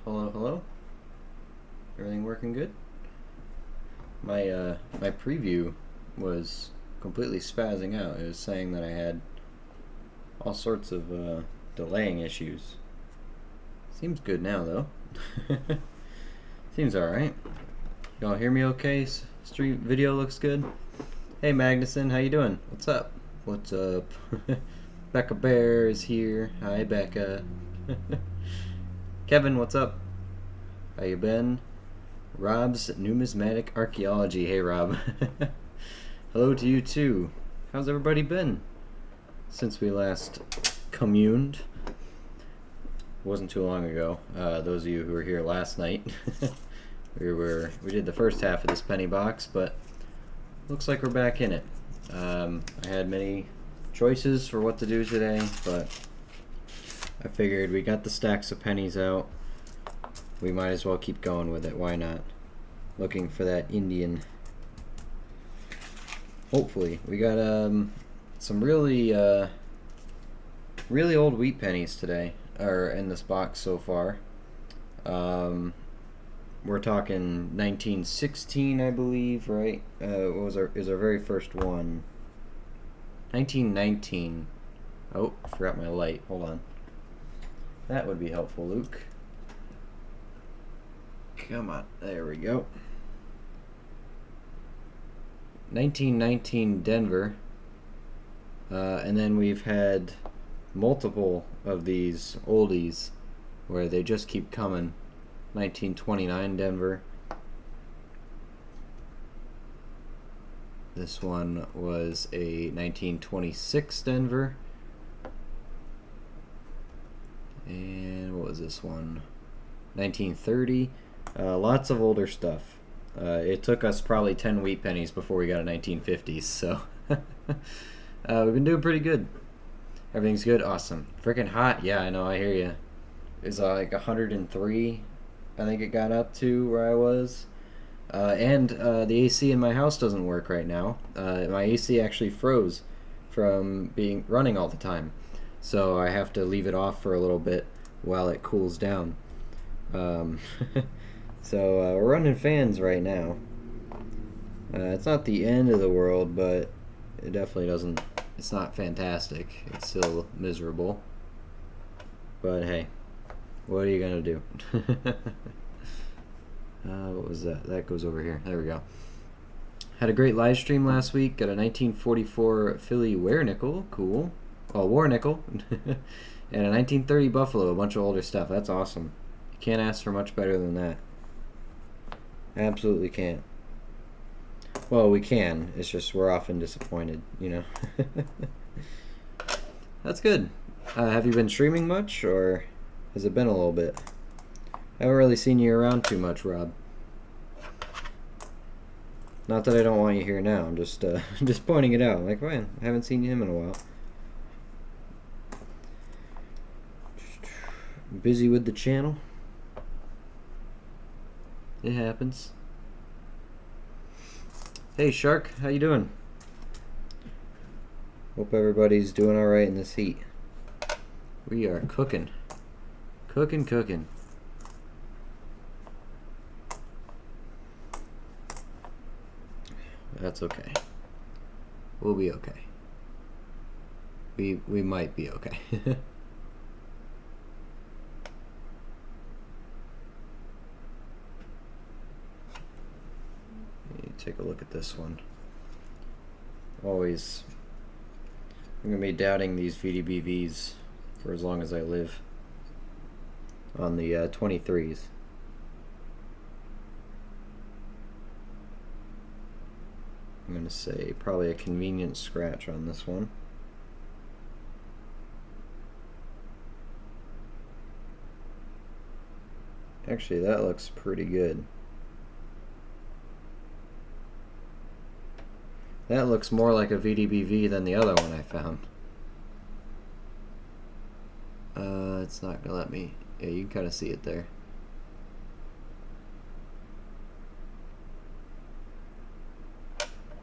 Hello, hello. Everything working good? My preview was completely spazzing out. It was saying that I had all sorts of delaying issues. Seems good now though. Seems all right. Y'all hear me okay? Stream video looks good. Hey Magnuson, how you doing? What's up? What's up? Becca Bear is here. Hi Becca. Kevin, what's up? How you been? Rob's Numismatic Archaeology. Hey, Rob. Hello to you, too. How's everybody been since we last communed? Wasn't too long ago. Those of you who were here last night, we did the first half of this penny box, but looks like we're back in it. I had many choices for what to do today, but I figured we got the stacks of pennies out. We might as well keep going with it. Why not? Looking for that Indian. Hopefully. We got some really really old wheat pennies today, or in this box so far. We're talking 1916, I believe, right? What is our very first one? 1919. Oh, forgot my light. Hold on. That would be helpful, Luke. Come on, there we go. 1919 Denver, and then we've had multiple of these oldies where they just keep coming. 1929 Denver. This one was a 1926 Denver. And what was this one? 1930. Lots of older stuff. It took us probably 10 wheat pennies before we got a 1950s, so we've been doing pretty good. Everything's good. Awesome. Freaking hot. Yeah, I know. I hear you. It's like 103, I think it got up to where I was. And the AC in my house doesn't work right now. My AC actually froze from being running all the time. So I have to leave it off for a little bit while it cools down. So we're running fans right now. It's not the end of the world, but it definitely doesn't. It's not fantastic. It's still miserable. But hey, what are you gonna do? What was that? That goes over here. There we go. Had a great live stream last week. Got a 1944 Philly Ware nickel. Cool. Oh, War nickel. And a 1930 Buffalo. A bunch of older stuff. That's awesome. You can't ask for much better than that. Absolutely can't. Well, we can. It's just we're often disappointed, you know. That's good. Have you been streaming much, or has it been a little bit? I haven't really seen you around too much, Rob. Not that I don't want you here now. I'm just just pointing it out. Like, man, I haven't seen him in a while. Busy with the channel. It happens. Hey Shark, how you doing? Hope everybody's doing alright in this heat. We are cooking. Cooking. That's okay. We'll be okay. We might be okay. Take a look at this one. Always, I'm gonna be doubting these VDBVs for as long as I live. On the 23s. I'm gonna say probably a convenient scratch on this one. Actually, that looks pretty good. That looks more like a VDBV than the other one I found. It's not gonna let me. Yeah, you can kind of see it there.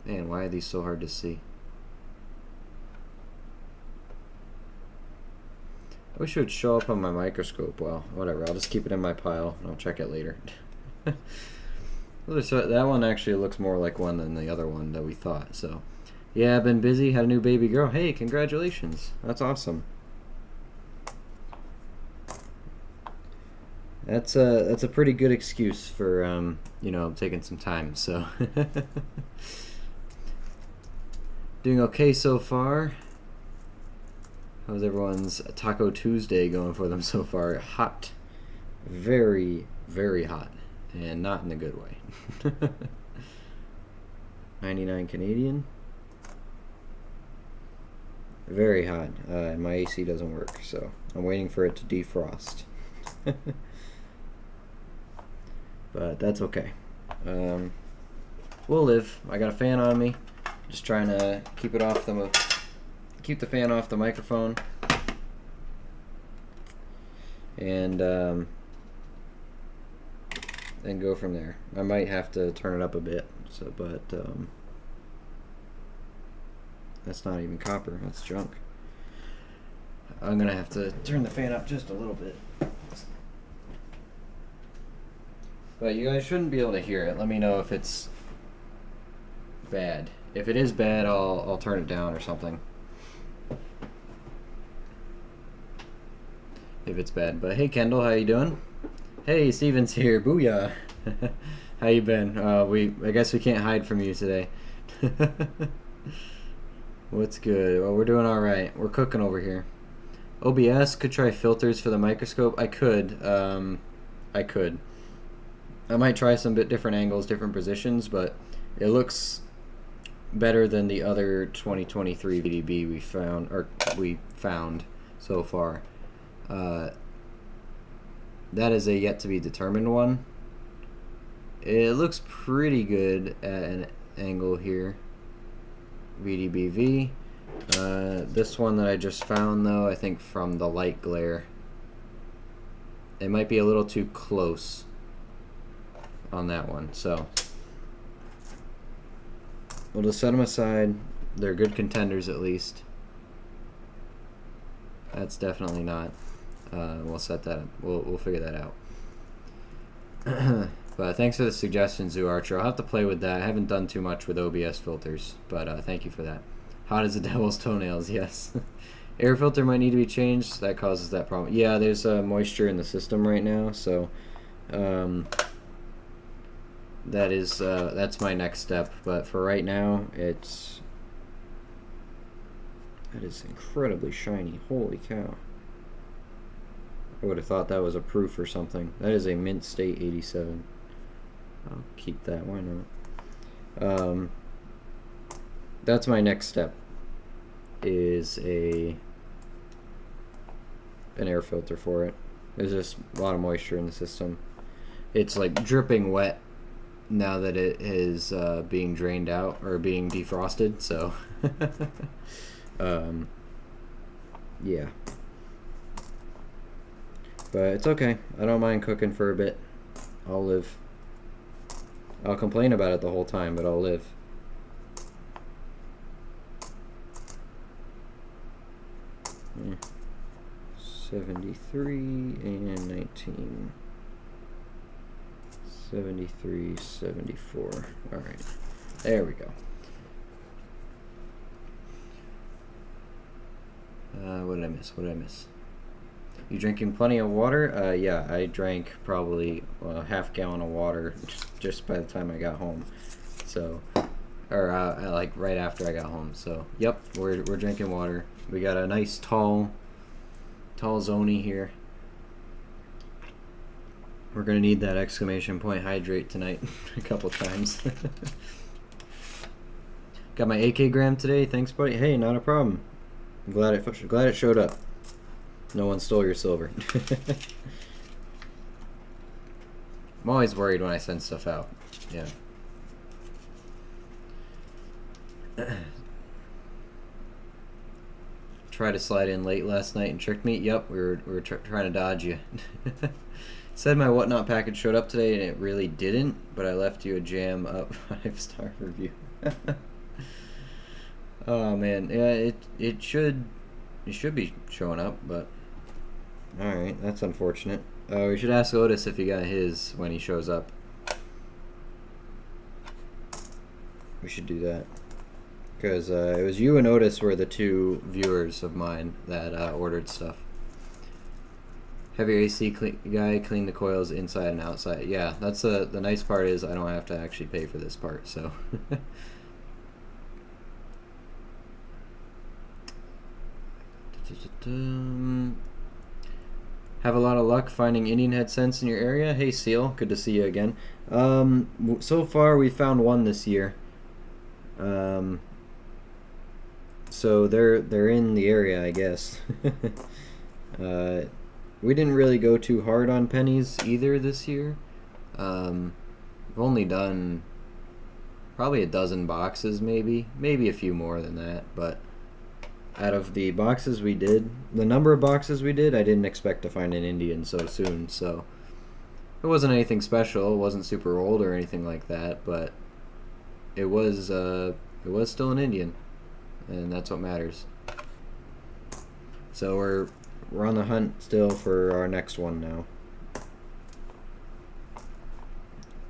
Man, why are these so hard to see? I wish it would show up on my microscope. Well, whatever. I'll just keep it in my pile and I'll check it later. That one actually looks more like one than the other one that we thought. So, yeah, I've been busy. Had a new baby girl. Hey, congratulations. That's awesome. That's a pretty good excuse for you know, taking some time. So, doing okay so far. How's everyone's Taco Tuesday going for them so far? Hot. Very, very hot. And not in a good way. 99 Canadian. Very hot. My AC doesn't work, so I'm waiting for it to defrost. But that's okay. We'll live. I got a fan on me. Just trying to keep it off keep the fan off the microphone. And then go from there. I might have to turn it up a bit, so but that's not even copper, that's junk. I'm gonna have to turn the fan up just a little bit. But you guys shouldn't be able to hear it. Let me know if it's bad. If it is bad, I'll turn it down or something. If it's bad. But hey Kendall, how you doing? Hey, Steven's here. Booyah. How you been? I guess we can't hide from you today. What's good? Well, we're doing all right. We're cooking over here. OBS could try filters for the microscope. I could. I might try some bit different angles, different positions, but it looks better than the other 2023 VDB we found so far. That is a yet to be determined one. It looks pretty good at an angle here. VDBV. This one that I just found though, I think from the light glare, it might be a little too close on that one. So we'll just set them aside. They're good contenders at least. That's definitely not. We'll set that up. We'll figure that out. But thanks for the suggestion, Zoo Archer. I'll have to play with that. I haven't done too much with OBS filters, but thank you for that. Hot as the devil's toenails, yes. Air filter might need to be changed. That causes that problem. Yeah, there's moisture in the system right now, so that's my next step. But for right now, that is incredibly shiny. Holy cow. I would have thought that was a proof or something. That is a mint state 87. I'll keep that. Why not? That's my next step. Is an air filter for it. There's just a lot of moisture in the system. It's like dripping wet now that it is being drained out or being defrosted. So, yeah. But it's okay. I don't mind cooking for a bit. I'll live. I'll complain about it the whole time, but I'll live. Yeah. 73 and 19. 73, 74. Alright. There we go. What did I miss? What did I miss? You drinking plenty of water? Yeah, I drank probably a half gallon of water just by the time I got home. So, or like right after I got home. So, yep, we're drinking water. We got a nice tall zoni here. We're gonna need that exclamation point hydrate tonight a couple times. Got my AK gram today. Thanks, buddy. Hey, not a problem. I'm glad it showed up. No one stole your silver. I'm always worried when I send stuff out. Yeah. Tried to slide in late last night and tricked me. Yep, we were trying to dodge you. Said my whatnot package showed up today and it really didn't, but I left you a jam up 5-star review. Oh man, yeah, it should be showing up, but Alright, that's unfortunate. We should ask Otis if he got his when he shows up. We should do that. Because it was you and Otis were the two viewers of mine that ordered stuff. Have your AC guy clean the coils inside and outside. Yeah, that's the nice part is I don't have to actually pay for this part, so. Have a lot of luck finding Indian head cents in your area. Hey Seal, good to see you again. So far we found one this year. So they're in the area, I guess. We didn't really go too hard on pennies either this year. We've only done probably a dozen boxes, maybe a few more than that, but out of the boxes we did, the number of boxes we did, I didn't expect to find an Indian so soon, so it wasn't anything special. It wasn't super old or anything like that, but it was still an Indian, and that's what matters. So we're on the hunt still for our next one now.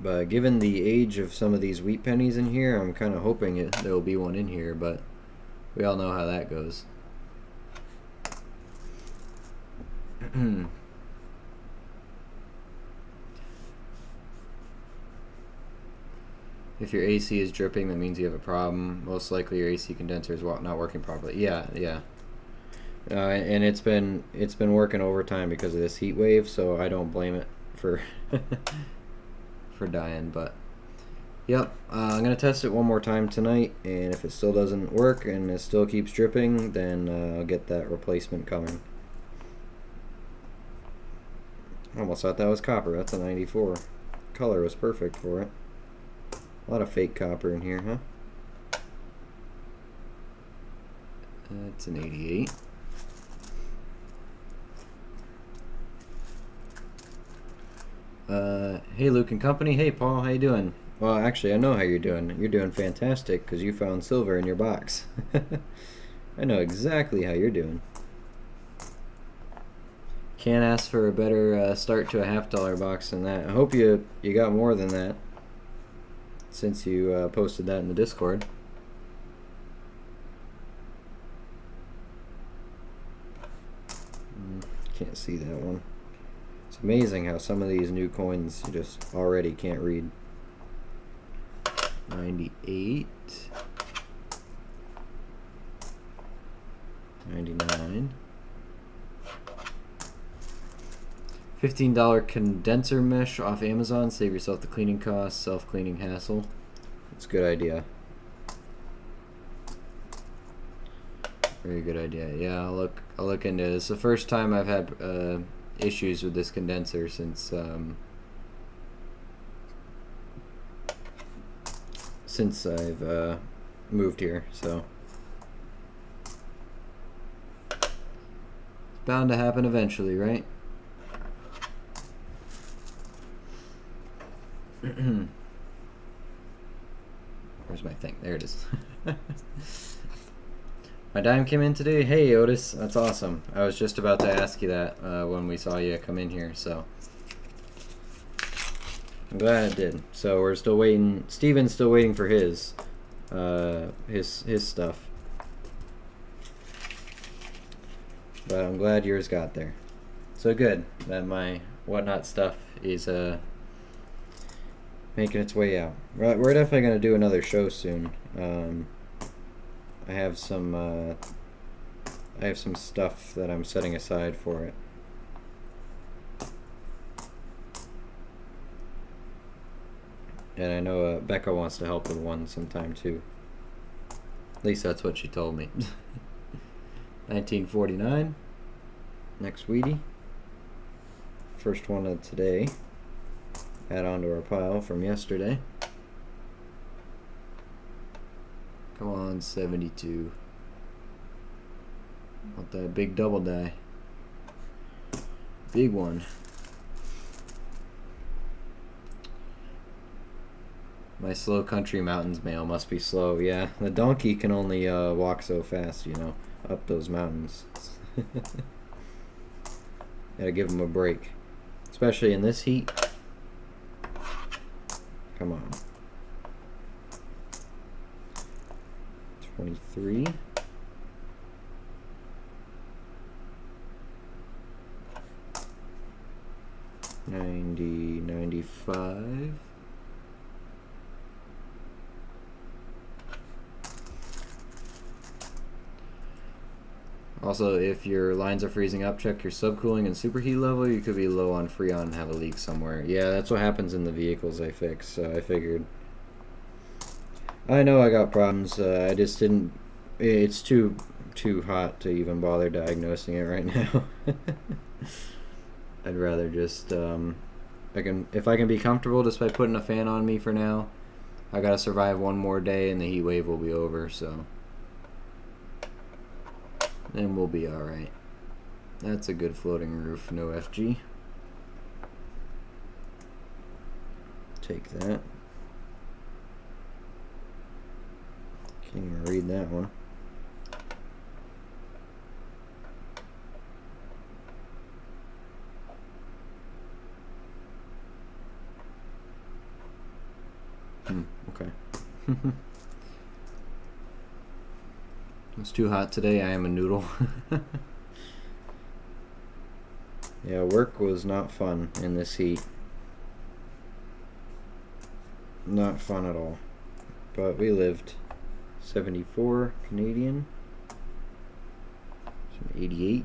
But given the age of some of these wheat pennies in here, I'm kind of hoping there will be one in here, but we all know how that goes. If your AC is dripping, that means you have a problem. Most likely your AC condenser is not working properly. Yeah. And it's been working overtime because of this heat wave, so I don't blame it for for dying. But yep, I'm gonna test it one more time tonight, and if it still doesn't work and it still keeps dripping, then I'll get that replacement coming. I almost thought that was copper. That's a 94. Color was perfect for it. A lot of fake copper in here, huh? That's an 88. Hey Luke and company. Hey Paul, how you doing? Well, actually, I know how you're doing. You're doing fantastic because you found silver in your box. I know exactly how you're doing. Can't ask for a better start to a $50 box than that. I hope you got more than that since you posted that in the Discord. Can't see that one. It's amazing how some of these new coins you just already can't read. 98, 99, $15 condenser mesh off Amazon. Save yourself the cleaning costs, self-cleaning hassle. It's a good idea. Very good idea. Yeah, I'll look into it. It's the first time I've had issues with this condenser since I've moved here, so it's bound to happen eventually, right? Where's my thing? There it is. My dime came in today. Hey Otis, that's awesome. I was just about to ask you that when we saw you come in here, so I'm glad it did. So we're still waiting. Steven's still waiting for his stuff, but I'm glad yours got there. So good that my whatnot stuff is making its way out. We're definitely gonna do another show soon. I have some stuff that I'm setting aside for it. And I know Becca wants to help with one sometime too. At least that's what she told me. 1949. Next Wheatie. First one of today. Add on to our pile from yesterday. Come on, 72. Want that big double die. Big one. My slow country mountains mail must be slow. Yeah, the donkey can only walk so fast, you know, up those mountains. Gotta give them a break. Especially in this heat. Come on. 23. $90, $95. Also, if your lines are freezing up, check your subcooling and superheat level. You could be low on Freon and have a leak somewhere. Yeah, that's what happens in the vehicles I fix, so I figured. I know I got problems. I just didn't. It's too hot to even bother diagnosing it right now. I'd rather just if I can be comfortable just by putting a fan on me for now. I gotta survive one more day and the heat wave will be over, so then we'll be alright. That's a good floating roof, no FG. Take that. Can't even read that one. Okay. It's too hot today. I am a noodle. Yeah, work was not fun in this heat. Not fun at all. But we lived. 74 Canadian. Some 88.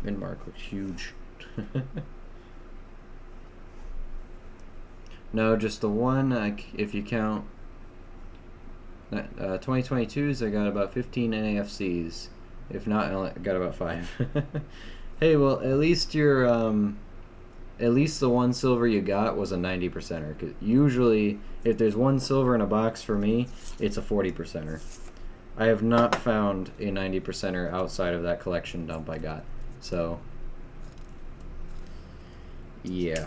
Minmark looks huge. No, just the one. If you count 2022s, I got about 15 NAFCs. If not, I got about 5. Hey, well, at least your at least the one silver you got was a 90%er. 'Cause usually, if there's one silver in a box for me, it's a 40%er. I have not found a 90%er outside of that collection dump I got. So, yeah.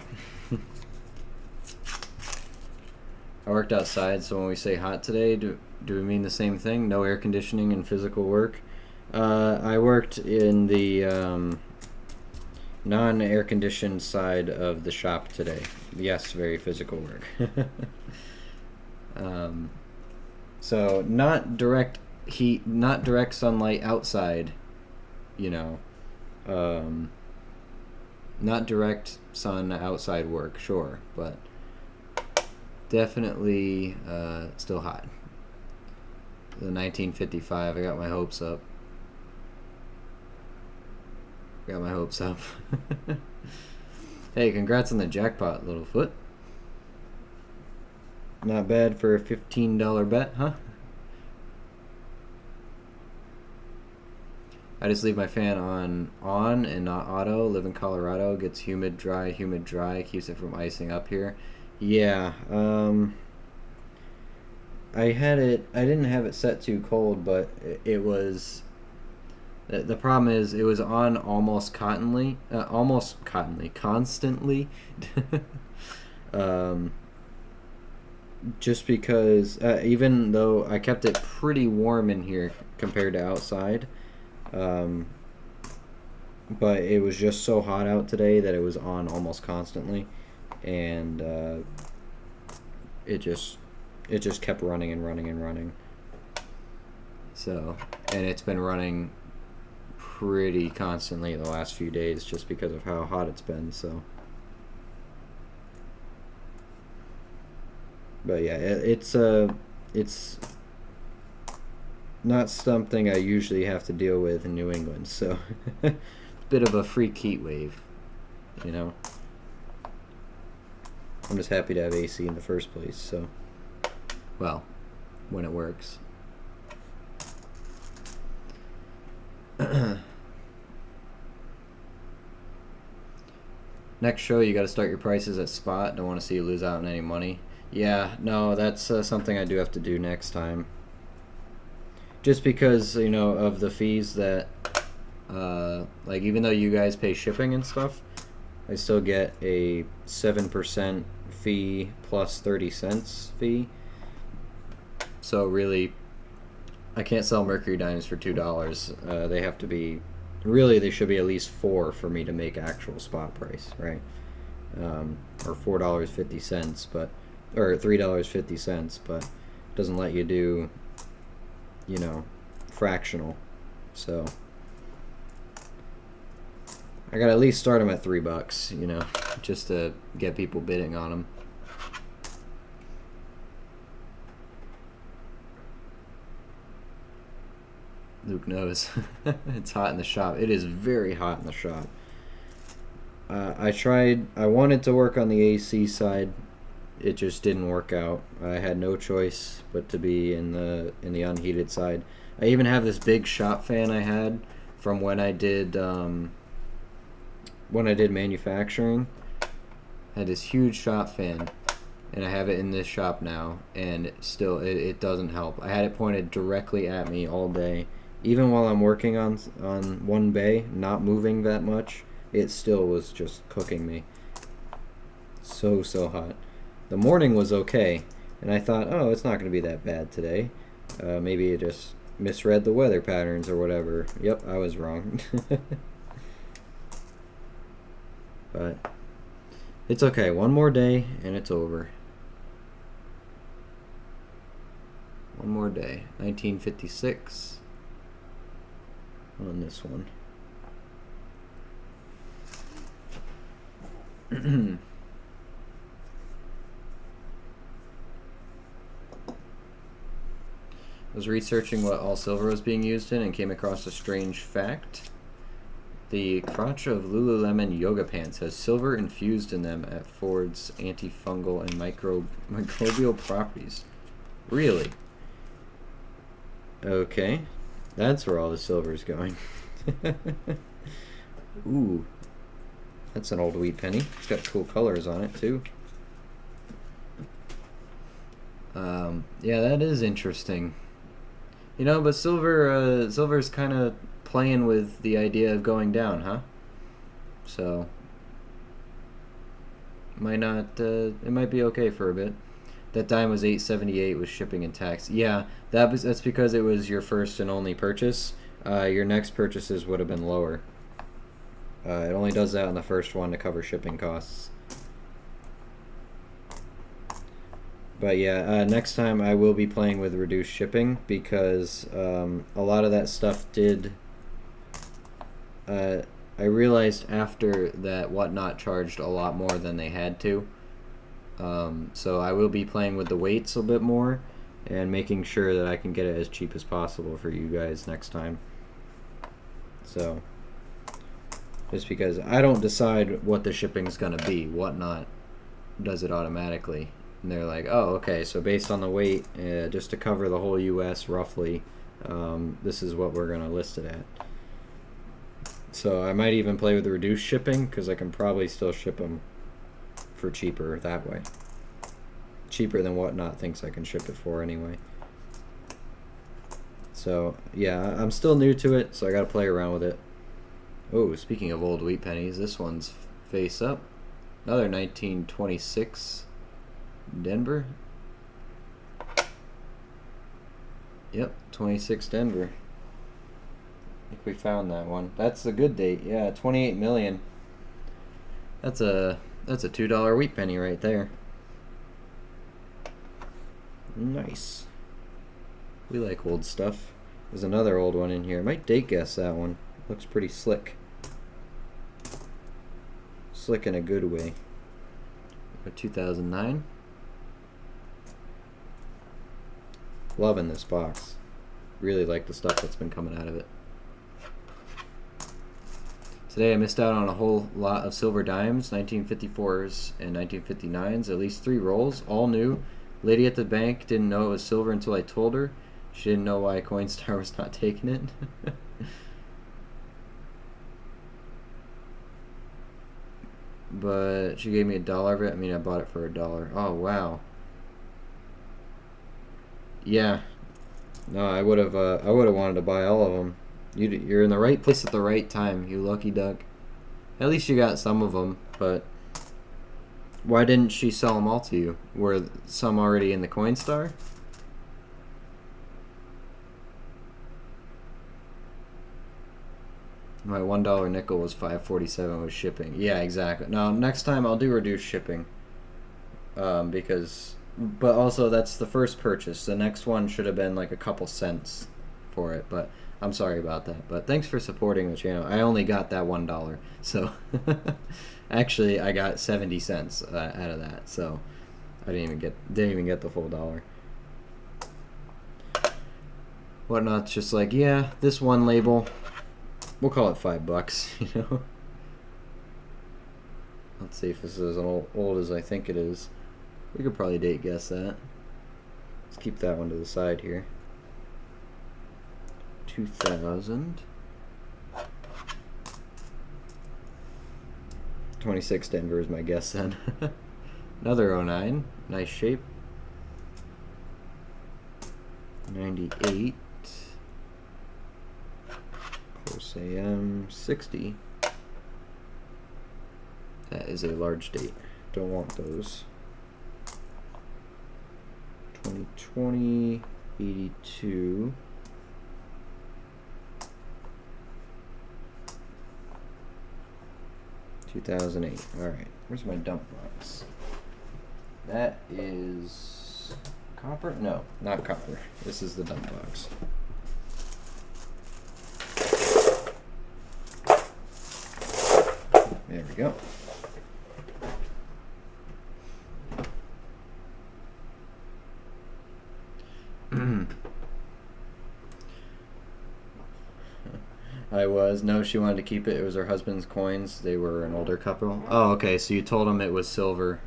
I worked outside, so when we say hot today, do we mean the same thing? No air conditioning and physical work? I worked in the non-air conditioned side of the shop today. Yes, very physical work. So not direct heat, not direct sunlight outside, you know. Not direct sun outside work, sure, but definitely still hot. The 1955, I got my hopes up. Got my hopes up. Hey, congrats on the jackpot, Littlefoot. Not bad for a $15 bet, huh? I just leave my fan on and not auto. Live in Colorado. Gets humid, dry. Keeps it from icing up here. Yeah. I didn't have it set too cold, but it was. The problem is it was on almost constantly. Just because even though I kept it pretty warm in here compared to outside. But it was just so hot out today that it was on almost constantly, and it just kept running and running and running. So, and it's been running pretty constantly the last few days just because of how hot it's been. So, but yeah, it's not something I usually have to deal with in New England, so it's a bit of a freak heat wave, you know. I'm just happy to have AC in the first place, so, well, when it works. Next show, you got to start your prices at spot. Don't want to see you lose out on any money. Yeah, no, that's something I do have to do next time. Just because, you know, of the fees that, like, even though you guys pay shipping and stuff, I still get a 7% fee plus 30 cents fee. So really, I can't sell mercury diamonds for $2. They have to be, really they should be at least $4 for me to make actual spot price, right? Or $4.50, but, or $3.50, but it doesn't let you do, you know, fractional. So I gotta at least start them at $3, you know, just to get people bidding on them. Luke knows. It's hot in the shop. It is very hot in the shop. I wanted to work on the AC side. It just didn't work out. I had no choice but to be in the unheated side. I even have this big shop fan I had from when I did manufacturing. I had this huge shop fan, and I have it in this shop now, and still it doesn't help. I had it pointed directly at me all day. Even while I'm working on one bay, not moving that much, it still was just cooking me. So hot. The morning was okay, and I thought, oh, it's not going to be that bad today. Maybe it just misread the weather patterns or whatever. Yep, I was wrong. But it's okay. One more day, and it's over. One more day. 1956 on this one. I was researching what all silver was being used in and came across a strange fact. The crotch of Lululemon yoga pants has silver infused in them at Ford's antifungal and microbial properties. Really? Okay. That's where all the silver is going. Ooh. That's an old wheat penny. It's got cool colors on it, too. Yeah, that is interesting. You know, but silver's kind of playing with the idea of going down, huh? So might not. It might be okay for a bit. That dime was $8.78 with shipping and tax. Yeah, that's because it was your first and only purchase. Your next purchases would have been lower. It only does that on the first one to cover shipping costs. But yeah, next time I will be playing with reduced shipping because a lot of that stuff did. I realized after that Whatnot charged a lot more than they had to. So I will be playing with the weights a bit more and making sure that I can get it as cheap as possible for you guys next time. So just because I don't decide what the shipping's gonna be, Whatnot does it automatically. And they're like, oh, okay, so based on the weight, just to cover the whole US roughly, this is what we're going to list it at. So I might even play with the reduced shipping, because I can probably still ship them for cheaper that way. Cheaper than Whatnot thinks I can ship it for anyway. So, yeah, I'm still new to it, so I got to play around with it. Oh, speaking of old wheat pennies, this one's face up. Another 1926... Denver? Yep, 26 Denver. I think we found that one. That's a good date. Yeah, 28 million. That's a $2 wheat penny right there. Nice. We like old stuff. There's another old one in here. I might date guess that one. Looks pretty slick. Slick in a good way. 2009. Loving this box. Really like the stuff that's been coming out of it. Today I missed out on a whole lot of silver dimes, 1954s and 1959s, at least 3 rolls, all new. Lady at the bank didn't know it was silver until I told her. She didn't know why Coinstar was not taking it. But she gave me $1 of it. I mean, I bought it for $1. Oh, wow. Yeah, no, I would have wanted to buy all of them. You're in the right place at the right time, you lucky duck. At least you got some of them, but Why didn't she sell them all to you? Were some already in the Coinstar? My $1 nickel was $5.47 with shipping. Yeah, exactly. No, next time I'll do reduced shipping. But also that's the first purchase. The next one should have been like a couple cents for it, but I'm sorry about that. But thanks for supporting the channel. I only got that $1, so actually I got 70 cents out of that. So I didn't even get the full dollar. Whatnot's just like, yeah, this one label, we'll call it $5, you know. Let's see if this is as old as I think it is. We could probably date guess that. Let's keep that one to the side here. 2000. 26 Denver is my guess then. Another 09. Nice shape. 98. Close AM 60. That is a large date. Don't want those. 2020, 82. $2008. Alright, where's my dump box? That is copper? No, not copper. This is the dump box. There we go. No, she wanted to keep it. It was her husband's coins. They were an older couple. Oh, okay, so you told him it was silver.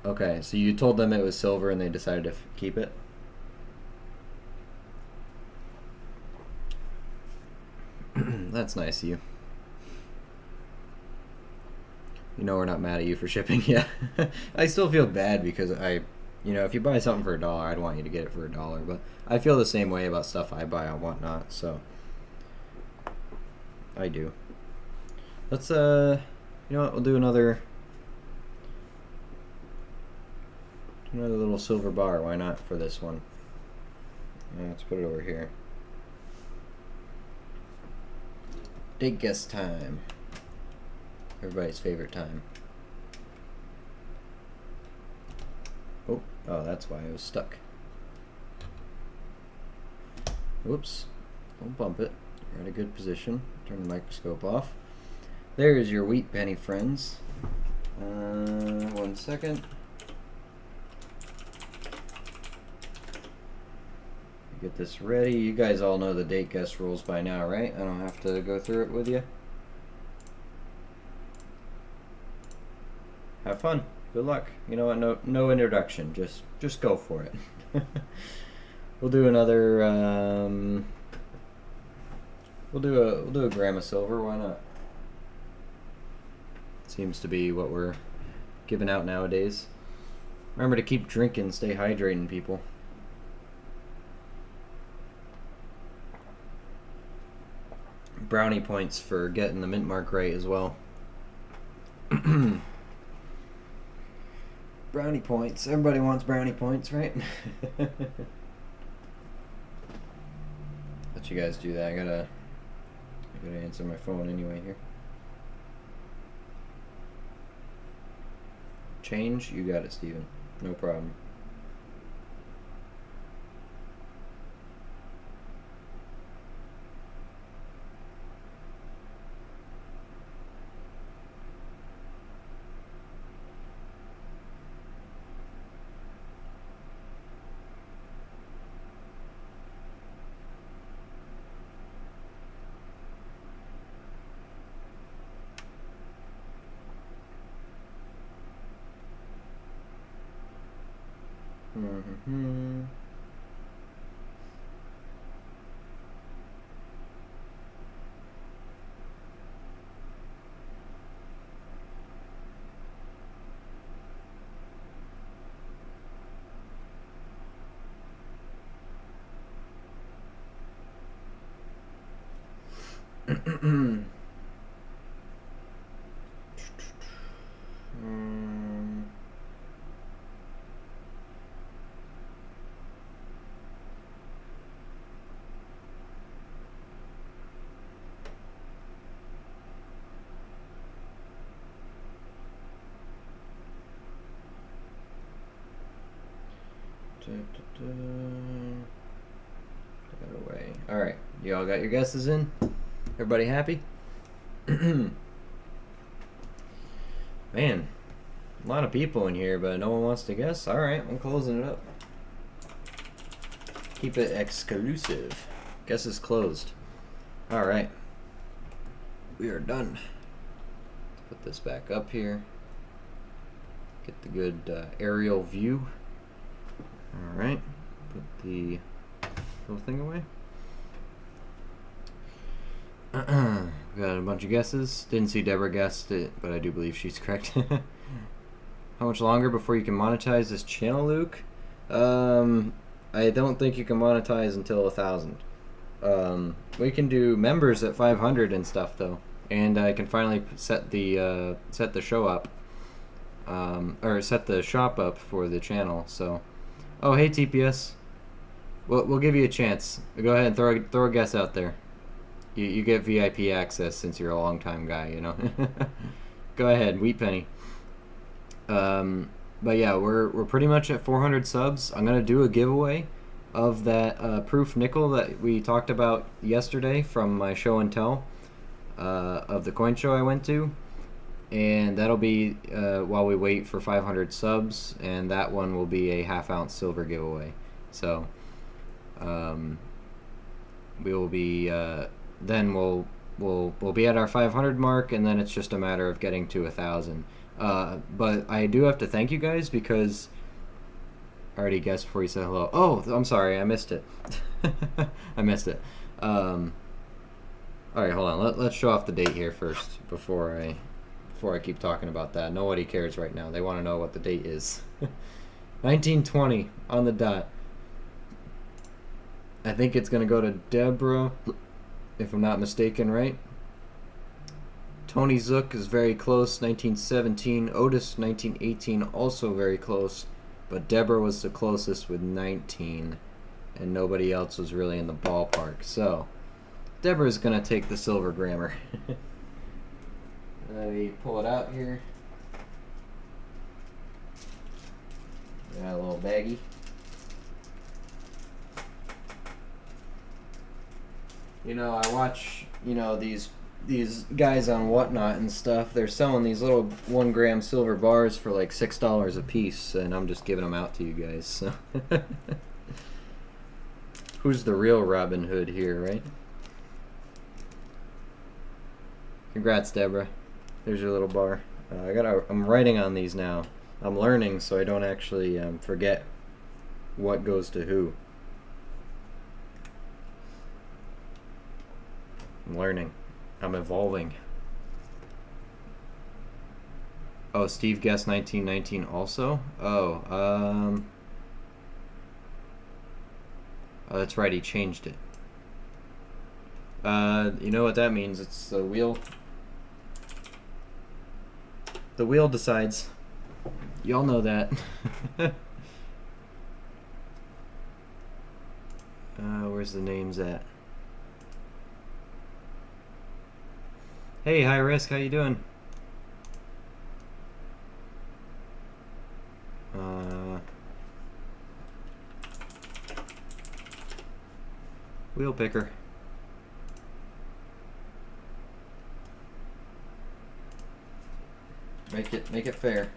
Okay, so you told them it was silver and they decided to keep it? That's nice of you. You know we're not mad at you for shipping. Yeah. I still feel bad because you know, if you buy something for $1, I'd want you to get it for $1. But I feel the same way about stuff I buy on Whatnot, so I do. Let's, you know what, we'll do another little silver bar. Why not for this one? Yeah, let's put it over here. Date guess time. Everybody's favorite time. Oh, that's why I was stuck. Whoops. Don't bump it. You're at a good position. Turn the microscope off. There's your wheat penny, friends. 1 second. Get this ready. You guys all know the date guess rules by now, right? I don't have to go through it with you. Have fun. Good luck. You know what? No introduction. Just go for it. We'll do another. We'll do a gram of silver. Why not? Seems to be what we're giving out nowadays. Remember to keep drinking. Stay hydrating, people. Brownie points for getting the mint mark right as well. Brownie points. Everybody wants brownie points, right? Let you guys do that. I gotta answer my phone anyway here. Change? You got it, Steven. No problem. Mm-hmm. Put that away. Alright, you all got your guesses in? Everybody happy? Man, a lot of people in here, but no one wants to guess. Alright, I'm closing it up. Keep it exclusive. Guess is closed. Alright. We are done. Put this back up here. Get the good aerial view. Alright. Put the little thing away. We got a bunch of guesses. Didn't see Deborah guessed it, but I do believe she's correct. How much longer before you can monetize this channel, Luke? I don't think you can monetize until 1,000. We can do members at 500 and stuff though, and I can finally set the show up, or set the shop up for the channel. So, oh hey TPS, we'll give you a chance. Go ahead and throw a guess out there. You get VIP access since you're a long time guy, you know. Go ahead, Wheat Penny. But yeah, we're pretty much at 400 subs. I'm gonna do a giveaway of that proof nickel that we talked about yesterday from my show and tell of the coin show I went to, and that'll be while we wait for 500 subs, and that one will be a half-ounce silver giveaway. So we will be then we'll be at our 500 mark, and then it's just a matter of getting to 1,000. But I do have to thank you guys because I already guessed before you said hello. Oh, I'm sorry, I missed it. I missed it. All right, hold on. Let's show off the date here first before I keep talking about that. Nobody cares right now. They want to know what the date is. 1920 on the dot. I think it's gonna go to Deborah, if I'm not mistaken, right? Tony Zook is very close, 1917. Otis, 1918, also very close. But Deborah was the closest with 19. And nobody else was really in the ballpark. So, Deborah's going to take the silver grammar. Let me pull it out here. Got a little baggie. You know, I watch, you know, these guys on Whatnot and stuff. They're selling these little 1 gram silver bars for like $6 a piece, and I'm just giving them out to you guys. So. Who's the real Robin Hood here, right? Congrats, Deborah. There's your little bar. I'm writing on these now. I'm learning so I don't actually forget what goes to who. I'm learning. I'm evolving. Oh, Steve guessed 1919 also? Oh, oh, that's right, he changed it. You know what that means? It's the wheel. The wheel decides. Y'all know that. Where's the names at? Hey, High Risk, how you doing? Wheel picker. Make it fair.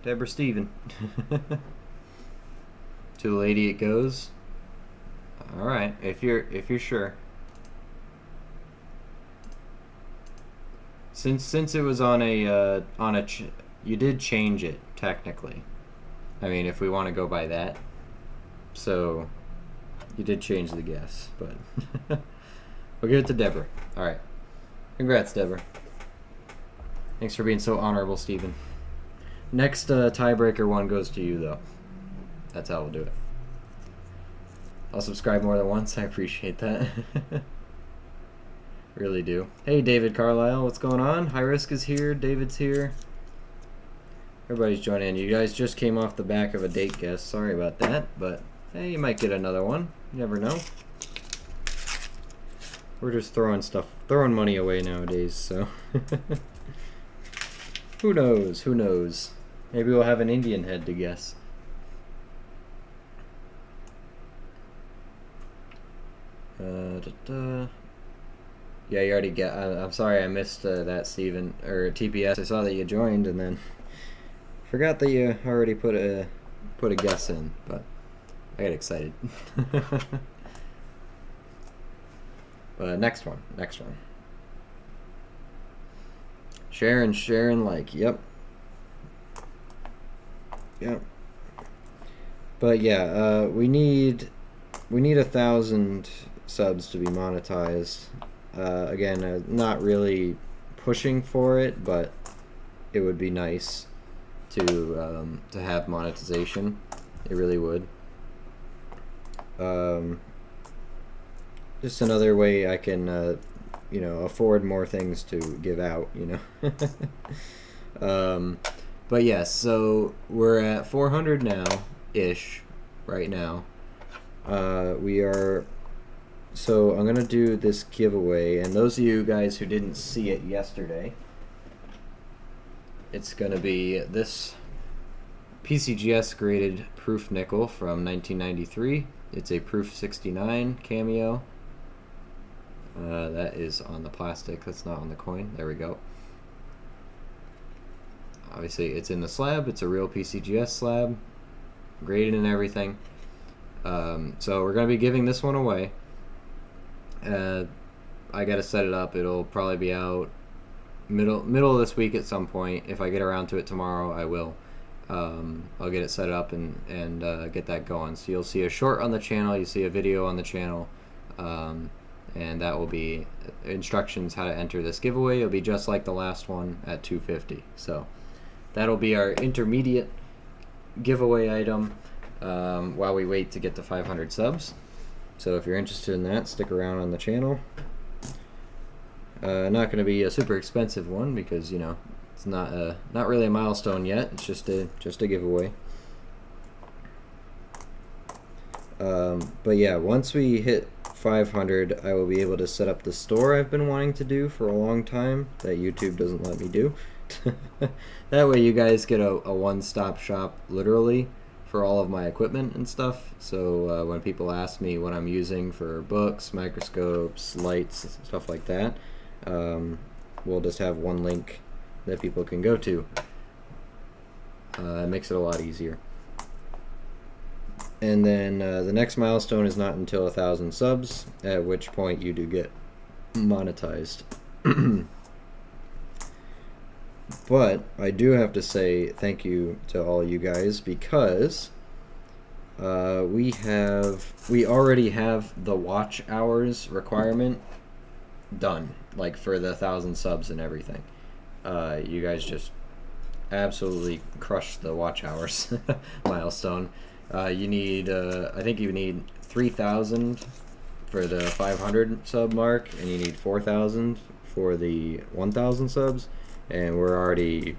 Deborah Steven. To the lady it goes. All right, if you're sure. Since it was on a you did change it technically. I mean, if we want to go by that. So you did change the guess, but we'll give it to Deborah. All right. Congrats, Deborah. Thanks for being so honorable, Stephen. Next tiebreaker one goes to you, though. That's how we'll do it. I'll subscribe more than once. I appreciate that. Really do. Hey, David Carlisle, what's going on? High Risk is here. David's here. Everybody's joining in. You guys just came off the back of a date guess. Sorry about that, but hey, you might get another one. You never know. We're just throwing money away nowadays, so. Who knows? Who knows? Maybe we'll have an Indian head to guess. Yeah, you already get. I'm sorry I missed that, Steven, or TPS. I saw that you joined and then forgot that you already put a guess in, but I got excited. Next one. Sharon, like, yep. But yeah, we need 1,000 subs to be monetized. Again, not really pushing for it, but it would be nice to have monetization. It really would. Just another way I can afford more things to give out, But yes, so we're at 400 now ish right now. So I'm gonna do this giveaway, and those of you guys who didn't see it yesterday, it's gonna be this PCGS graded proof nickel from 1993. It's a proof 69 cameo. That is on the plastic, that's not on the coin. There we go. Obviously it's in the slab, it's a real PCGS slab, graded and everything. So we're going to be giving this one away. I got to set it up. It'll probably be out middle of this week at some point. If I get around to it tomorrow, I will. I'll get it set up and get that going. So you'll see a short on the channel, you see a video on the channel, and that will be instructions how to enter this giveaway. It'll be just like the last one at 250. So that'll be our intermediate giveaway item while we wait to get to 500 subs. So if you're interested in that, stick around on the channel. Not going to be a super expensive one because it's not really a milestone yet. It's just a giveaway. But yeah, once we hit 500, I will be able to set up the store I've been wanting to do for a long time that YouTube doesn't let me do. That way you guys get a one-stop shop, literally, for all of my equipment and stuff. So when people ask me what I'm using for books, microscopes, lights, stuff like that, we'll just have one link that people can go to. It makes it a lot easier. And then the next milestone is not until 1,000 subs, at which point you do get monetized. But I do have to say thank you to all you guys because we already have the watch hours requirement done, like for the 1,000 subs and everything. You guys just absolutely crushed the watch hours milestone. You need I think you need 3,000 for the 500 sub mark, and you need 4,000 for the 1,000 subs, and we're already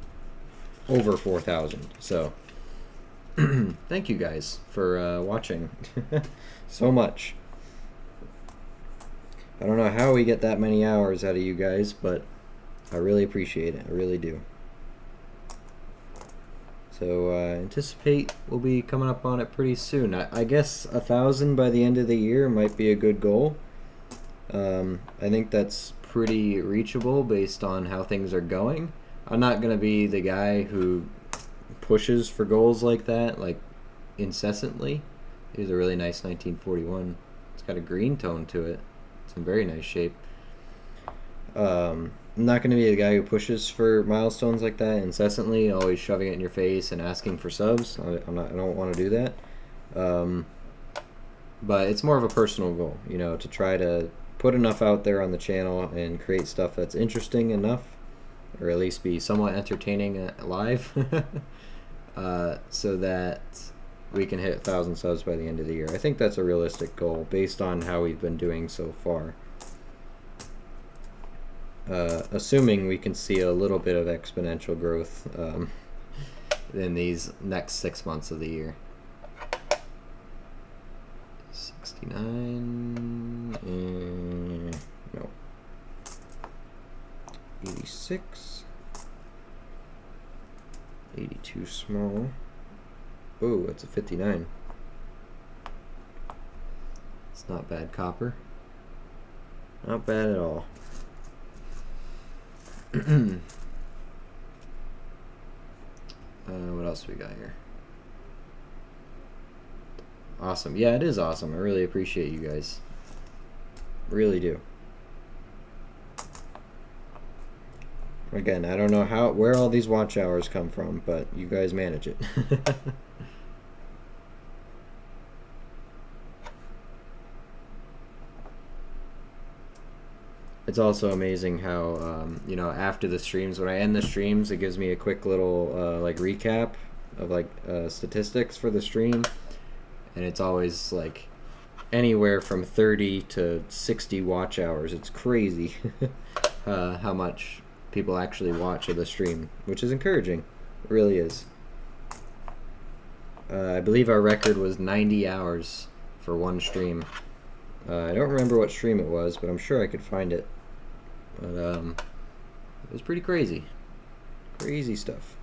over 4,000. So thank you guys for watching so much. I don't know how we get that many hours out of you guys, but I really appreciate it. I really do. So anticipate we'll be coming up on it pretty soon. I guess 1,000 by the end of the year might be a good goal. I think that's pretty reachable based on how things are going. I'm not going to be the guy who pushes for goals like that, like incessantly. It was a really nice 1941. It's got a green tone to it. It's in very nice shape. I'm not going to be the guy who pushes for milestones like that incessantly, always shoving it in your face and asking for subs. I don't want to do that. But it's more of a personal goal, to try to put enough out there on the channel and create stuff that's interesting enough, or at least be somewhat entertaining live, so that we can hit 1,000 subs by the end of the year. I think that's a realistic goal based on how we've been doing so far. Assuming we can see a little bit of exponential growth in these next 6 months of the year. 69 and no 86. too small. Oh, it's a 59. It's not bad copper. Not bad at all. What else we got here? Awesome. Yeah, it is awesome. I really appreciate you guys. Really do. Again, I don't know where all these watch hours come from, but you guys manage it. It's also amazing how, you know, after the streams, when I end the streams, it gives me a quick little, like, recap of, like, statistics for the stream. And it's always, like, anywhere from 30 to 60 watch hours. It's crazy how much people actually watch of the stream, which is encouraging. It really is. I believe our record was 90 hours for one stream. I don't remember what stream it was, but I'm sure I could find it. But it was pretty crazy. Crazy stuff.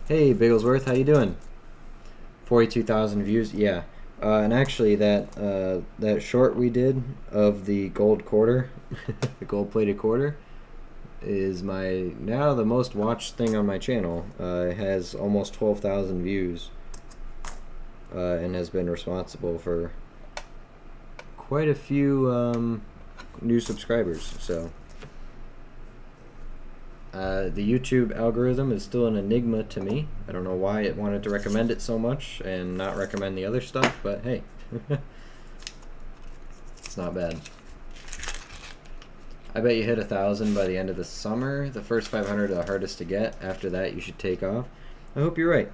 Hey, Bigglesworth, how you doing? 42,000 views, yeah. And actually, that short we did of the gold quarter, the gold-plated quarter, is now the most watched thing on my channel. It has almost 12,000 views, and has been responsible for quite a few new subscribers. So the YouTube algorithm is still an enigma to me. I don't know why it wanted to recommend it so much and not recommend the other stuff, but hey, it's not bad. I bet you hit 1,000 by the end of the summer. The first 500 are the hardest to get. After that, you should take off. I hope you're right.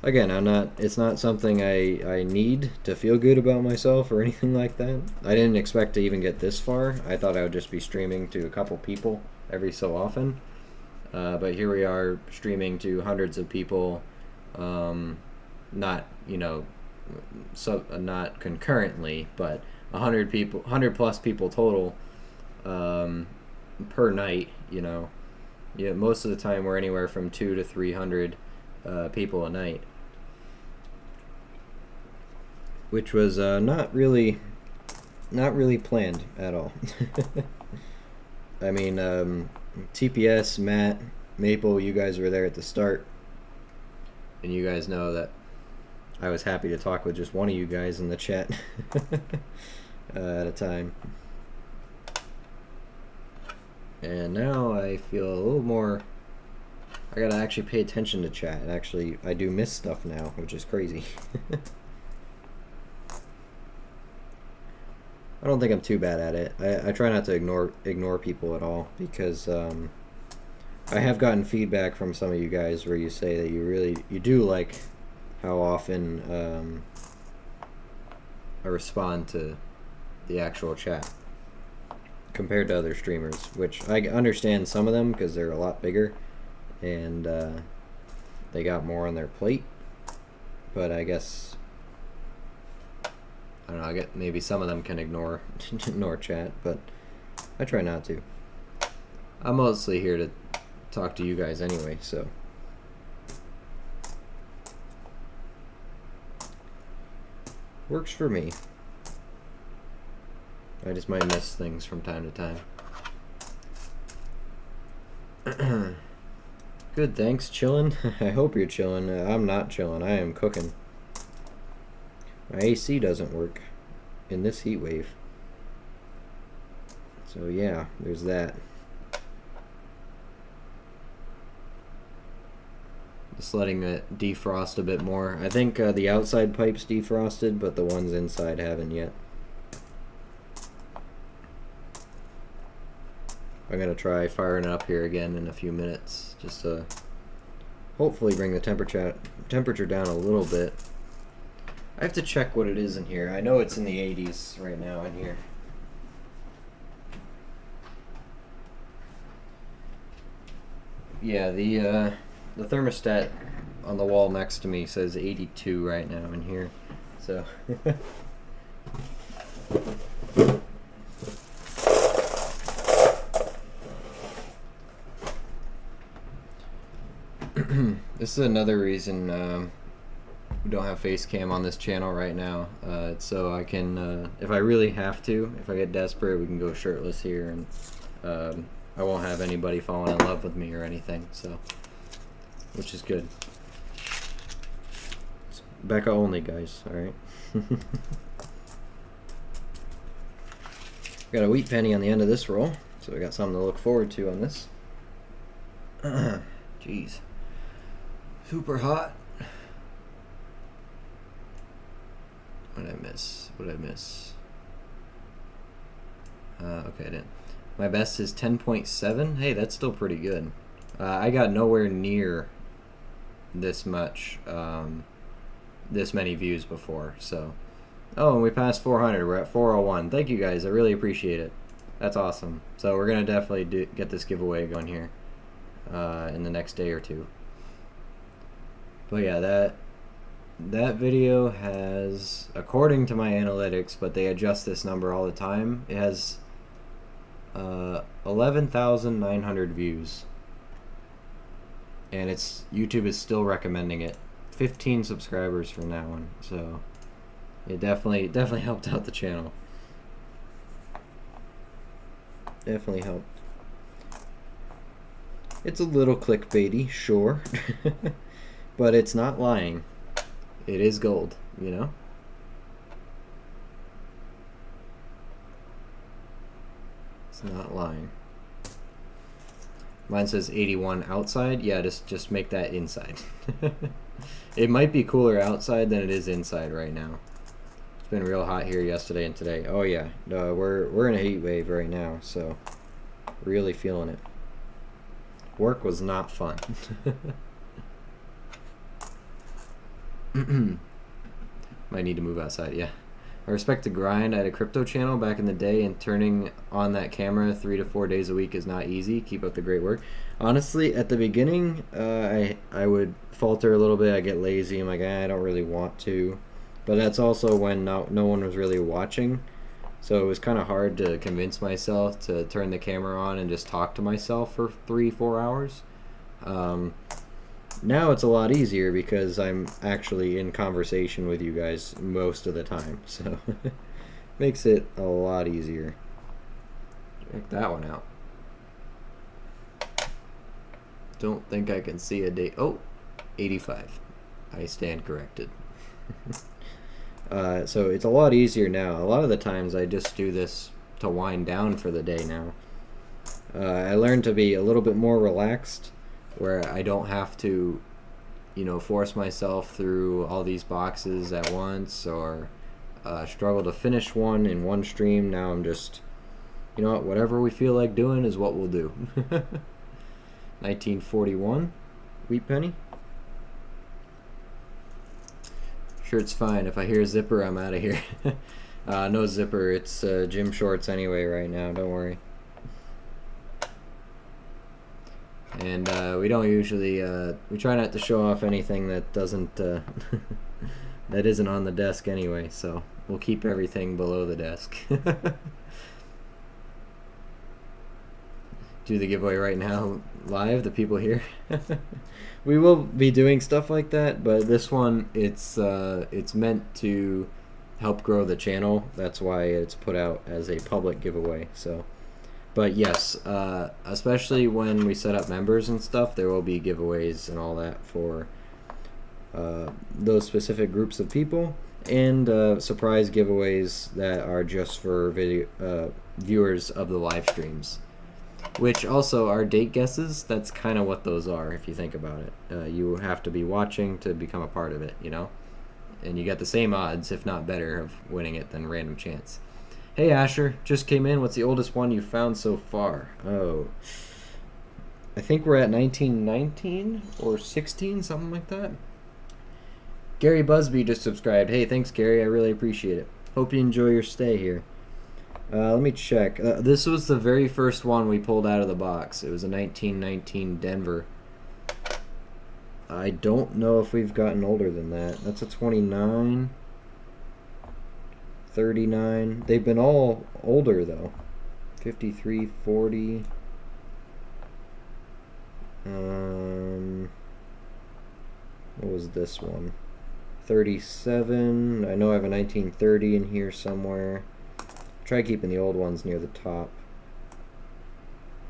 Again, it's not something I need to feel good about myself or anything like that. I didn't expect to even get this far. I thought I would just be streaming to a couple people every so often. But here we are streaming to hundreds of people, not, you know, not concurrently, but 100 people, 100 plus people total per night, you know. Yeah, most of the time we're anywhere from 200 to 300 people a night, which was not really planned at all. I mean, TPS, Matt, Maple, you guys were there at the start, and you guys know that I was happy to talk with just one of you guys in the chat at a time. And now I feel a little more, I gotta actually pay attention to chat. Actually, I do miss stuff now, which is crazy. I don't think I'm too bad at it. I try not to ignore people at all, because I have gotten feedback from some of you guys where you say that you do like how often I respond to the actual chat compared to other streamers, which I understand some of them because they're a lot bigger and they got more on their plate. But I guess, I don't know, I get maybe some of them can ignore chat, but I try not to. I'm mostly here to talk to you guys anyway, so. Works for me. I just might miss things from time to time. Good, thanks. Chillin'? I hope you're chillin'. I'm not chillin'. I am cooking. My AC doesn't work in this heat wave. So yeah, there's that. Just letting it defrost a bit more. I think the outside pipe's defrosted, but the ones inside haven't yet. I'm gonna try firing it up here again in a few minutes, just to hopefully bring the temperature down a little bit. I have to check what it is in here. I know it's in the 80s right now in here. Yeah, the thermostat on the wall next to me says 82 right now in here, so. This is another reason we don't have face cam on this channel right now. It's so I can, if I really have to, if I get desperate, we can go shirtless here, and I won't have anybody falling in love with me or anything. So, which is good. It's Becca only, guys. All right. Got a wheat penny on the end of this roll, so we got something to look forward to on this. Jeez. Super hot. What did I miss? What did I miss? Okay, I didn't. My best is 10.7. Hey, that's still pretty good. I got nowhere near this much, this many views before, so. Oh, and we passed 400. We're at 401. Thank you guys. I really appreciate it. That's awesome. So we're gonna definitely get this giveaway going here in the next day or two. But yeah, that video has, according to my analytics, but they adjust this number all the time, it has 11,900 views, and YouTube is still recommending it. 15 subscribers from that one, so it definitely helped out the channel. Definitely helped. It's a little clickbaity, sure, but it's not lying. It is gold, you know? It's not lying. Mine says 81 outside. Yeah, just make that inside. It might be cooler outside than it is inside right now. It's been real hot here yesterday and today. Oh yeah, we're in a heat wave right now, so really feeling it. Work was not fun. Might need to move outside, yeah. I respect the grind. I had a crypto channel back in the day, and turning on that camera 3 to 4 days a week is not easy. Keep up the great work. Honestly, at the beginning, I would falter a little bit. I get lazy. I'm like, I don't really want to. But that's also when no one was really watching. So it was kind of hard to convince myself to turn the camera on and just talk to myself for 3-4 hours. Now it's a lot easier because I'm actually in conversation with you guys most of the time, so makes it a lot easier. Check that one out. Don't think I can see a date. Oh, 85. I stand corrected. So it's a lot easier now. A lot of the times I just do this to wind down for the day now. I learned to be a little bit more relaxed, where I don't have to, you know, force myself through all these boxes at once, or struggle to finish one in one stream. Now I'm just, you know what, whatever we feel like doing is what we'll do. 1941 wheat penny. Sure, it's fine. If I hear a zipper, I'm out of here. No zipper. It's gym shorts anyway right now. Don't worry. And we don't usually, we try not to show off anything that doesn't, that isn't on the desk anyway, so we'll keep everything below the desk. Do the giveaway right now live, the people here. We will be doing stuff like that, but this one, it's meant to help grow the channel. That's why it's put out as a public giveaway, so. But yes, especially when we set up members and stuff, there will be giveaways and all that for those specific groups of people, and surprise giveaways that are just for video viewers of the live streams, which also are date guesses. That's kind of what those are, if you think about it. You have to be watching to become a part of it, you know? And you get the same odds, if not better, of winning it than random chance. Hey Asher, just came in. What's the oldest one you found so far? Oh, I think we're at 1919 or 16, something like that. Gary Busby just subscribed. Hey, thanks Gary, I really appreciate it. Hope you enjoy your stay here. Let me check. This was the very first one we pulled out of the box. It was a 1919 Denver. I don't know if we've gotten older than that. That's a 29. 39. They've been all older though. 53, 40. What was this one? 37. I know I have a 1930 in here somewhere. Try keeping the old ones near the top.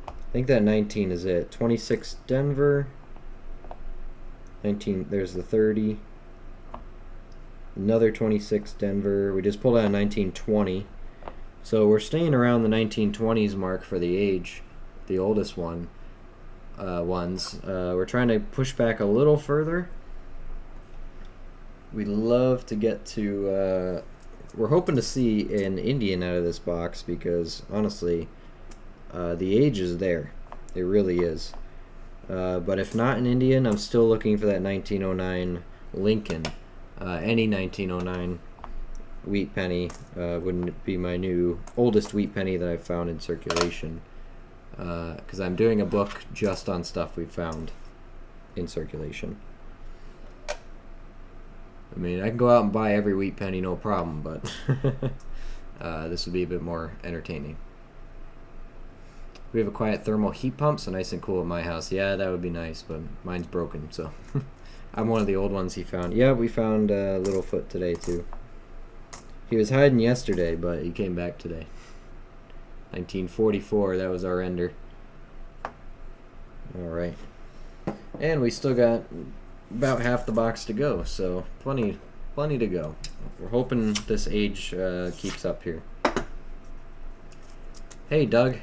I think that 19 is it. 26 Denver. 19, there's the 30. Another 26 Denver. We just pulled out a 1920. So we're staying around the 1920s mark for the age, the oldest ones. We're trying to push back a little further. We'd love to get to, we're hoping to see an Indian out of this box because, honestly, the age is there. It really is. But if not an Indian, I'm still looking for that 1909 Lincoln. Any 1909 wheat penny wouldn't be my new oldest wheat penny that I've found in circulation. Because I'm doing a book just on stuff we found in circulation. I mean, I can go out and buy every wheat penny, no problem, but this would be a bit more entertaining. We have a quiet thermal heat pump, so nice and cool at my house. Yeah, that would be nice, but mine's broken, so I'm one of the old ones he found. Yeah, we found Littlefoot today, too. He was hiding yesterday, but he came back today. 1944, that was our ender. Alright. And we still got about half the box to go, so plenty to go. We're hoping this age keeps up here. Hey, Doug.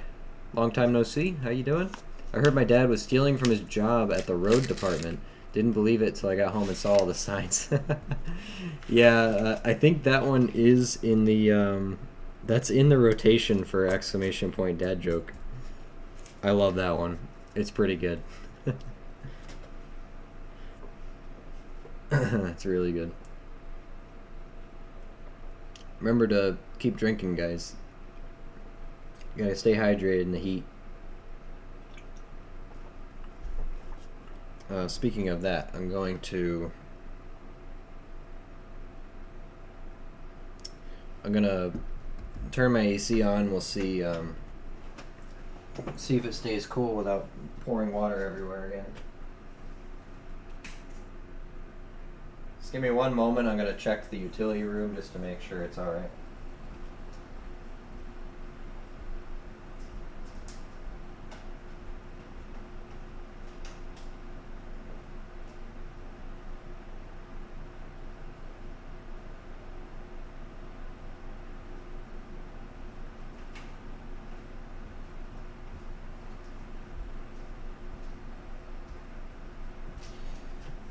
Long time no see. How you doing? I heard my dad was stealing from his job at the road department. Didn't believe it till I got home and saw all the signs. Yeah, I think that one is in the that's in the rotation for exclamation point dad joke. I love that one. It's pretty good. That's really good. Remember to keep drinking, guys. You gotta stay hydrated in the heat. Speaking of that, I'm going to turn my AC on. We'll see if it stays cool without pouring water everywhere again. Just give me one moment. I'm going to check the utility room just to make sure it's all right.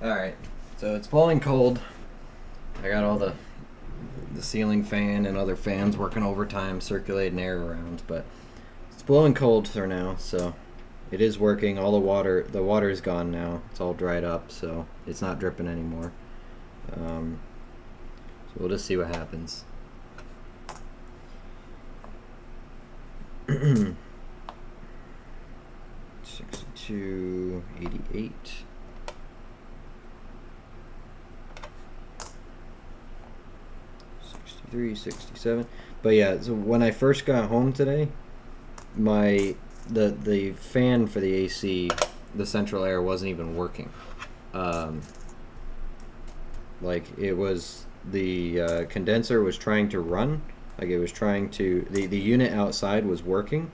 Alright, so it's blowing cold. I got all the ceiling fan and other fans working overtime, circulating air around, but it's blowing cold for now, so it is working. All the water is gone now. It's all dried up, so it's not dripping anymore. So we'll just see what happens. 62, 88. 67. But yeah, so when I first got home today, the fan for the AC, the central air, wasn't even working. Like it was, the condenser was trying to run, like it was trying to, the unit outside was working,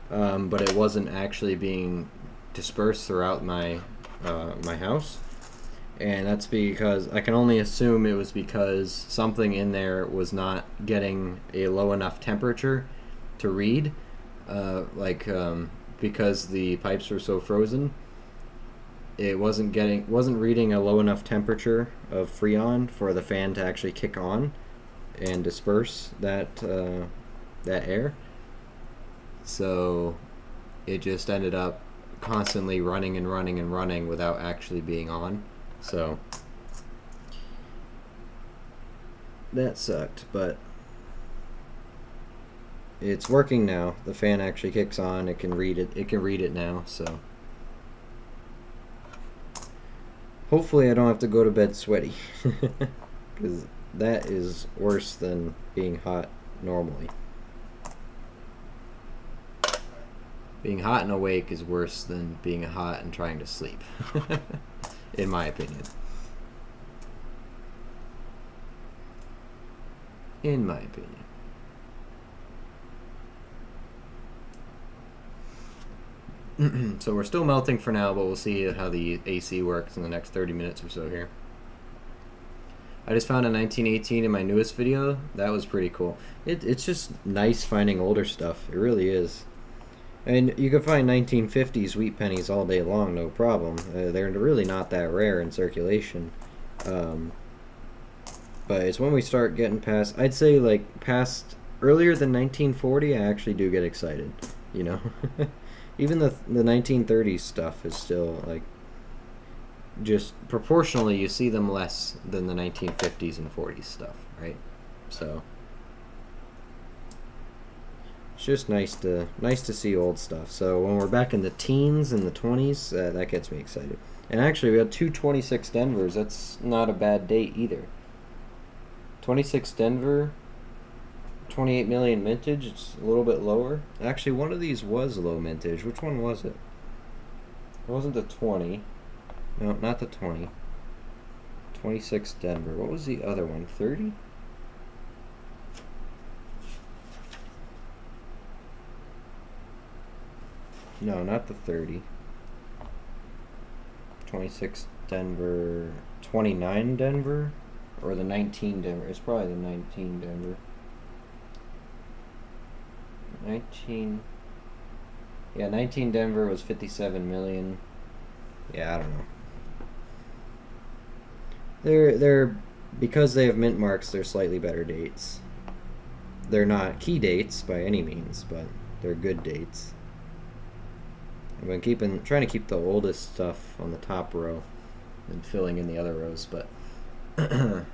but it wasn't actually being dispersed throughout my my house. And that's because, I can only assume it was because something in there was not getting a low enough temperature to read, because the pipes were so frozen, it wasn't reading a low enough temperature of Freon for the fan to actually kick on and disperse that air. So it just ended up constantly running and running and running without actually being on. So that sucked, but it's working now. The fan actually kicks on. It can read it. It can read it now. So hopefully I don't have to go to bed sweaty, because that is worse than being hot normally. Being hot and awake is worse than being hot and trying to sleep, in my opinion. in my opinion. So we're still melting for now, but we'll see how the AC works in the next 30 minutes or so here. I just found a 1918 in my newest video. That was pretty cool. It's just nice finding older stuff. It really is. And you can find 1950s wheat pennies all day long, no problem. They're really not that rare in circulation. But it's when we start getting past, I'd say like past, earlier than 1940, I actually do get excited, you know? Even the 1930s stuff is still like, just proportionally you see them less than the 1950s and 40s stuff, right? So it's just nice to see old stuff. So when we're back in the teens and the 20s, that gets me excited. And actually we got 226 Denvers. That's not a bad date either. 26 Denver, 28 million mintage. It's a little bit lower. Actually, one of these was low mintage. Which one was it? It wasn't the 20. No, not the 20. 26 Denver. What was the other one? 30? No, not the 30. 26 Denver. 29 Denver? Or the 19 Denver? It's probably the 19 Denver. 19. Yeah, 19 Denver was 57 million. Yeah, I don't know. They're because they have mint marks, they're slightly better dates. They're not key dates by any means, but they're good dates. I've been trying to keep the oldest stuff on the top row and filling in the other rows, but let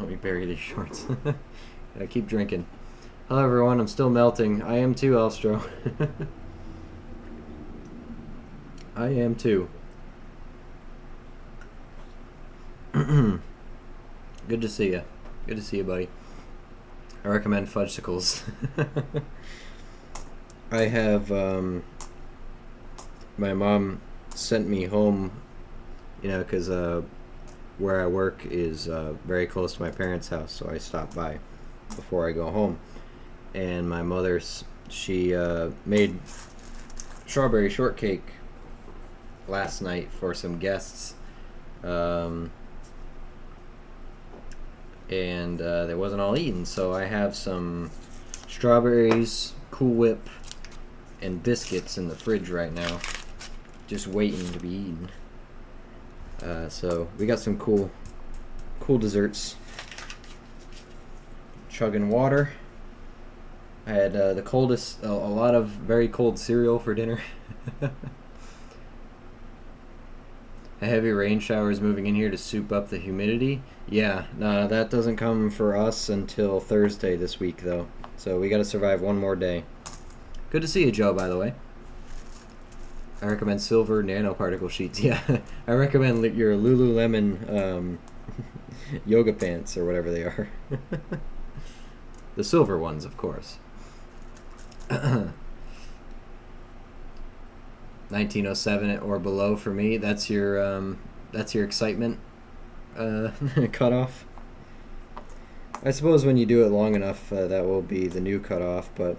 me bury these shorts. Gotta keep drinking. Hello everyone, I'm still melting. I am too, Elstro. I am too. Good to see you. Good to see you, buddy. I recommend fudgesicles. I have, my mom sent me home, you know, because where I work is very close to my parents' house, so I stop by before I go home. And my she made strawberry shortcake last night for some guests, and they wasn't all eaten, so I have some strawberries, Cool Whip, and biscuits in the fridge right now, just waiting to be eaten. So we got some cool desserts. Chugging water. I had the coldest, a lot of very cold cereal for dinner. A heavy rain shower is moving in here to soup up the humidity. Yeah, no, that doesn't come for us until Thursday this week, though. So we got to survive one more day. Good to see you, Joe, by the way. I recommend silver nanoparticle sheets. Yeah, I recommend your Lululemon yoga pants or whatever they are. The silver ones, of course. 1907 or below for me. That's your excitement cutoff. I suppose when you do it long enough, that will be the new cutoff. But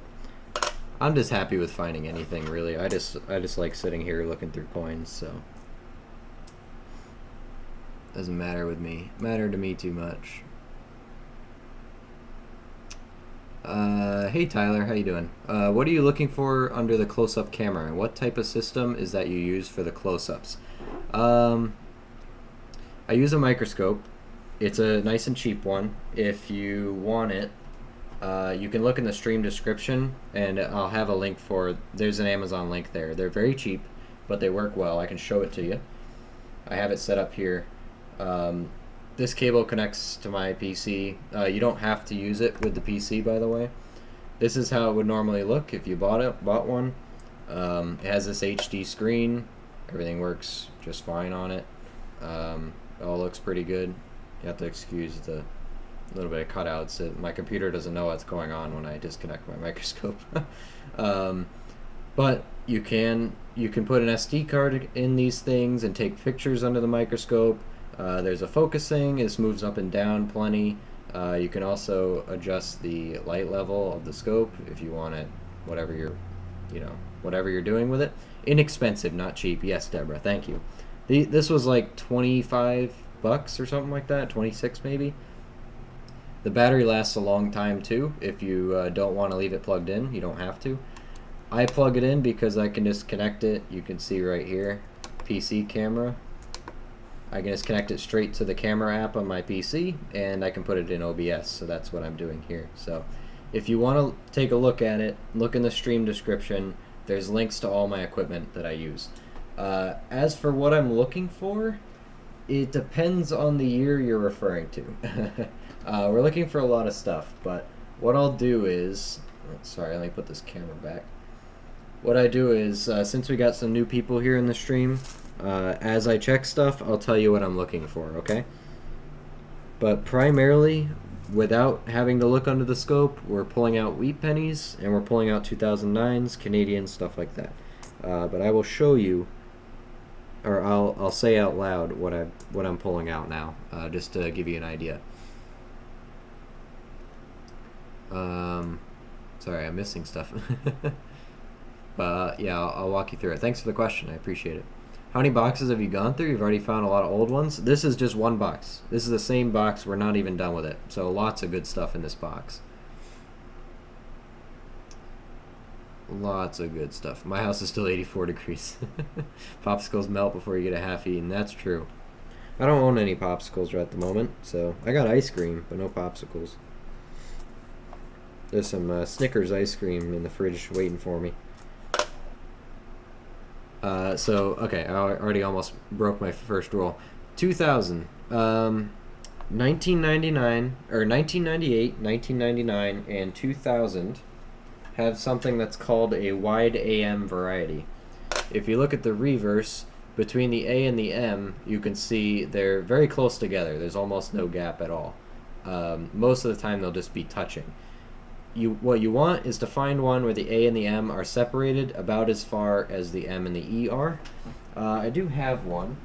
I'm just happy with finding anything, really. I just like sitting here looking through coins. So doesn't matter with me. Matter to me too much. Hey Tyler, how you doing? What are you looking for under the close-up camera, and what type of system is that you use for the close-ups? I use a microscope. It's a nice and cheap one. If you want it, you can look in the stream description, and I'll have a link there's an Amazon link there. They're very cheap, but they work well. I can show it to you. I have it set up here. This cable connects to my PC. You don't have to use it with the PC, by the way. This is how it would normally look if you bought one. It has this HD screen. Everything works just fine on it. It all looks pretty good. You have to excuse the little bit of cutouts. My computer doesn't know what's going on when I disconnect my microscope. But you can put an SD card in these things and take pictures under the microscope. There's a focusing. This moves up and down plenty. You can also adjust the light level of the scope if you want it, whatever you're doing with it. Inexpensive, not cheap. Yes, Deborah, thank you. This was like 25 bucks or something like that, 26 maybe. The battery lasts a long time too. If you don't want to leave it plugged in, you don't have to. I plug it in because I can just connect it. You can see right here, PC camera. I can just connect it straight to the camera app on my PC, and I can put it in OBS, so that's what I'm doing here. So if you want to take a look at it, look in the stream description. There's links to all my equipment that I use. As for what I'm looking for, it depends on the year you're referring to. We're looking for a lot of stuff, but what I'll do is... sorry, let me put this camera back. What I do is, since we got some new people here in the stream, as I check stuff, I'll tell you what I'm looking for, okay? But primarily, without having to look under the scope, we're pulling out wheat pennies, and we're pulling out 2009s, Canadian, stuff like that. But I will show you, or I'll say out loud what I'm pulling out now, just to give you an idea. Sorry, I'm missing stuff. But yeah, I'll walk you through it. Thanks for the question. I appreciate it. How many boxes have you gone through? You've already found a lot of old ones. This is just one box. This is the same box. We're not even done with it. So lots of good stuff in this box. Lots of good stuff. My house is still 84 degrees. Popsicles melt before you get a half eaten. That's true. I don't own any popsicles right at the moment. So I got ice cream, but no popsicles. There's some Snickers ice cream in the fridge waiting for me. Okay, I already almost broke my first rule. 2000, 1999, or 1998, 1999, and 2000 have something that's called a wide AM variety. If you look at the reverse, between the A and the M, you can see they're very close together. There's almost no gap at all. Most of the time they'll just be touching. What you want is to find one where the A and the M are separated about as far as the M and the E are. I do have one.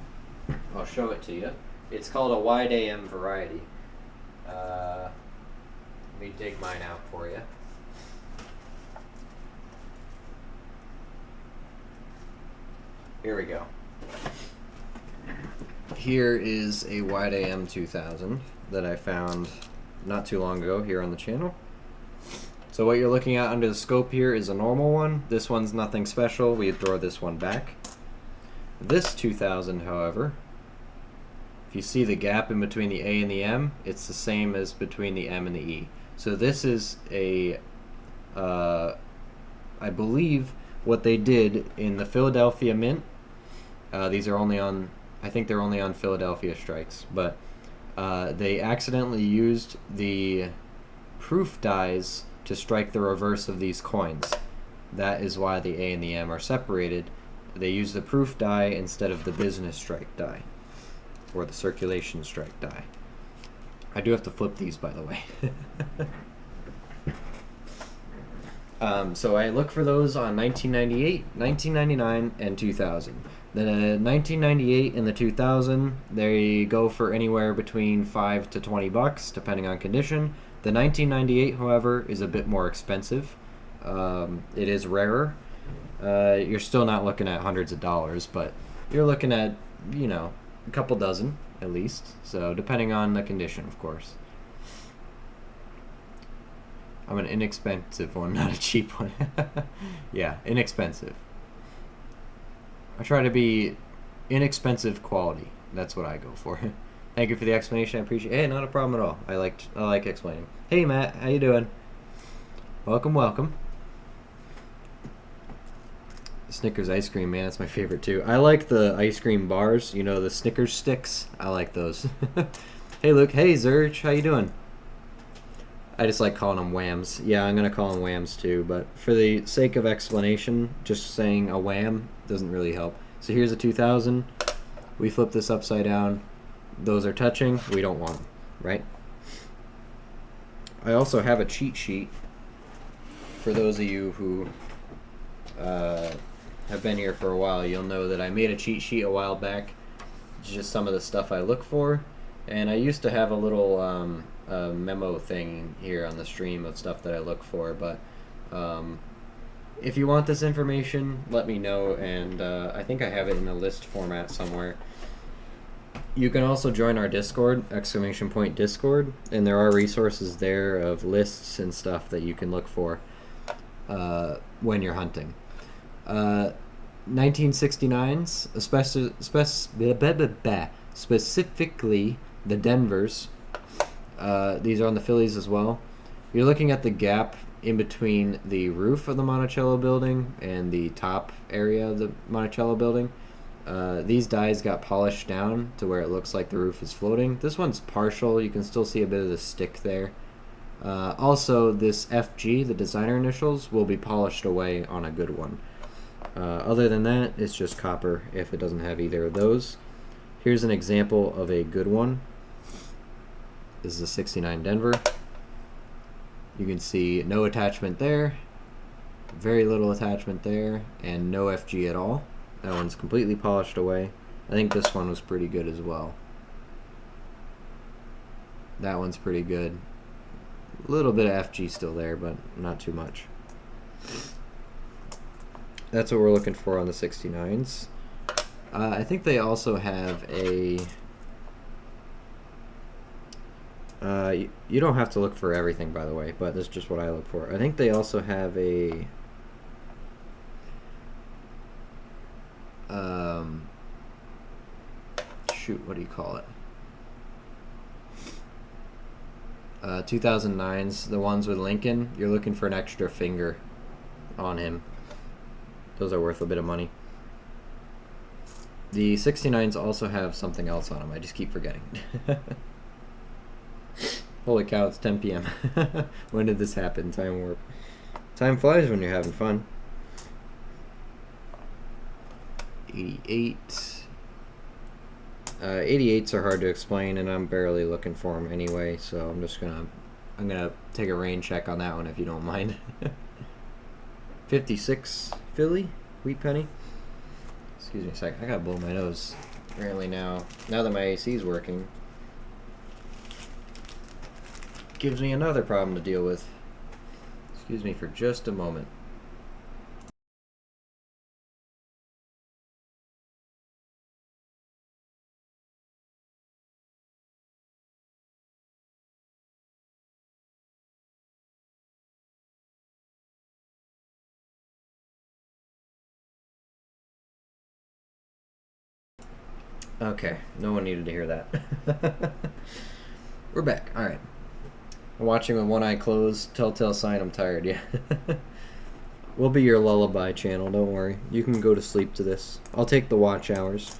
I'll show it to you. It's called a wide AM variety. Let me dig mine out for you. Here we go. Here is a wide AM 2000 that I found not too long ago here on the channel. So what you're looking at under the scope here is a normal one. This one's nothing special. We throw this one back. This 2000, however, if you see the gap in between the A and the M, it's the same as between the M and the E. So this is a, I believe what they did in the Philadelphia Mint. These are only on, I think they're only on Philadelphia strikes, but they accidentally used the proof dies to strike the reverse of these coins. That is why the A and the M are separated. They use the proof die instead of the business strike die, or the circulation strike die. I do have to flip these, by the way. So I look for those on 1998, 1999, and 2000. The 1998 and the 2000, they go for anywhere between 5 to 20 bucks, depending on condition. The 1998, however, is a bit more expensive. It is rarer. You're still not looking at hundreds of dollars, but you're looking at, you know, a couple dozen at least. So depending on the condition, of course. I'm an inexpensive one, not a cheap one. Yeah, inexpensive. I try to be inexpensive quality. That's what I go for. Thank you for the explanation. I appreciate it. Hey, not a problem at all. I like explaining. Hey, Matt. How you doing? Welcome, welcome. Snickers ice cream, man. That's my favorite, too. I like the ice cream bars. You know, the Snickers sticks. I like those. Hey, Luke. Hey, Zurch. How you doing? I just like calling them whams. Yeah, I'm going to call them whams, too. But for the sake of explanation, just saying a wham doesn't really help. So here's a 2000. We flip this upside down. Those are touching, we don't want them, right? I also have a cheat sheet for those of you who have been here for a while. You'll know that I made a cheat sheet a while back just some of the stuff I look for. And I used to have a little memo thing here on the stream of stuff that I look for, but if you want this information, let me know, and I think I have it in a list format somewhere. You can also join our Discord, !Discord, and there are resources there of lists and stuff that you can look for when you're hunting. 1969s, specifically the Denvers. These are on the Phillies as well. You're looking at the gap in between the roof of the Monticello building and the top area of the Monticello building. These dies got polished down to where it looks like the roof is floating. This one's partial. You can still see a bit of the stick there. Also, this FG, the designer initials, will be polished away on a good one. Other than that, it's just copper if it doesn't have either of those. Here's an example of a good one. This is a 69 Denver. You can see no attachment there, very little attachment there, and no FG at all. That one's completely polished away. I think this one was pretty good as well. That one's pretty good. A little bit of FG still there, but not too much. That's what we're looking for on the 69s. I think they also have a... you don't have to look for everything, by the way, but that's just what I look for. I think they also have a... shoot, what do you call it? 2009s, the ones with Lincoln. You're looking for an extra finger on him. Those are worth a bit of money. The 69s also have something else on them. I just keep forgetting. Holy cow, it's 10 p.m. When did this happen? Time warp. Time flies when you're having fun. 88. 88s are hard to explain, and I'm barely looking for them anyway, so I'm gonna take a rain check on that one if you don't mind. 56 Philly wheat penny. Excuse me a sec. I gotta blow my nose. Apparently now that my AC is working, gives me another problem to deal with. Excuse me for just a moment. Okay, no one needed to hear that. We're back. All right. I'm watching with one eye closed. Telltale sign I'm tired. Yeah. We'll be your lullaby channel. Don't worry. You can go to sleep to this. I'll take the watch hours.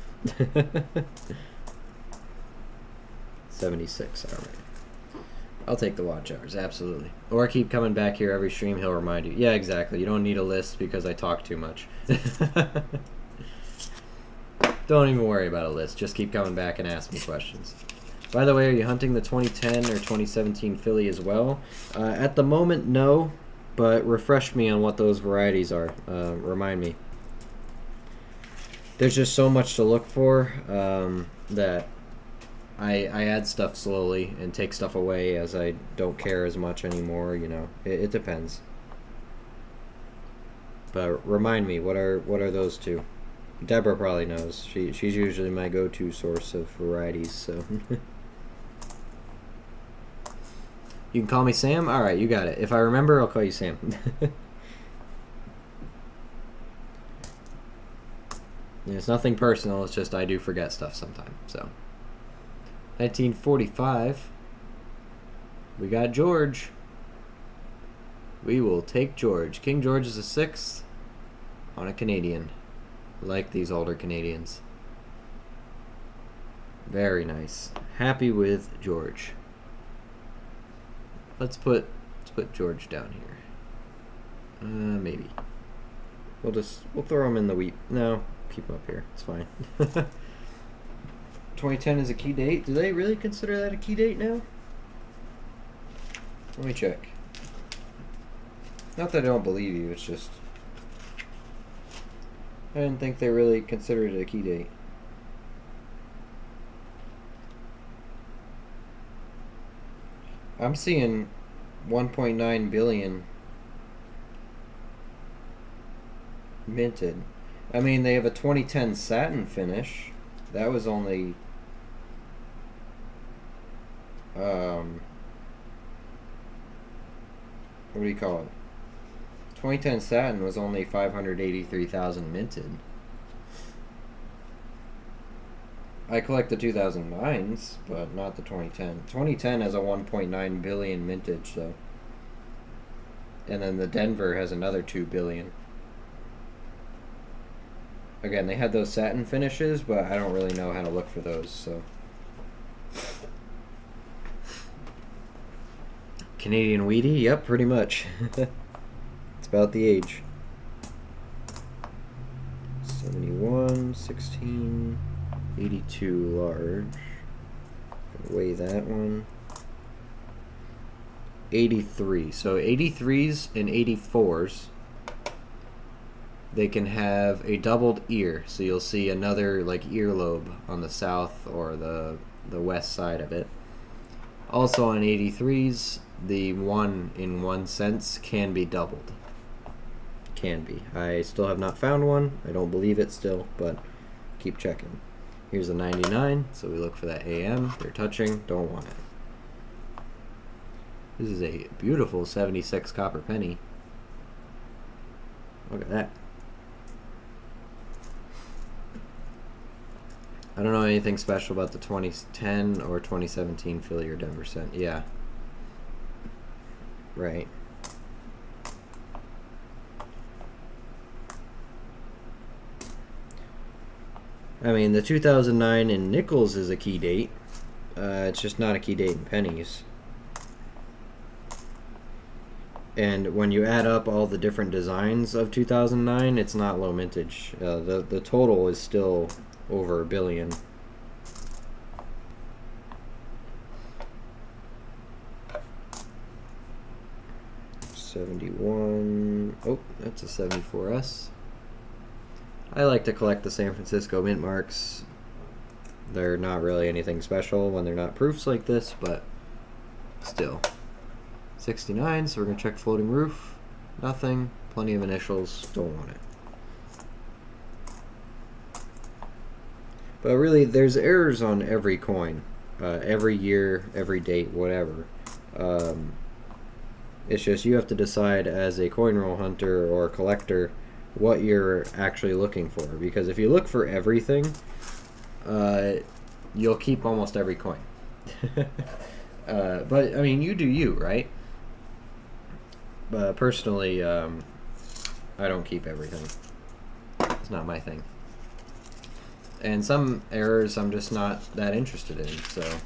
76. All right. I'll take the watch hours. Absolutely. Or keep coming back here every stream. He'll remind you. Yeah, exactly. You don't need a list because I talk too much. Don't even worry about a list. Just keep coming back and ask me questions. By the way, are you hunting the 2010 or 2017 Philly as well? At the moment, no. But refresh me on what those varieties are. Remind me. There's just so much to look for that I add stuff slowly and take stuff away as I don't care as much anymore. You know, it depends. But remind me, what are those two? Deborah probably knows. She's usually my go-to source of varieties, so. You can call me Sam? Alright, you got it. If I remember, I'll call you Sam. It's nothing personal, it's just I do forget stuff sometimes, so. 1945. We got George. We will take George. King George is a 6th on a Canadian. Like these older Canadians. Very nice. Happy with George. Let's put George down here. Maybe. We'll throw him in the wheat. No, keep him up here. It's fine. 2010 is a key date. Do they really consider that a key date now? Let me check. Not that I don't believe you, it's just I didn't think they really considered it a key date. I'm seeing 1.9 billion minted. I mean, they have a 2010 satin finish. That was only what do you call it? 2010 satin was only 583,000 minted. I collect the 2009s, but not the 2010. 2010 has a 1.9 billion mintage, though. And then the Denver has another 2 billion. Again, they had those satin finishes, but I don't really know how to look for those, so. Canadian Weedy? Yep, pretty much. It's about the age. 71, 16, 82 large. Weigh that one. 83. So 83s and 84s, they can have a doubled ear. So you'll see another like earlobe on the south or the west side of it. Also on 83s, the 1 in 1 cents can be doubled. Can be. I still have not found one. I don't believe it still, but keep checking. Here's a 99, so we look for that AM. They're touching, don't want it. This is a beautiful 76 copper penny. Look at that. I don't know anything special about the 2010 or 2017 Philly or Denver cent. Yeah. Right. I mean, the 2009 in nickels is a key date. It's just not a key date in pennies. And when you add up all the different designs of 2009, it's not low mintage. The total is still over a billion. $71. Oh, that's a 74S. I like to collect the San Francisco mint marks. They're not really anything special when they're not proofs like this, but still. 69, so we're going to check floating roof. Nothing. Plenty of initials. Don't want it. But really, there's errors on every coin. Every year, every date, whatever. It's just you have to decide as a coin roll hunter or collector what you're actually looking for. Because if you look for everything, you'll keep almost every coin. But, I mean, you do you, right? But personally, I don't keep everything. It's not my thing. And some errors I'm just not that interested in, so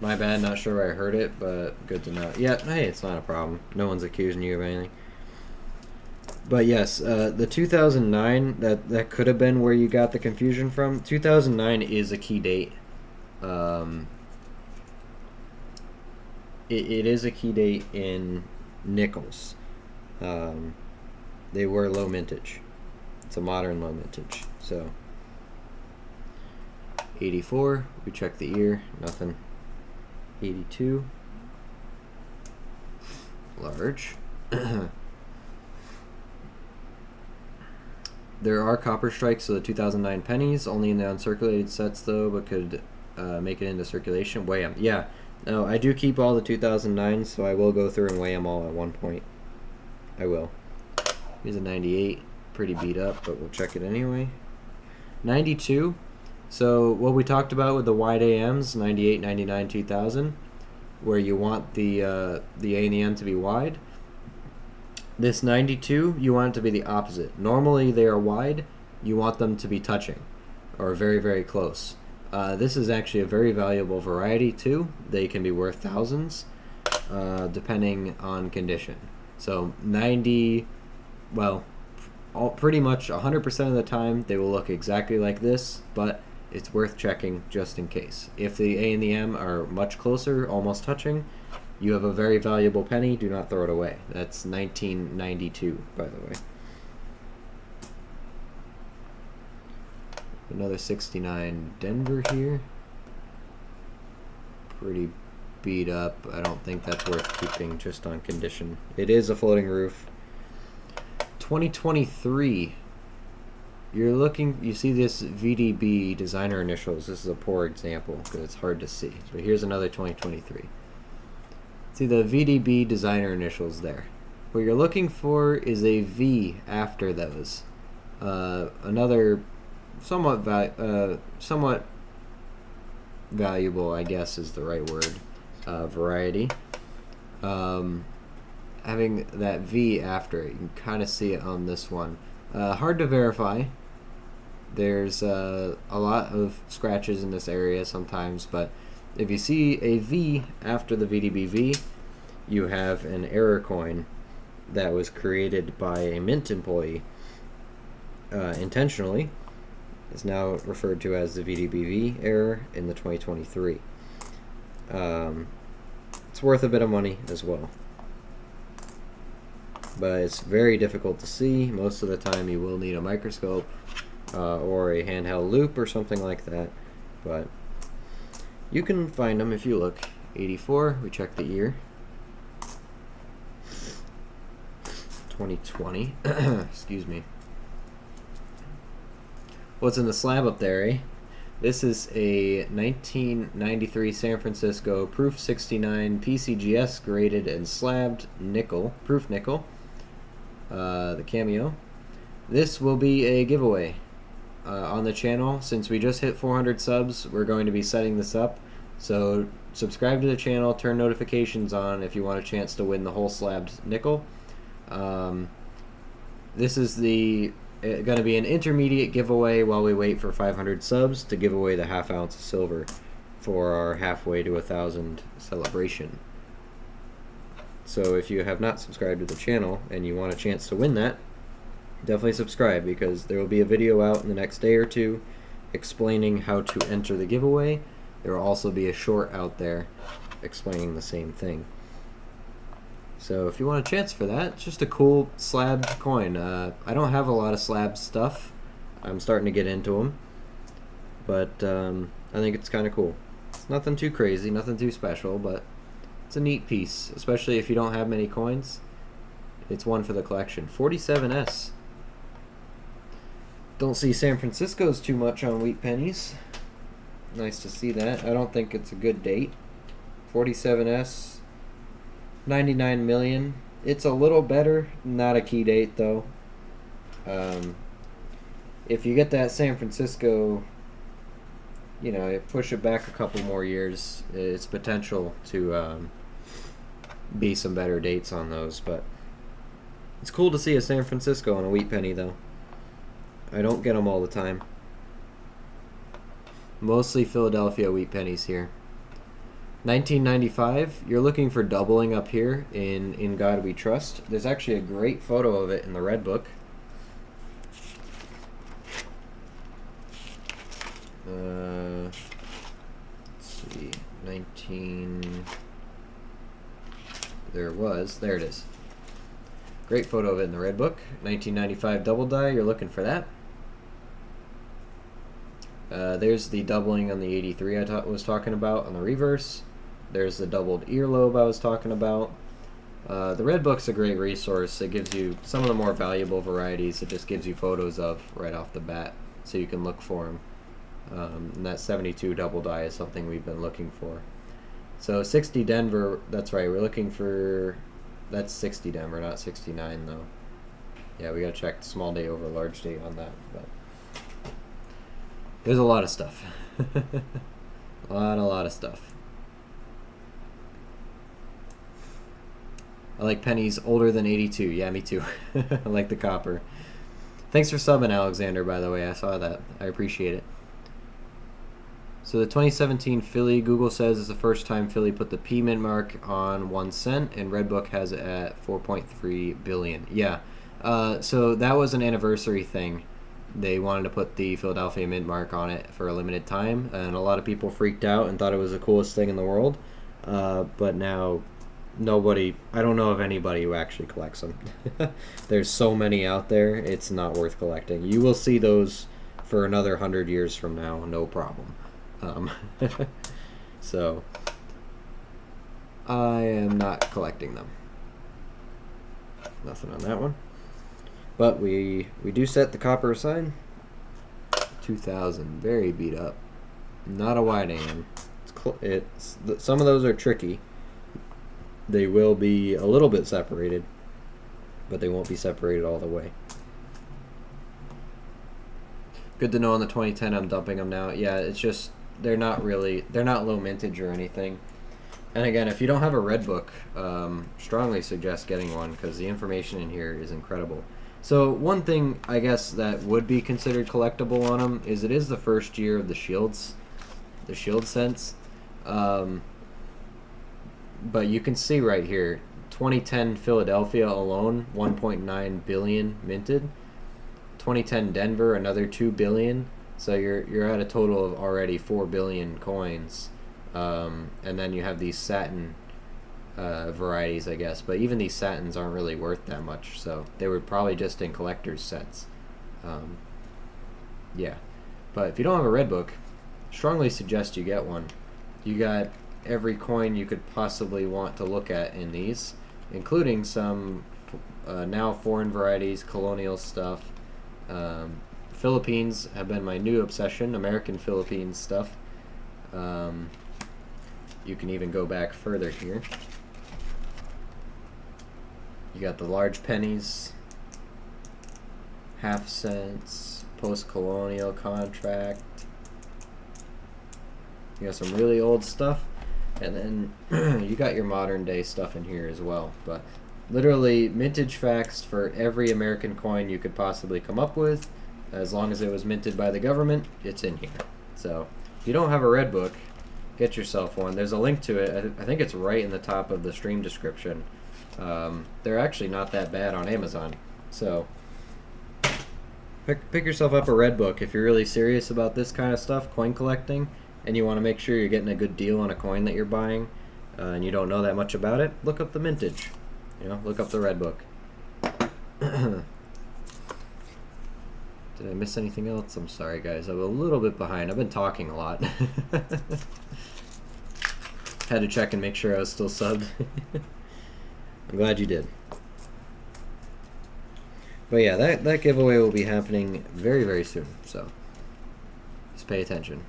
my bad, not sure where I heard it, but good to know. Yeah, hey, it's not a problem. No one's accusing you of anything. But yes, the 2009, that could have been where you got the confusion from. 2009 is a key date. It is a key date in nickels. They were low mintage. It's a modern low mintage. So 84, we check the ear, nothing. 82, large. There are copper strikes of the 2009 pennies, only in the uncirculated sets though, but could make it into circulation. Weigh them. Yeah, no, I do keep all the 2009s, so I will go through and weigh them all at one point. I will. Here's a 98, pretty beat up, but we'll check it anyway. 92, so what we talked about with the wide AMs, 98, 99, 2000, where you want the A and the M to be wide. This 92, you want it to be the opposite. Normally they are wide, you want them to be touching, or very, very close. This is actually a very valuable variety too. They can be worth thousands, depending on condition. So 90, well, pretty much 100% of the time they will look exactly like this, but it's worth checking just in case. If the A and the M are much closer, almost touching, you have a very valuable penny. Do not throw it away. That's 1992, by the way. Another 69 Denver here. Pretty beat up. I don't think that's worth keeping just on condition. It is a floating roof. 2023. You see this VDB designer initials. This is a poor example because it's hard to see. But here's another 2023. See the VDB designer initials there. What you're looking for is a V after those. Another somewhat valuable, I guess is the right word, variety. Having that V after it, you can kind of see it on this one. Hard to verify. There's a lot of scratches in this area sometimes, but if you see a V after the VDBV, you have an error coin that was created by a mint employee intentionally. Is now referred to as the VDBV error in the 2023. It's worth a bit of money as well, but it's very difficult to see. Most of the time you will need a microscope or a handheld loupe or something like that, but you can find them if you look. 84, we check the year. 2020, excuse me. What's in the slab up there, eh? This is a 1993 San Francisco Proof 69 PCGS graded and slabbed nickel, proof nickel, the cameo. This will be a giveaway on the channel. Since we just hit 400 subs, we're going to be setting this up. So subscribe to the channel, turn notifications on if you want a chance to win the whole slabbed nickel. This is going to be an intermediate giveaway while we wait for 500 subs to give away the ½ ounce of silver for our halfway to 1,000 celebration. So if you have not subscribed to the channel and you want a chance to win that, definitely subscribe, because there will be a video out in the next day or two explaining how to enter the giveaway. There will also be a short out there explaining the same thing. So if you want a chance for that, it's just a cool slab coin. I don't have a lot of slab stuff. I'm starting to get into them. But I think it's kind of cool. It's nothing too crazy, nothing too special, but it's a neat piece, especially if you don't have many coins. It's one for the collection. 47S. Don't see San Francisco's too much on wheat pennies. Nice to see that. I don't think it's a good date. 47S. 99 million. It's a little better, not a key date though. If you get that San Francisco, you know, push it back a couple more years, it's potential to be some better dates on those. But it's cool to see a San Francisco on a wheat penny though. I don't get them all the time. Mostly Philadelphia wheat pennies here. 1995, you're looking for doubling up here in God We Trust. There's actually a great photo of it in the Red Book. Let's see, 19... There it is. Great photo of it in the Red Book. 1995 double die, you're looking for that. There's the doubling on the 83 I was talking about on the reverse. There's the doubled earlobe I was talking about. The Red Book's a great resource. It gives you some of the more valuable varieties. It just gives you photos of right off the bat, so you can look for them. And that 72 double die is something we've been looking for. So 60 Denver, that's right, we're looking for, that's 60 Denver, not 69 though. Yeah, we gotta check small day over large day on that, but there's a lot of stuff. a lot of stuff. I like pennies older than 82. Yeah, me too. I like the copper. Thanks for subbing, Alexander, by the way. I saw that. I appreciate it. So the 2017 Philly, Google says, is the first time Philly put the P mint mark on 1 cent, and Red Book has it at 4.3 billion. Yeah. So that was an anniversary thing. They wanted to put the Philadelphia mint mark on it for a limited time, and a lot of people freaked out and thought it was the coolest thing in the world. But now nobody, I don't know of anybody who actually collects them. There's so many out there, it's not worth collecting. You will see those for another 100 years from now, no problem. So I am not collecting them. Nothing on that one. But we do set the copper aside. 2000, very beat up. Not a wide AM. Some of those are tricky. They will be a little bit separated, but they won't be separated all the way. Good to know on the 2010 I'm dumping them now. Yeah, it's just they're not low mintage or anything. And again, if you don't have a red book, strongly suggest getting one because the information in here is incredible. So one thing I guess that would be considered collectible on them is it is the first year of the shields, the shield sense. But you can see right here, 2010 Philadelphia alone, 1.9 billion minted. 2010 Denver, another 2 billion. So you're at a total of already 4 billion coins. And then you have these satin varieties, I guess. But even these satins aren't really worth that much. So they were probably just in collector's sets. Yeah. But if you don't have a red book, strongly suggest you get one. You got every coin you could possibly want to look at in these, including some now foreign varieties, colonial stuff. Philippines have been my new obsession, American Philippines stuff. You can even go back further here. You got the large pennies, half cents, post-colonial contract. You got some really old stuff, and then you got your modern day stuff in here as well. But literally mintage facts for every American coin you could possibly come up with. As long as it was minted by the government, it's in here. So if you don't have a red book, get yourself one. There's a link to it. I think it's right in the top of the stream description. They're actually not that bad on Amazon. So pick yourself up a red book if you're really serious about this kind of stuff, coin collecting, and you want to make sure you're getting a good deal on a coin that you're buying, and you don't know that much about it. Look up the mintage. Look up the red book. Did I miss anything else? I'm sorry, guys. I'm a little bit behind. I've been talking a lot. Had to check and make sure I was still subbed. I'm glad you did. But yeah, that giveaway will be happening very, very soon. So just pay attention.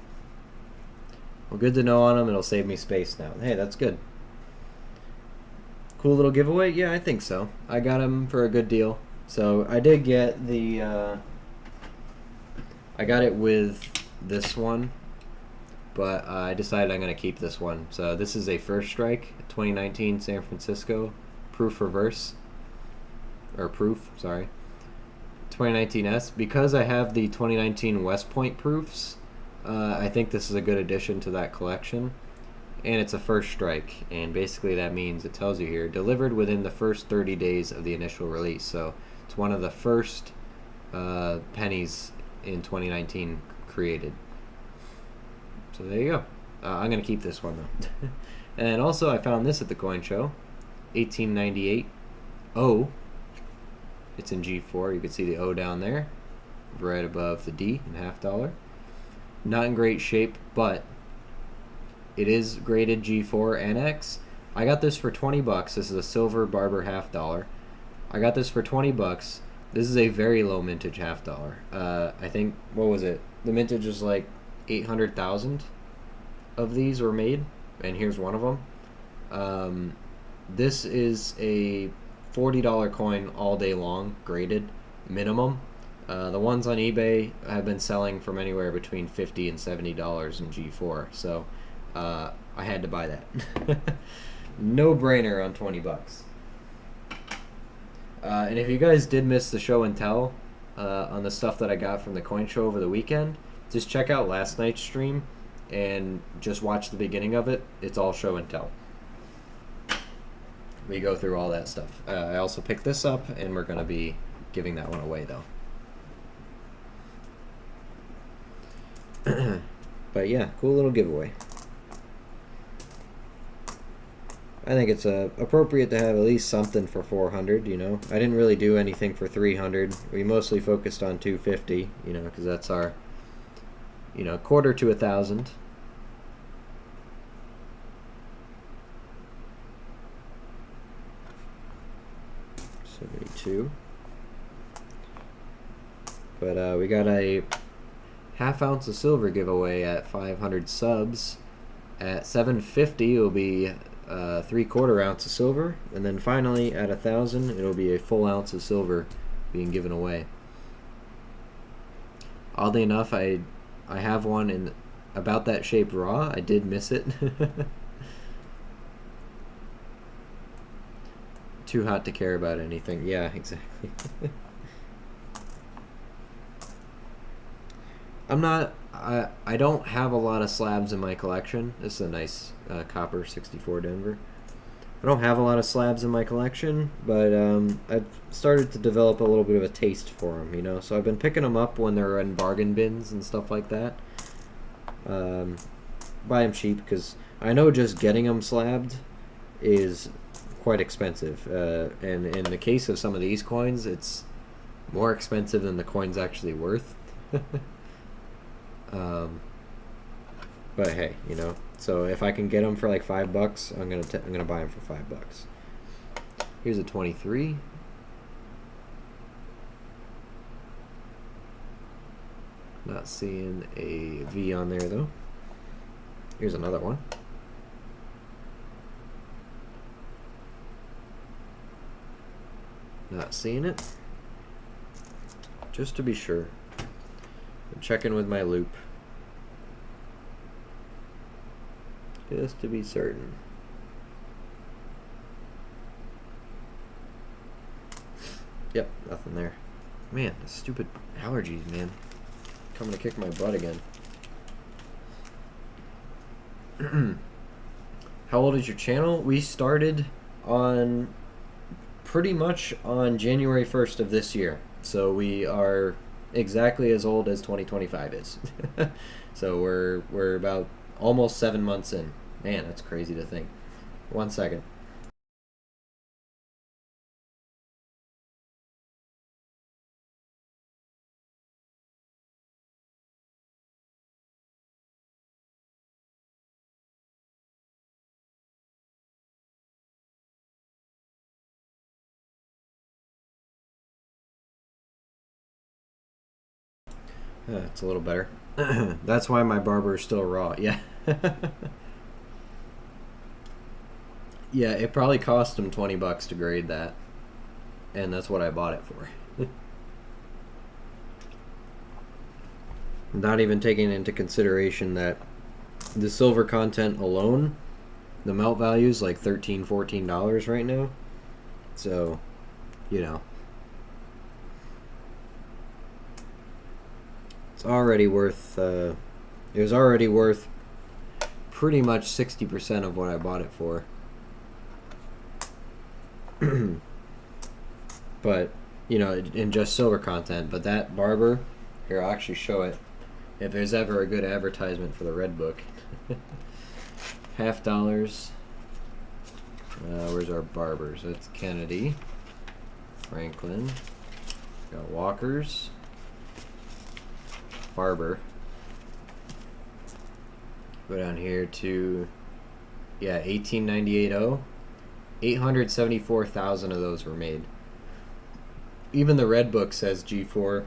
Well, good to know on them. It'll save me space now. Hey, that's good. Cool little giveaway? Yeah, I think so. I got them for a good deal. So I did get the... I got it with this one, but I decided I'm going to keep this one. So this is a First Strike 2019 San Francisco proof reverse, or proof, sorry, 2019S. Because I have the 2019 West Point proofs, I think this is a good addition to that collection. And it's a First Strike, and basically that means, it tells you here, delivered within the first 30 days of the initial release. So it's one of the first pennies in 2019 created. So there you go. I'm going to keep this one though. And also I found this at the coin show. 1898 O. It's in G4. You can see the O down there, right above the D in $half. Not in great shape, but it is graded G4 and X. I got this for 20 bucks. This is a silver barber $half. I got this for 20 bucks. This is a very low mintage $half. I think, what was it? The mintage was like 800,000 of these were made, and here's one of them. This is a $40 coin all day long, graded, minimum. The ones on eBay have been selling from anywhere between $50 and $70 in G4, so I had to buy that. No brainer on 20 bucks. And if you guys did miss the show and tell on the stuff that I got from the coin show over the weekend, just check out last night's stream and just watch the beginning of it. It's all show and tell. We go through all that stuff. I also picked this up, and we're going to be giving that one away, though. But yeah, cool little giveaway. I think it's appropriate to have at least something for 400, I didn't really do anything for 300. We mostly focused on 250, because that's our, quarter to 1,000. too. But we got a half ounce of silver giveaway at 500 subs. At 750 it'll be 3/4 ounce of silver, and then finally at 1,000 it'll be a full ounce of silver being given away. Oddly enough, I have one in about that shape raw. I did miss it. Too hot to care about anything. Yeah, exactly. I don't have a lot of slabs in my collection. This is a nice copper 64 Denver. I don't have a lot of slabs in my collection, but I've started to develop a little bit of a taste for them, you know. So I've been picking them up when they're in bargain bins and stuff like that. Buy them cheap because I know just getting them slabbed is quite expensive. And in the case of some of these coins, it's more expensive than the coin's actually worth. But hey, you know, so if I can get them for like $5, I'm gonna buy them for $5. Here's a 23. Not seeing a V on there though. Here's another one. Not seeing it. Just to be sure. I'm checking with my loop. Just to be certain. Yep, nothing there. Man, the stupid allergies, man. Coming to kick my butt again. How old is your channel? We started on pretty much on January 1st of this year. So we are exactly as old as 2025 is. So we're about almost 7 months in. Man, that's crazy to think. 1 second. It's a little better. That's why my barber is still raw. Yeah. Yeah, it probably cost him $20 to grade that, and that's what I bought it for. Not even taking into consideration that the silver content alone, the melt value is like $13, $14 right now. So, you know, it's already worth. It was already worth pretty much 60% of what I bought it for. But, you know, in just silver content. But that barber, here, I'll actually show it. If there's ever a good advertisement for the Red Book. $50. Where's our barbers? That's Kennedy, Franklin, got Walker's, Barber. Go down here to, yeah, 1898.0. 874,000 of those were made. Even the Red Book says G4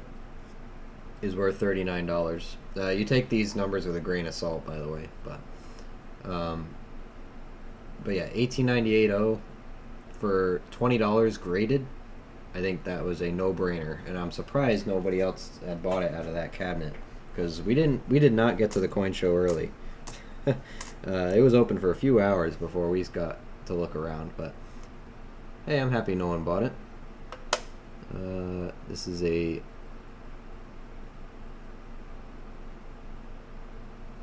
is worth $39. You take these numbers with a grain of salt, by the way, but yeah, 1898.0 for $20 graded. I think that was a no-brainer, and I'm surprised nobody else had bought it out of that cabinet, because we did not get to the coin show early. It was open for a few hours before we got to look around, but hey, I'm happy no one bought it. This is a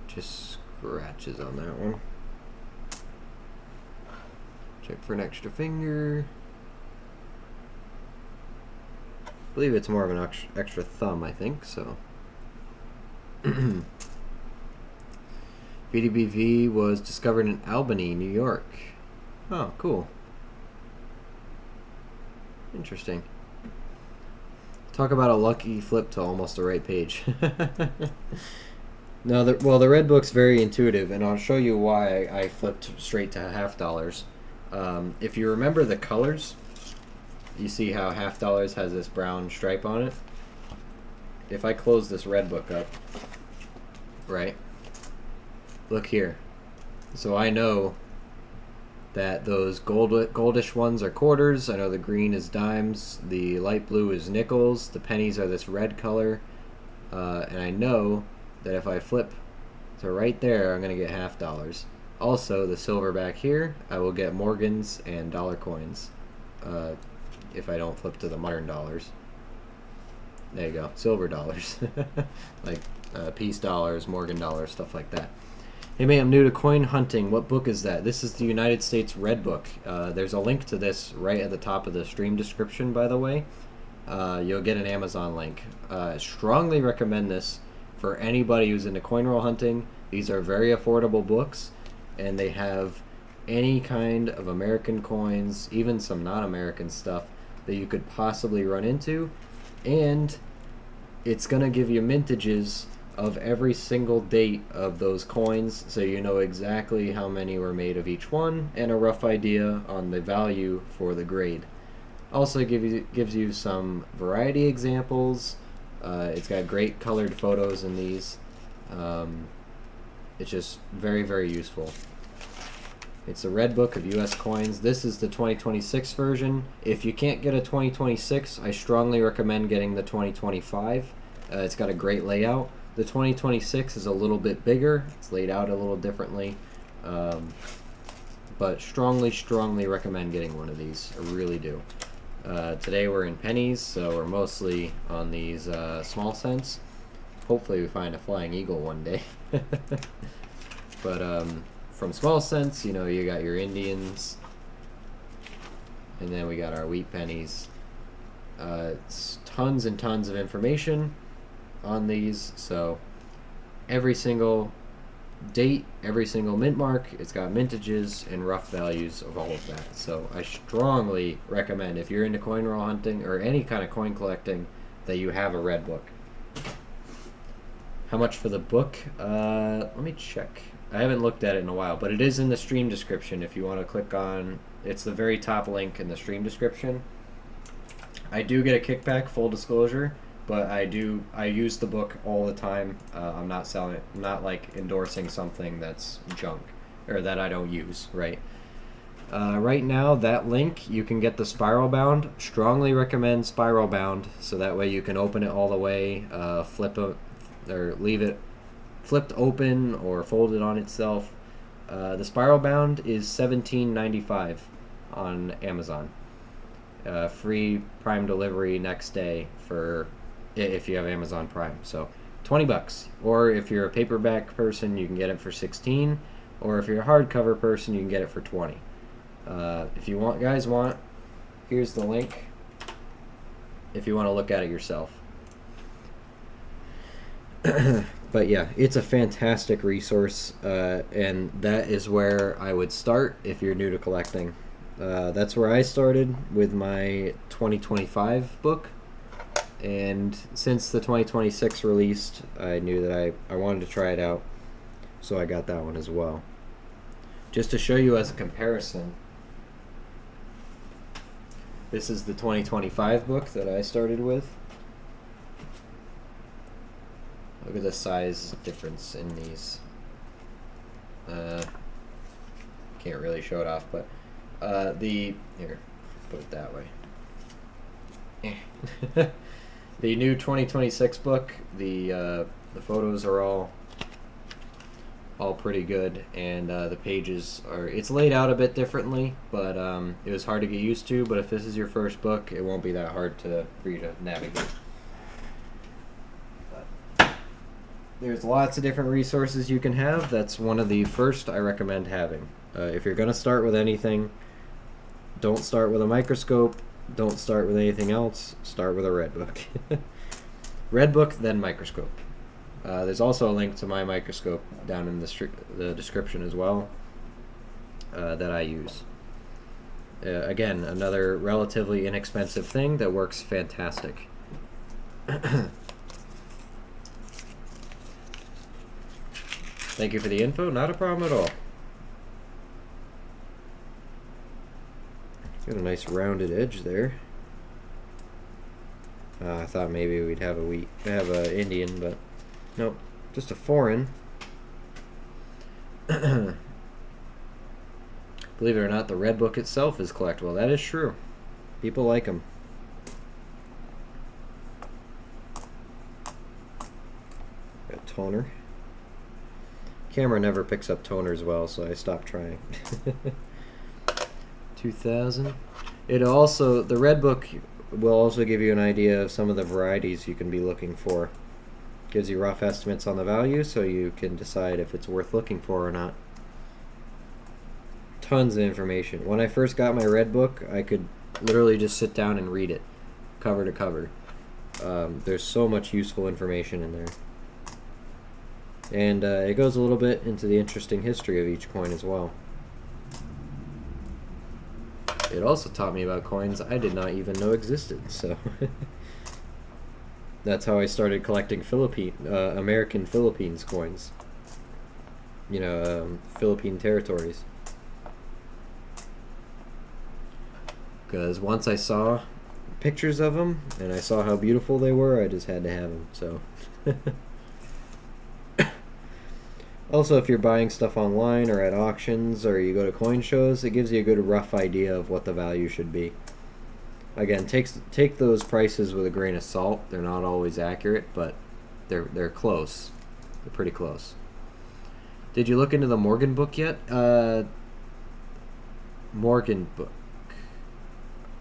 just scratches on that one. Check for an extra finger. I believe it's more of an extra thumb, I think, so. VDBV was discovered in Albany, New York. Oh, cool. Interesting. Talk about a lucky flip to almost the right page. No, well, the Red Book's very intuitive, and I'll show you why I flipped straight to $50. If you remember the colors, you see how $half has this brown stripe on it? If I close this red book up, right, look here. So I know that those goldish ones are quarters. I know the green is dimes, the light blue is nickels, the pennies are this red color, and I know that if I flip to right there, I'm going to get $half. Also, the silver back here, I will get Morgans and dollar coins if I don't flip to the modern dollars. There you go, silver dollars. Like peace dollars, Morgan dollars, stuff like that. Hey man, I'm new to coin hunting. What book is that? This is the United States Red Book. There's a link to this right at the top of the stream description, by the way. You'll get an Amazon link. Strongly recommend this for anybody who's into coin roll hunting. These are very affordable books, and they have any kind of American coins, even some non-American stuff that you could possibly run into. And it's going to give you mintages of every single date of those coins, so you know exactly how many were made of each one and a rough idea on the value for the grade. Also gives you some variety examples. It's got great colored photos in these. It's just very, very useful. It's a Red Book of US coins. This is the 2026 version. If you can't get a 2026, I strongly recommend getting the 2025. It's got a great layout. The 2026 is a little bit bigger. It's laid out a little differently. But strongly recommend getting one of these. I really do. Today we're in pennies, so we're mostly on these small cents. Hopefully we find a flying eagle one day. But from small cents, you know, you got your Indians, and then we got our wheat pennies. It's tons and tons of information on these, so every single date, every single mint mark, it's got mintages and rough values of all of that. So I strongly recommend, if you're into coin roll hunting or any kind of coin collecting, that you have a Red Book. How much for the book? Let me check. I haven't looked at it in a while, but it is in the stream description if you want to click on, it's the very top link in the stream description. I do get a kickback, full disclosure, but I use the book all the time. I'm not selling it. I'm not like endorsing something that's junk or that I don't use, right? Right now, that link, you can get the spiral bound. Strongly recommend spiral bound, so that way you can open it all the way, flip it, or leave it flipped open or folded on itself. The spiral bound is $17.95 on Amazon. Free Prime delivery next day for if you have Amazon Prime. So $20. Or if you're a paperback person, you can get it for $16. Or if you're a hardcover person, you can get it for $20. If you guys want, here's the link. If you want to look at it yourself. But yeah, it's a fantastic resource, and that is where I would start if you're new to collecting. That's where I started with my 2025 book, and since the 2026 released, I knew that I wanted to try it out, so I got that one as well. Just to show you as a comparison, this is the 2025 book that I started with. Look at the size difference in these. Can't really show it off, but here, put it that way. The new 2026 book, the photos are all pretty good, and the pages are, it's laid out a bit differently, but it was hard to get used to. But if this is your first book, it won't be that hard for you to navigate. There's lots of different resources you can have. That's one of the first I recommend having. If you're going to start with anything, don't start with a microscope. Don't start with anything else. Start with a Red Book. Red Book, then microscope. There's also a link to my microscope down in the description as well that I use. Again, another relatively inexpensive thing that works fantastic. Thank you for the info. Not a problem at all. Got a nice rounded edge there. I thought maybe we'd have a Indian, but nope, just a foreign. Believe it or not, the red book itself is collectible. That is true. People like them. Got toner. Camera never picks up toners well, so I stopped trying. 2000. The red book will also give you an idea of some of the varieties you can be looking for. Gives you rough estimates on the value, so you can decide if it's worth looking for or not. Tons of information. When I first got my red book, I could literally just sit down and read it, cover to cover. There's so much useful information in there. And it goes a little bit into the interesting history of each coin as well. It also taught me about coins I did not even know existed, so that's how I started collecting American Philippines coins. You know, Philippine territories. Because once I saw pictures of them and I saw how beautiful they were, I just had to have them. So, also, if you're buying stuff online or at auctions or you go to coin shows, it gives you a good rough idea of what the value should be. Again, take those prices with a grain of salt. They're not always accurate, but they're close. They're pretty close. Did you look into the Morgan book yet? Morgan book.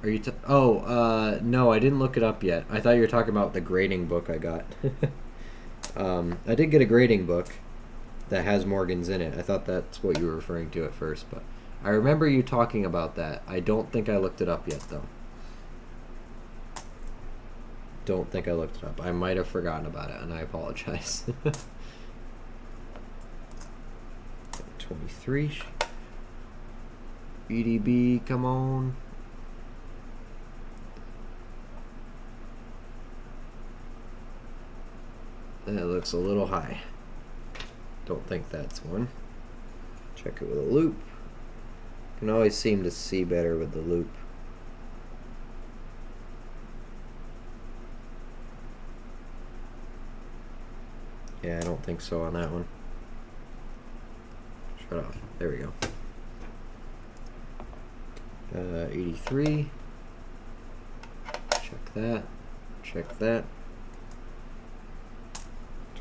Are you? No, I didn't look it up yet. I thought you were talking about the grading book I got. I did get a grading book that has Morgans in it. I thought that's what you were referring to at first, but I remember you talking about that. I don't think I looked it up yet, though. Don't think I looked it up. I might have forgotten about it, and I apologize. 23. EDB, come on. That looks a little high. Don't think that's one. Check it with a loop. Can always seem to see better with the loop. Yeah, I don't think so on that one. Shut off. There we go. 83. Check that. Check that.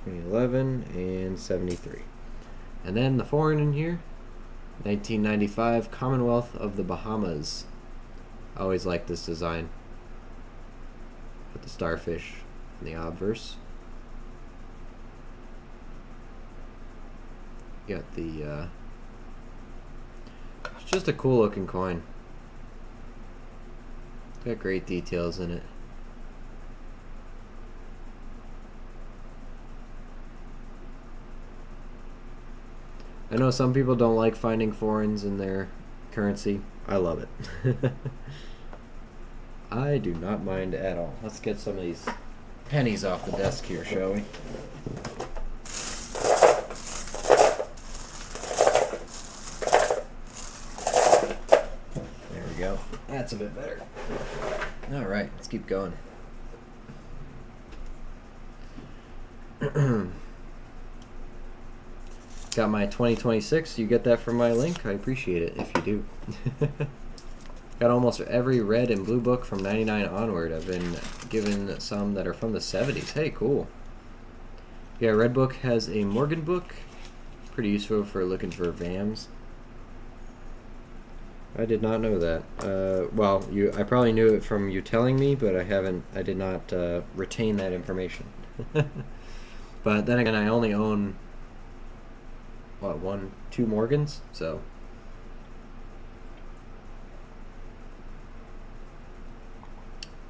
2011 and 73. And then the foreign in here, 1995 Commonwealth of the Bahamas. I always like this design with the starfish and the obverse. Got the it's just a cool looking coin. Got great details in it. I know some people don't like finding foreigns in their currency. I love it. I do not mind at all. Let's get some of these pennies off the desk here, shall we? There we go. That's a bit better. Alright, let's keep going. Got my 2026. You get that from my link. I appreciate it if you do. Got almost every red and blue book from 99 onward. I've been given some that are from the 70s. Hey, cool. Yeah, red book has a Morgan book. Pretty useful for looking for VAMs. I did not know that. Well, I probably knew it from you telling me, but I did not retain that information. But then again, I only own what, 2 Morgans, so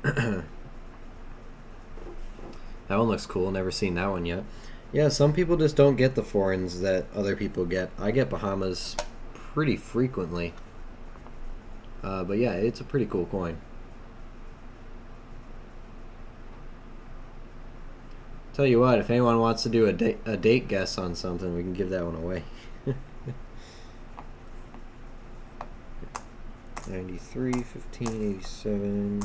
that one looks cool. Never seen that one yet. Yeah, some people just don't get the foreigns that other people get. I get Bahamas pretty frequently, but yeah, it's a pretty cool coin. Tell you what, if anyone wants to do a date guess on something, we can give that one away. 93, 15, 87.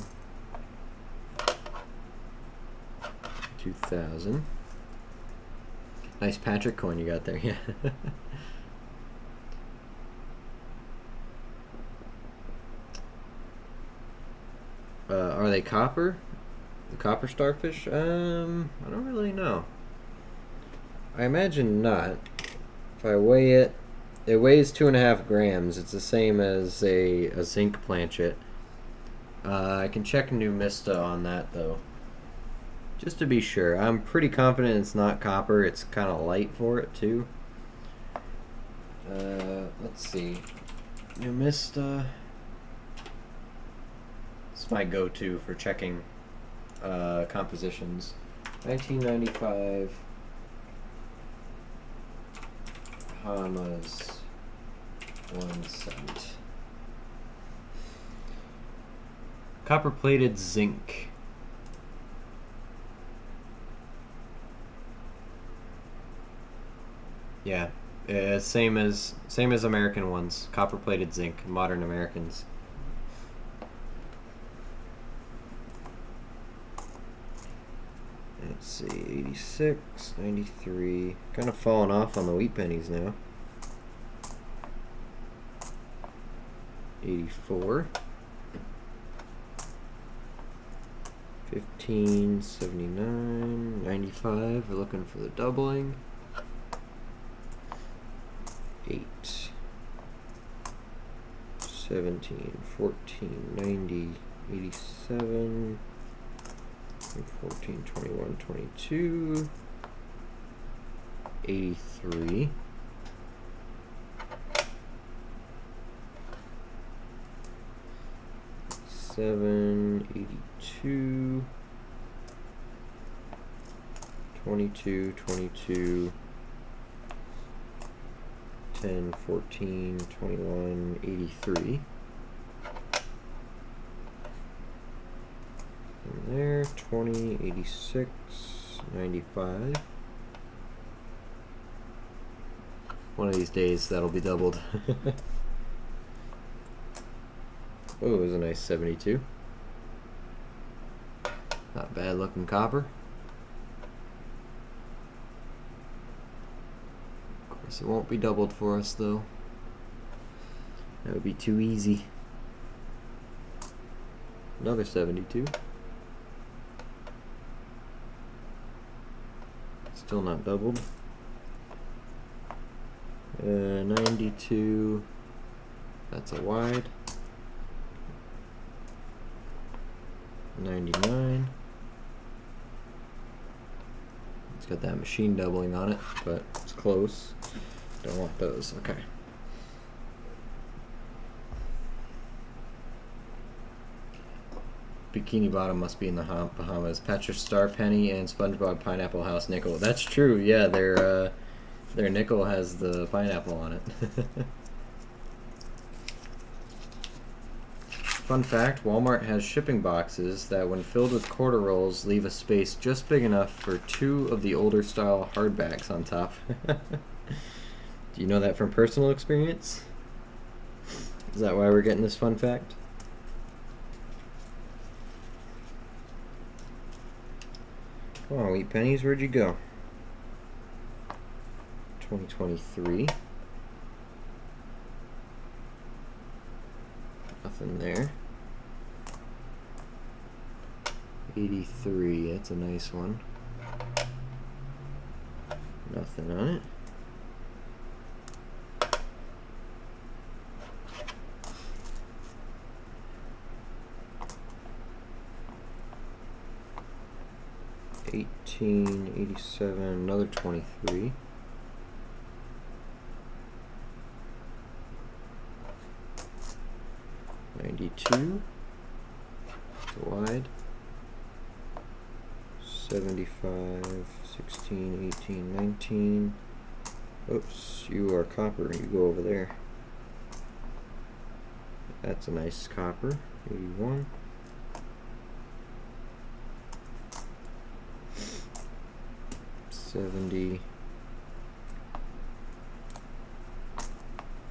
2000. Nice Patrick coin you got there, yeah. Are they copper? The copper starfish? I don't really know. I imagine not. If I weigh it, it weighs 2.5 grams. It's the same as a zinc planchet. I can check New Mista on that though, just to be sure. I'm pretty confident it's not copper. It's kind of light for it too. Let's see. New Mista. It's my go-to for checking compositions. 1995 Bahamas 1 cent. Copper plated zinc. Yeah, same as American ones. Copper plated zinc, modern Americans. Let's see, 86, 93. Kind of falling off on the wheat pennies now. 84. 15, 79, 95. We're looking for the doubling. 8, 17, 14, 90, 87, 14, 21, 22, 83, 7, 82, 22, 22, 10, 14, 21, 83. And there, 20, 86, 95. One of these days that'll be doubled. Oh, it was a nice 72. Not bad looking copper. Of course, it won't be doubled for us though. That would be too easy. Another 72. Still not doubled. 92. That's a wide. 99. It's got that machine doubling on it, but it's close. Don't want those. Okay. Bikini Bottom must be in the Bahamas. Patrick Star Penny and SpongeBob Pineapple House Nickel. That's true. Yeah, their nickel has the pineapple on it. Fun fact, Walmart has shipping boxes that when filled with quarter rolls leave a space just big enough for 2 of the older style hardbacks on top. Do you know that from personal experience? Is that why we're getting this fun fact? Come on, wheat pennies, where'd you go? 2023. Nothing there. 83, that's a nice one. Nothing on it. $18.87, another 23. $92. It's a wide. 75, 16, 18, 19. Oops, you are copper. You go over there. That's a nice copper. 81. 70.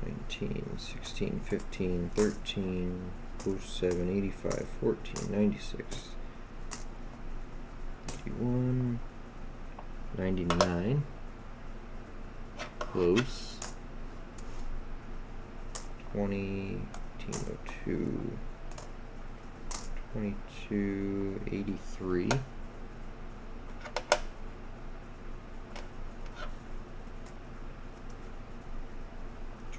19, 16, 15, 13, 07, 85, 14, 96, 81, 99, close, 20, 1802, 2283,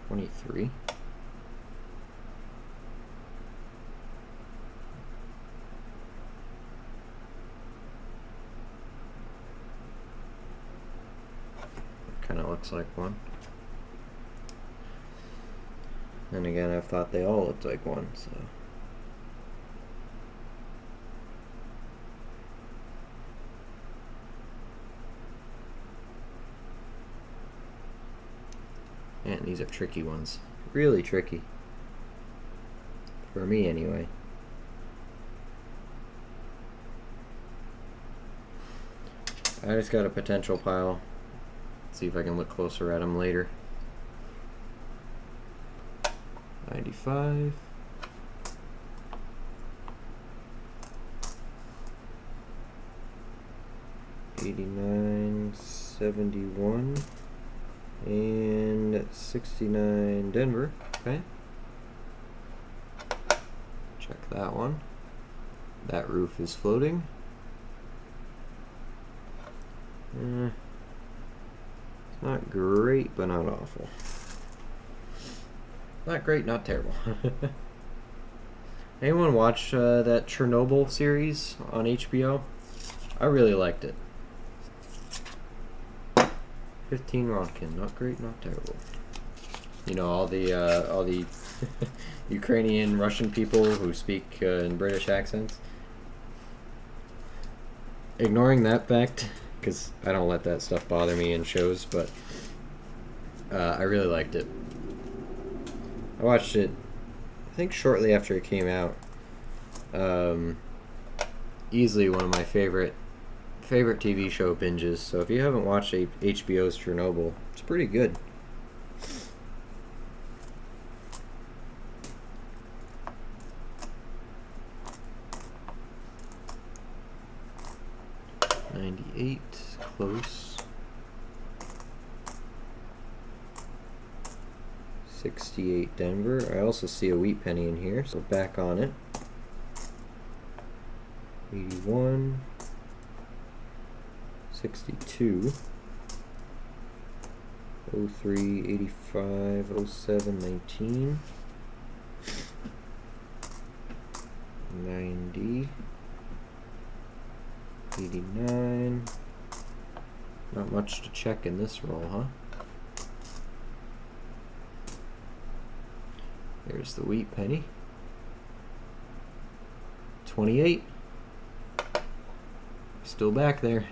23, kind of looks like one. And again, I've thought they all looked like one, so. And these are tricky ones. Really tricky. For me, anyway. I just got a potential pile. Let's see if I can look closer at them later. 95. 89, 71, and 69 Denver. Okay. Check that one. That roof is floating. It's not great, but not awful. Not great, not terrible. Anyone watch that Chernobyl series on HBO? I really liked it. 15 Ronkin, not great, not terrible. You know, all the Ukrainian, Russian people who speak in British accents. Ignoring that fact, because I don't let that stuff bother me in shows, but I really liked it. I watched it, I think, shortly after it came out. Easily one of my favorite TV show binges. So if you haven't watched HBO's Chernobyl, it's pretty good. $98, close. 68 Denver. I also see a wheat penny in here, so back on it. 81, 62, 03, 85, 07, 19, 90, 89. Not much to check in this roll, huh? There's the wheat penny. 28. Still back there.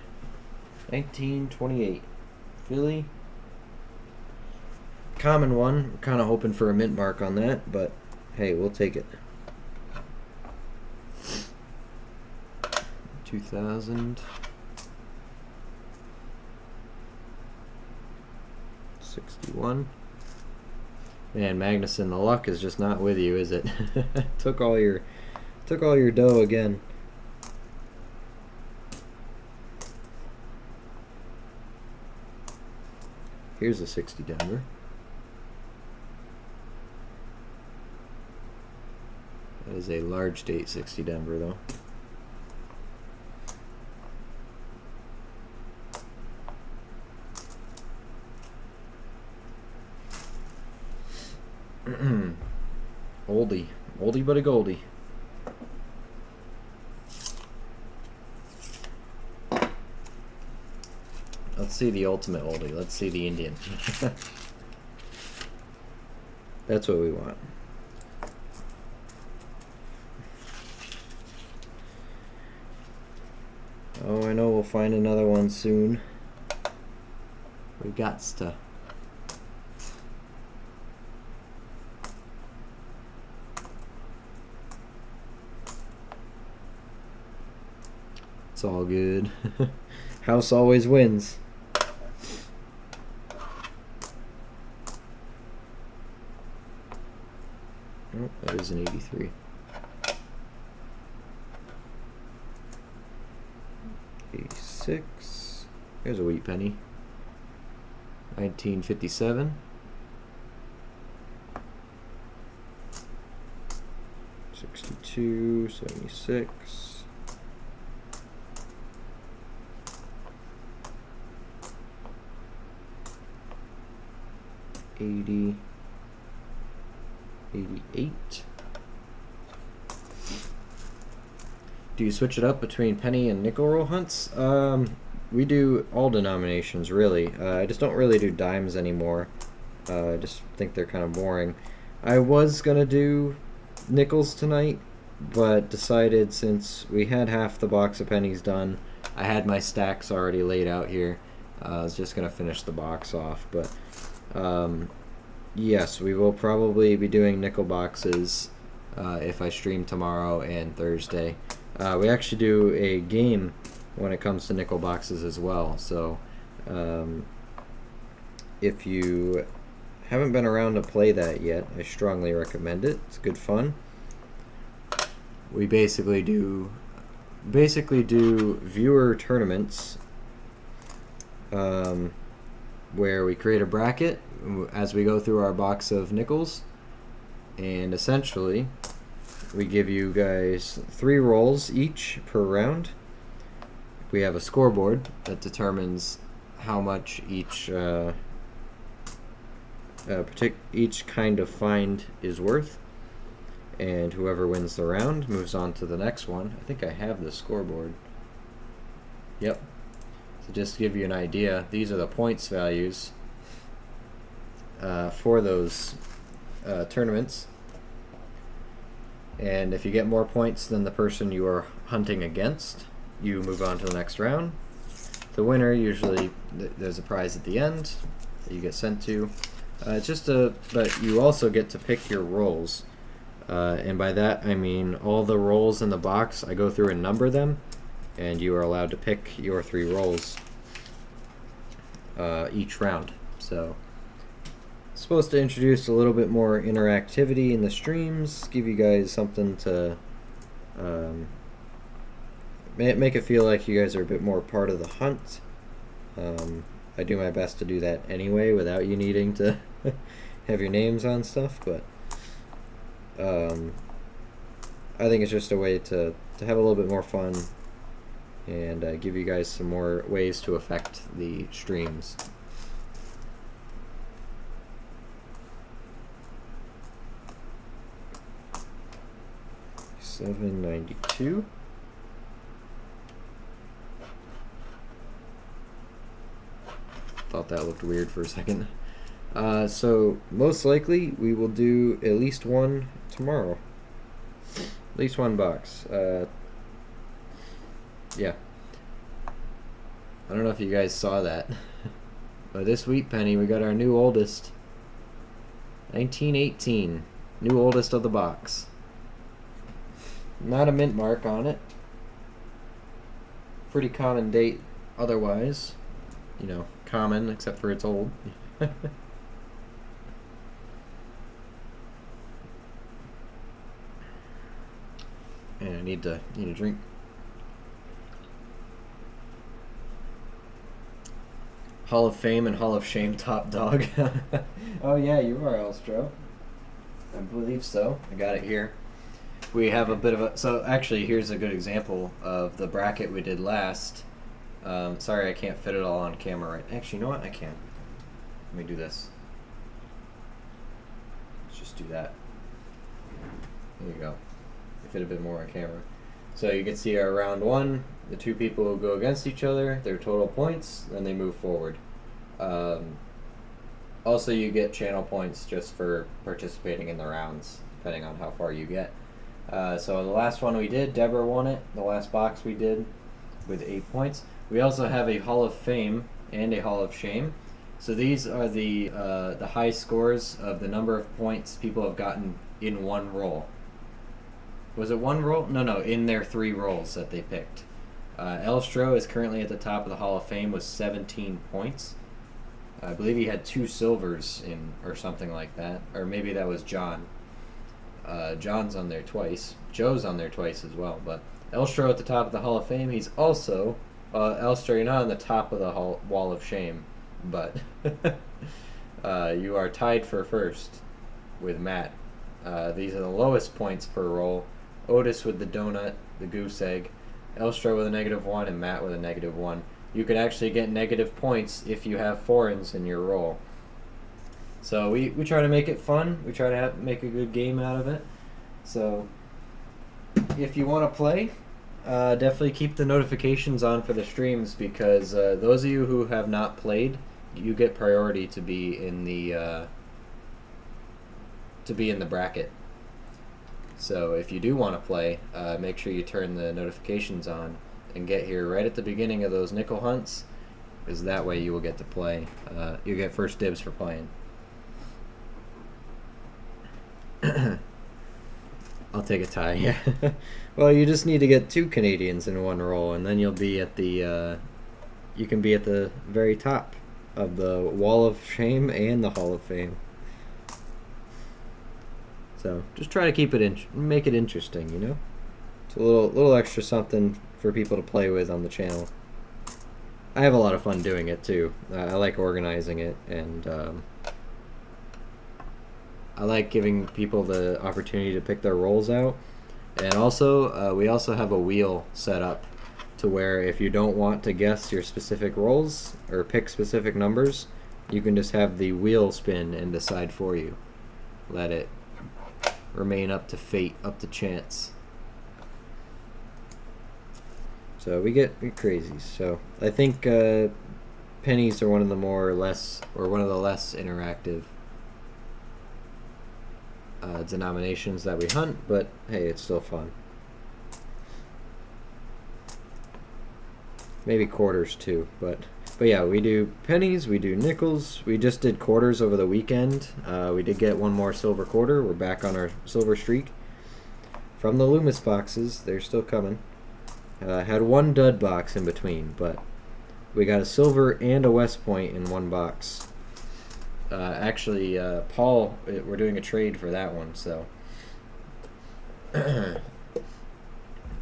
1928. Philly. Common one. We're kind of hoping for a mint mark on that, but hey, we'll take it. 2000. 61. Man, Magnuson, the luck is just not with you, is it? took all your dough again. Here's a 60 Denver. That is a large date 60 Denver, though. Oldie but a goldie. Let's see the ultimate oldie. Let's see the Indian. That's what we want. Oh, I know we'll find another one soon. We gots to. It's all good. House always wins. Oh, that is an 83. 86. Here's a wheat penny. 1957. 62, 76. 80, 88. Do you switch it up between penny and nickel roll hunts? We do all denominations, really. I just don't really do dimes anymore. I just think they're kind of boring. I was gonna do nickels tonight, but decided since we had half the box of pennies done, I had my stacks already laid out here. I was just gonna finish the box off, but yes, we will probably be doing nickel boxes if I stream tomorrow and Thursday. We actually do a game when it comes to nickel boxes as well, so if you haven't been around to play that yet, I strongly recommend it. It's good fun. We basically do viewer tournaments where we create a bracket as we go through our box of nickels, and essentially we give you guys 3 rolls each per round. We have a scoreboard that determines how much each kind of find is worth, and whoever wins the round moves on to the next one. I think I have the scoreboard. Yep. So just to give you an idea, these are the points values for those tournaments. And if you get more points than the person you are hunting against, you move on to the next round. The winner, usually there's a prize at the end that you get sent to. But you also get to pick your rolls. And by that I mean all the rolls in the box, I go through and number them, and you are allowed to pick your 3 rolls each round. So it's supposed to introduce a little bit more interactivity in the streams, give you guys something to make it feel like you guys are a bit more part of the hunt. I do my best to do that anyway without you needing to have your names on stuff, but I think it's just a way to have a little bit more fun and give you guys some more ways to affect the streams. $7.92. Thought that looked weird for a second. So most likely we will do at least one tomorrow. At least one box. Yeah. I don't know if you guys saw that, but this wheat penny, we got our new oldest. 1918. New oldest of the box. Not a mint mark on it. Pretty common date otherwise. You know, common except for it's old. And I need a drink. Hall of Fame and Hall of Shame top dog. Oh yeah, you are, Elstro. I believe so. I got it here. We have a bit of a... So actually, here's a good example of the bracket we did last. Sorry I can't fit it all on camera right... Actually, you know what? I can. Let me do this. Let's just do that. There you go. Fit a bit more on camera. So you can see our round 1, the 2 people who go against each other, their total points, then they move forward. Also, you get channel points just for participating in the rounds, depending on how far you get. So the last one we did, Deborah won it. The last box we did with 8 points. We also have a Hall of Fame and a Hall of Shame. So these are the high scores of the number of points people have gotten in one roll. Was it one roll? No, in their 3 rolls that they picked. Elstro is currently at the top of the Hall of Fame with 17 points. I believe he had 2 silvers in, or something like that. Or maybe that was John. John's on there twice. Joe's on there twice as well. But Elstro at the top of the Hall of Fame. He's also Elster, you're not on the top of the wall of shame, but you are tied for first with Matt. These are the lowest points per roll. Otis with the donut, the goose egg, Elster with a -1, and Matt with a -1. You can actually get negative points if you have foreigns in your roll. So we try to make it fun. We try to make a good game out of it. So if you want to play, definitely keep the notifications on for the streams, because those of you who have not played, you get priority to be in the bracket. So if you do want to play, make sure you turn the notifications on and get here right at the beginning of those nickel hunts, because that way you will get to play. You get first dibs for playing. I'll take a tie. Yeah. Well, you just need to get 2 Canadians in one roll, and then you'll be at the. You can be at the very top of the Wall of Shame and the Hall of Fame. So just try to keep it make it interesting, you know. It's a little extra something for people to play with on the channel. I have a lot of fun doing it too. I like organizing it, and I like giving people the opportunity to pick their rolls out. And also, we also have a wheel set up to where if you don't want to guess your specific rolls or pick specific numbers, you can just have the wheel spin and decide for you. Let it remain up to fate, up to chance. So we get crazy. So I think pennies are one of the less interactive denominations that we hunt, but hey, it's still fun. Maybe quarters too, but yeah, we do pennies, we do nickels. We just did quarters over the weekend. We did get one more silver quarter. We're back on our silver streak from the Loomis boxes. They're still coming. Had one dud box in between, but we got a silver and a West Point in one box. Actually, Paul, we're doing a trade for that one, so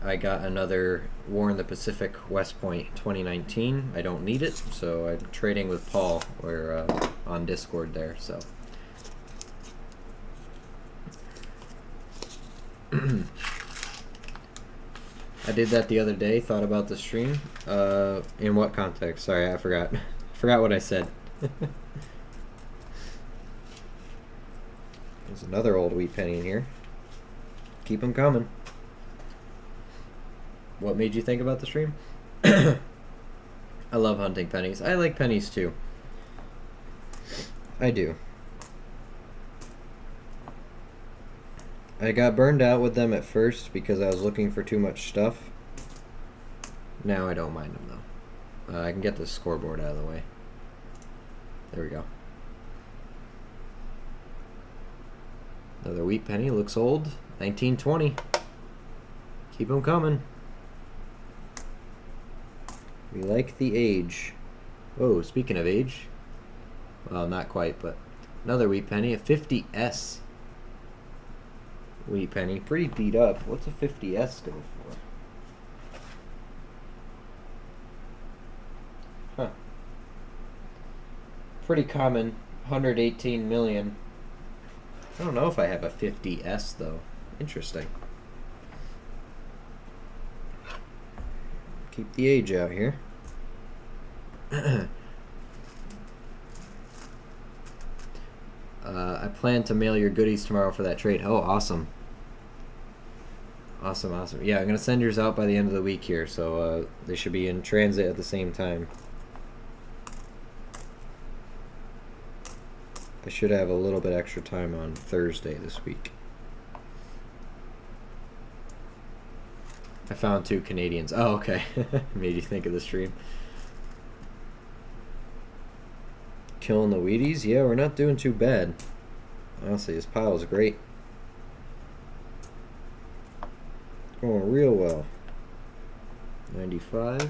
I got another War in the Pacific West Point 2019. I don't need it, so I'm trading with Paul. We're on Discord there, so. I did that the other day, thought about the stream. In what context? Sorry, I forgot. Forgot what I said. There's another old wheat penny in here. Keep them coming. What made you think about the stream? I love hunting pennies. I like pennies too. I do. I got burned out with them at first because I was looking for too much stuff. Now I don't mind them though. I can get the scoreboard out of the way. There we go. Another wheat penny, looks old. 1920. Keep them coming. We like the age. Oh, speaking of age. Well, not quite, but another wheat penny, a 50S. Wheat penny, pretty beat up. What's a 50S go for? Huh. Pretty common, 118 million. I don't know if I have a 50S though. Interesting. Keep the age out here. I plan to mail your goodies tomorrow for that trade. Oh, awesome. Awesome, awesome. Yeah, I'm going to send yours out by the end of the week here, so they should be in transit at the same time. I should have a little bit extra time on Thursday this week. I found 2 Canadians. Oh, okay. Made you think of the stream. Killing the Wheaties? Yeah, we're not doing too bad. Honestly, this pile is great. Going real well. 95.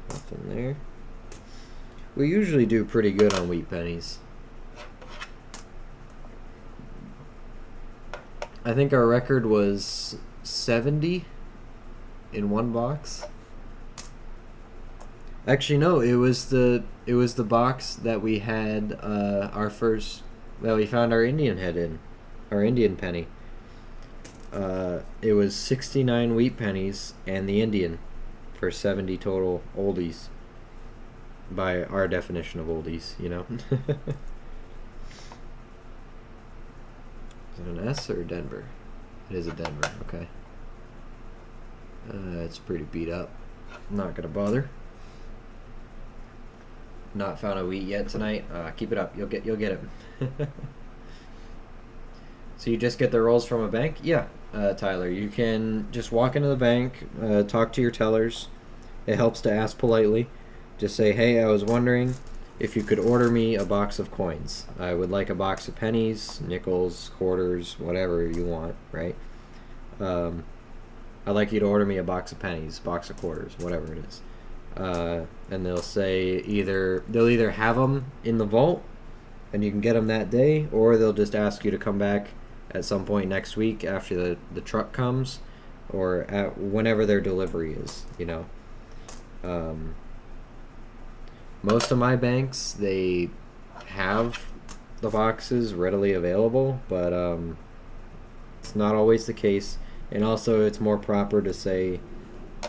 Nothing there. We usually do pretty good on wheat pennies. I think our record was 70 in one box. Actually, no. It was the box that we had our first. Well, we found our Indian head in, our Indian penny. It was 69 wheat pennies and the Indian for 70 total oldies. By our definition of oldies, you know. Is it an S or a Denver? It is a Denver. Okay. It's pretty beat up. I'm not gonna bother. Not found a wheat yet tonight. Keep it up. You'll get it. So you just get the rolls from a bank? Yeah, Tyler. You can just walk into the bank, talk to your tellers. It helps to ask politely. Just say, hey, I was wondering if you could order me a box of coins. I would like a box of pennies, nickels, quarters, whatever you want, right? I'd like you to order me a box of pennies, box of quarters, whatever it is. And they'll say they'll either have them in the vault and you can get them that day, or they'll just ask you to come back at some point next week after the truck comes, or at whenever their delivery is, you know. Most of my banks, they have the boxes readily available, but it's not always the case. And also, it's more proper to say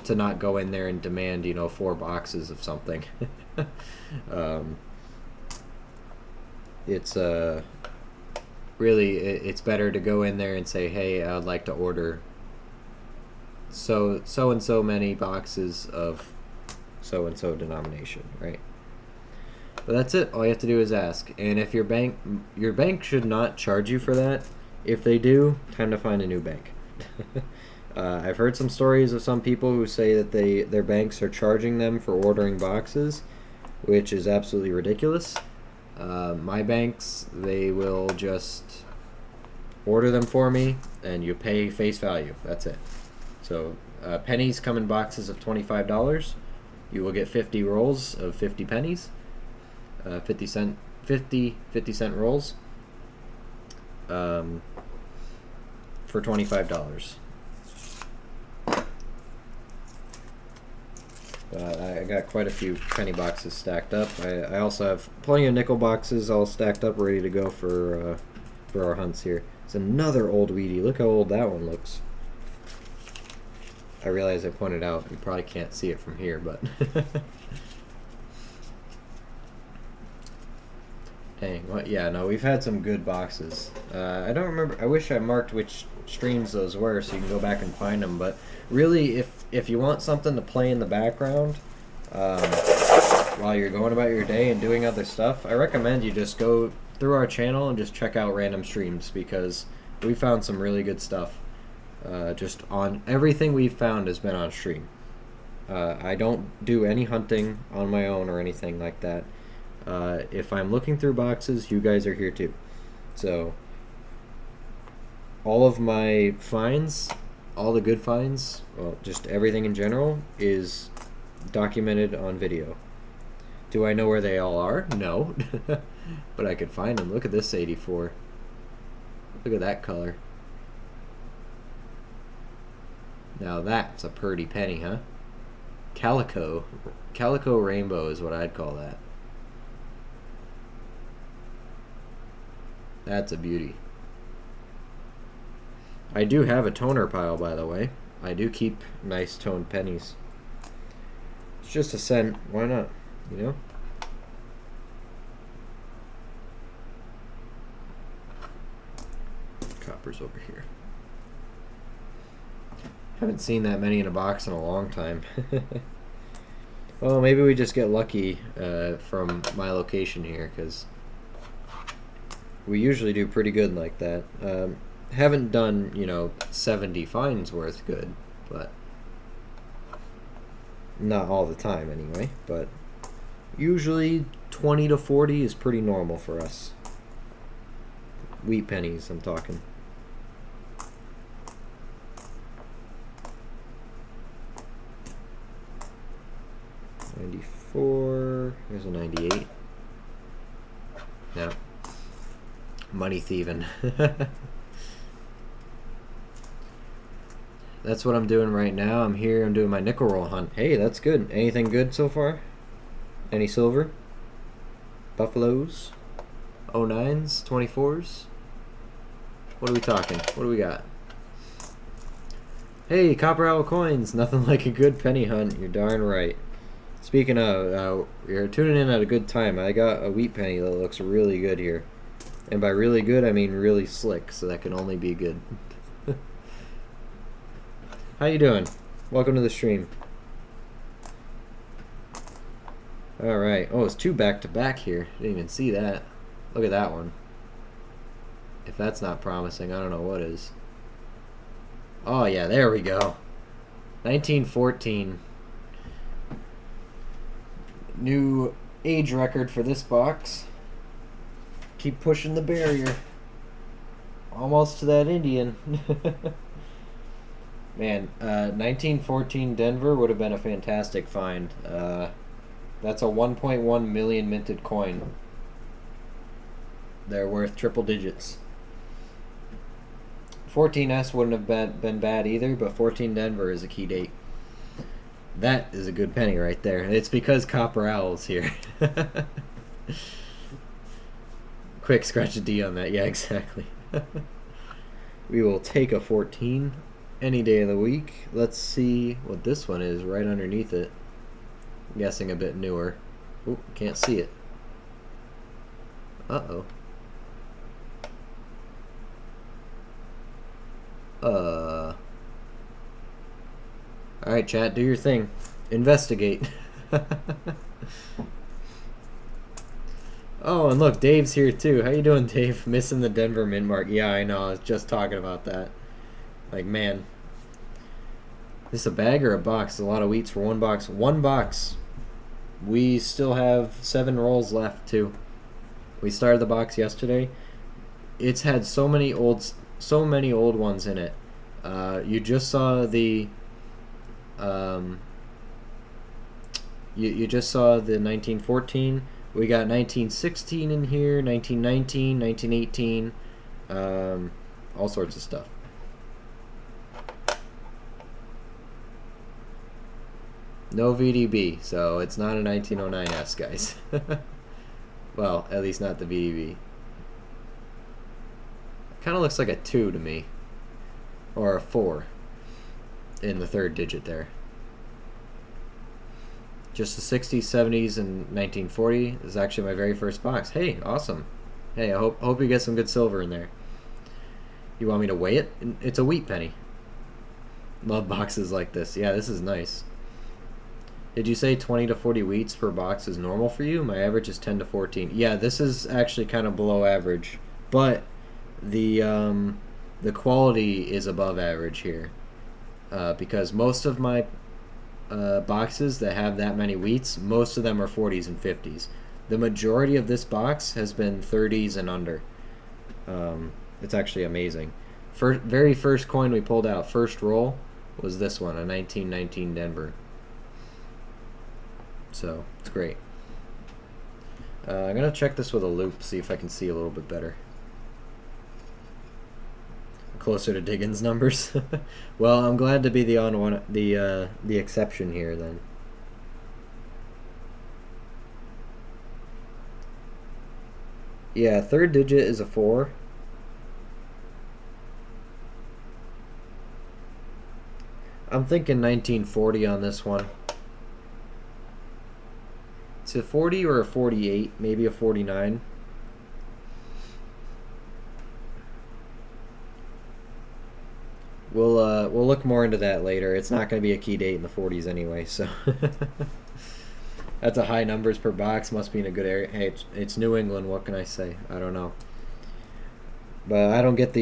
to not go in there and demand, 4 boxes of something. It's really, it's better to go in there and say, hey, I'd like to order so and so many boxes of so and so denomination, right? But that's it. All you have to do is ask. And if your bank should not charge you for that. If they do, time to find a new bank. I've heard some stories of some people who say that their banks are charging them for ordering boxes, which is absolutely ridiculous. My banks, they will just order them for me, and you pay face value. That's it. So pennies come in boxes of $25. You will get 50 rolls of 50 pennies. 50 cent rolls for $25. I got quite a few penny boxes stacked up. I also have plenty of nickel boxes all stacked up, ready to go for our hunts here. It's another old weedy. Look how old that one looks. I realize I pointed out, you probably can't see it from here, but dang, what? Yeah, no, we've had some good boxes. I don't remember. I wish I marked which streams those were so you can go back and find them. But really, if you want something to play in the background while you're going about your day and doing other stuff, I recommend you just go through our channel and just check out random streams, because we found some really good stuff. Just on everything we've found has been on stream. I don't do any hunting on my own or anything like that. If I'm looking through boxes, you guys are here too. So all of my finds, all the good finds, well, just everything in general is documented on video. Do I know where they all are? No. But I could find them. Look at this 84. Look at that color. Now that's a purty penny, huh? Calico. Calico rainbow is what I'd call that. That's a beauty. I do have a toner pile, by the way. I do keep nice toned pennies. It's just a cent. Why not? You know? Copper's over here. Haven't seen that many in a box in a long time. Well, maybe we just get lucky from my location here, because we usually do pretty good like that. Haven't done, 70 finds worth good, but not all the time anyway. But usually 20 to 40 is pretty normal for us. Wheat pennies, I'm talking. $94. There's a 98. No. Money thieving. That's what I'm doing right now. I'm here. I'm doing my nickel roll hunt. Hey, that's good. Anything good so far? Any silver? Buffaloes? 09s? 24s? What are we talking? What do we got? Hey, copper owl coins. Nothing like a good penny hunt. You're darn right. Speaking of, you're tuning in at a good time. I got a wheat penny that looks really good here. And by really good, I mean really slick, so that can only be good. How you doing? Welcome to the stream. Alright. Oh, it's two back-to-back here. Didn't even see that. Look at that one. If that's not promising, I don't know what is. Oh, yeah, there we go. 1914. New age record for this box. Keep pushing the barrier. Almost to that Indian. Man, 1914 Denver would have been a fantastic find. That's a 1.1 million minted coin. They're worth triple digits. 14S wouldn't have been bad either, but 14 Denver is a key date. That is a good penny right there. It's because Copper Owl's here. Quick, scratch a D on that. Yeah, exactly. We will take a 14 any day of the week. Let's see what this one is right underneath it. I'm guessing a bit newer. Oop, can't see it. Uh-oh. Alright, chat, do your thing. Investigate. Oh, and look, Dave's here too. How you doing, Dave? Missing the Denver mint mark. Yeah, I know. I was just talking about that. Like, man. This a bag or a box? A lot of wheats for one box. One box. We still have 7 rolls left, too. We started the box yesterday. It's had so many old ones in it. You just saw the you just saw the 1914. We got 1916 in here, 1919, 1918, all sorts of stuff. No VDB, so it's not a 1909S, guys. Well, at least not the VDB. Kind of looks like a 2 to me. Or a 4 in the third digit there. Just the 60s, 70s, and 1940 is actually my very first box. Hey, awesome. Hey, I hope you get some good silver in there. You want me to weigh it? It's a wheat penny. Love boxes like this. Yeah, this is nice. Did you say 20 to 40 wheats per box is normal for you? My average is 10 to 14. Yeah, this is actually kind of below average, but the quality is above average here, because most of my boxes that have that many wheats, most of them are 40s and 50s. The majority of this box has been 30s and under. It's actually amazing. Very first coin we pulled out, first roll, was this one, a 1919 Denver. So, it's great. I'm going to check this with a loupe, see if I can see a little bit better. Closer to Diggins numbers. Well, I'm glad to be the exception here then. Yeah, third digit is a 4. I'm thinking 1940 on this one. It's a 40 or a 48, maybe a 49. We'll look more into that later. It's not going to be a key date in the 40s anyway, so that's a high numbers per box. Must be in a good area. Hey, it's New England. What can I say? I don't know. But I don't get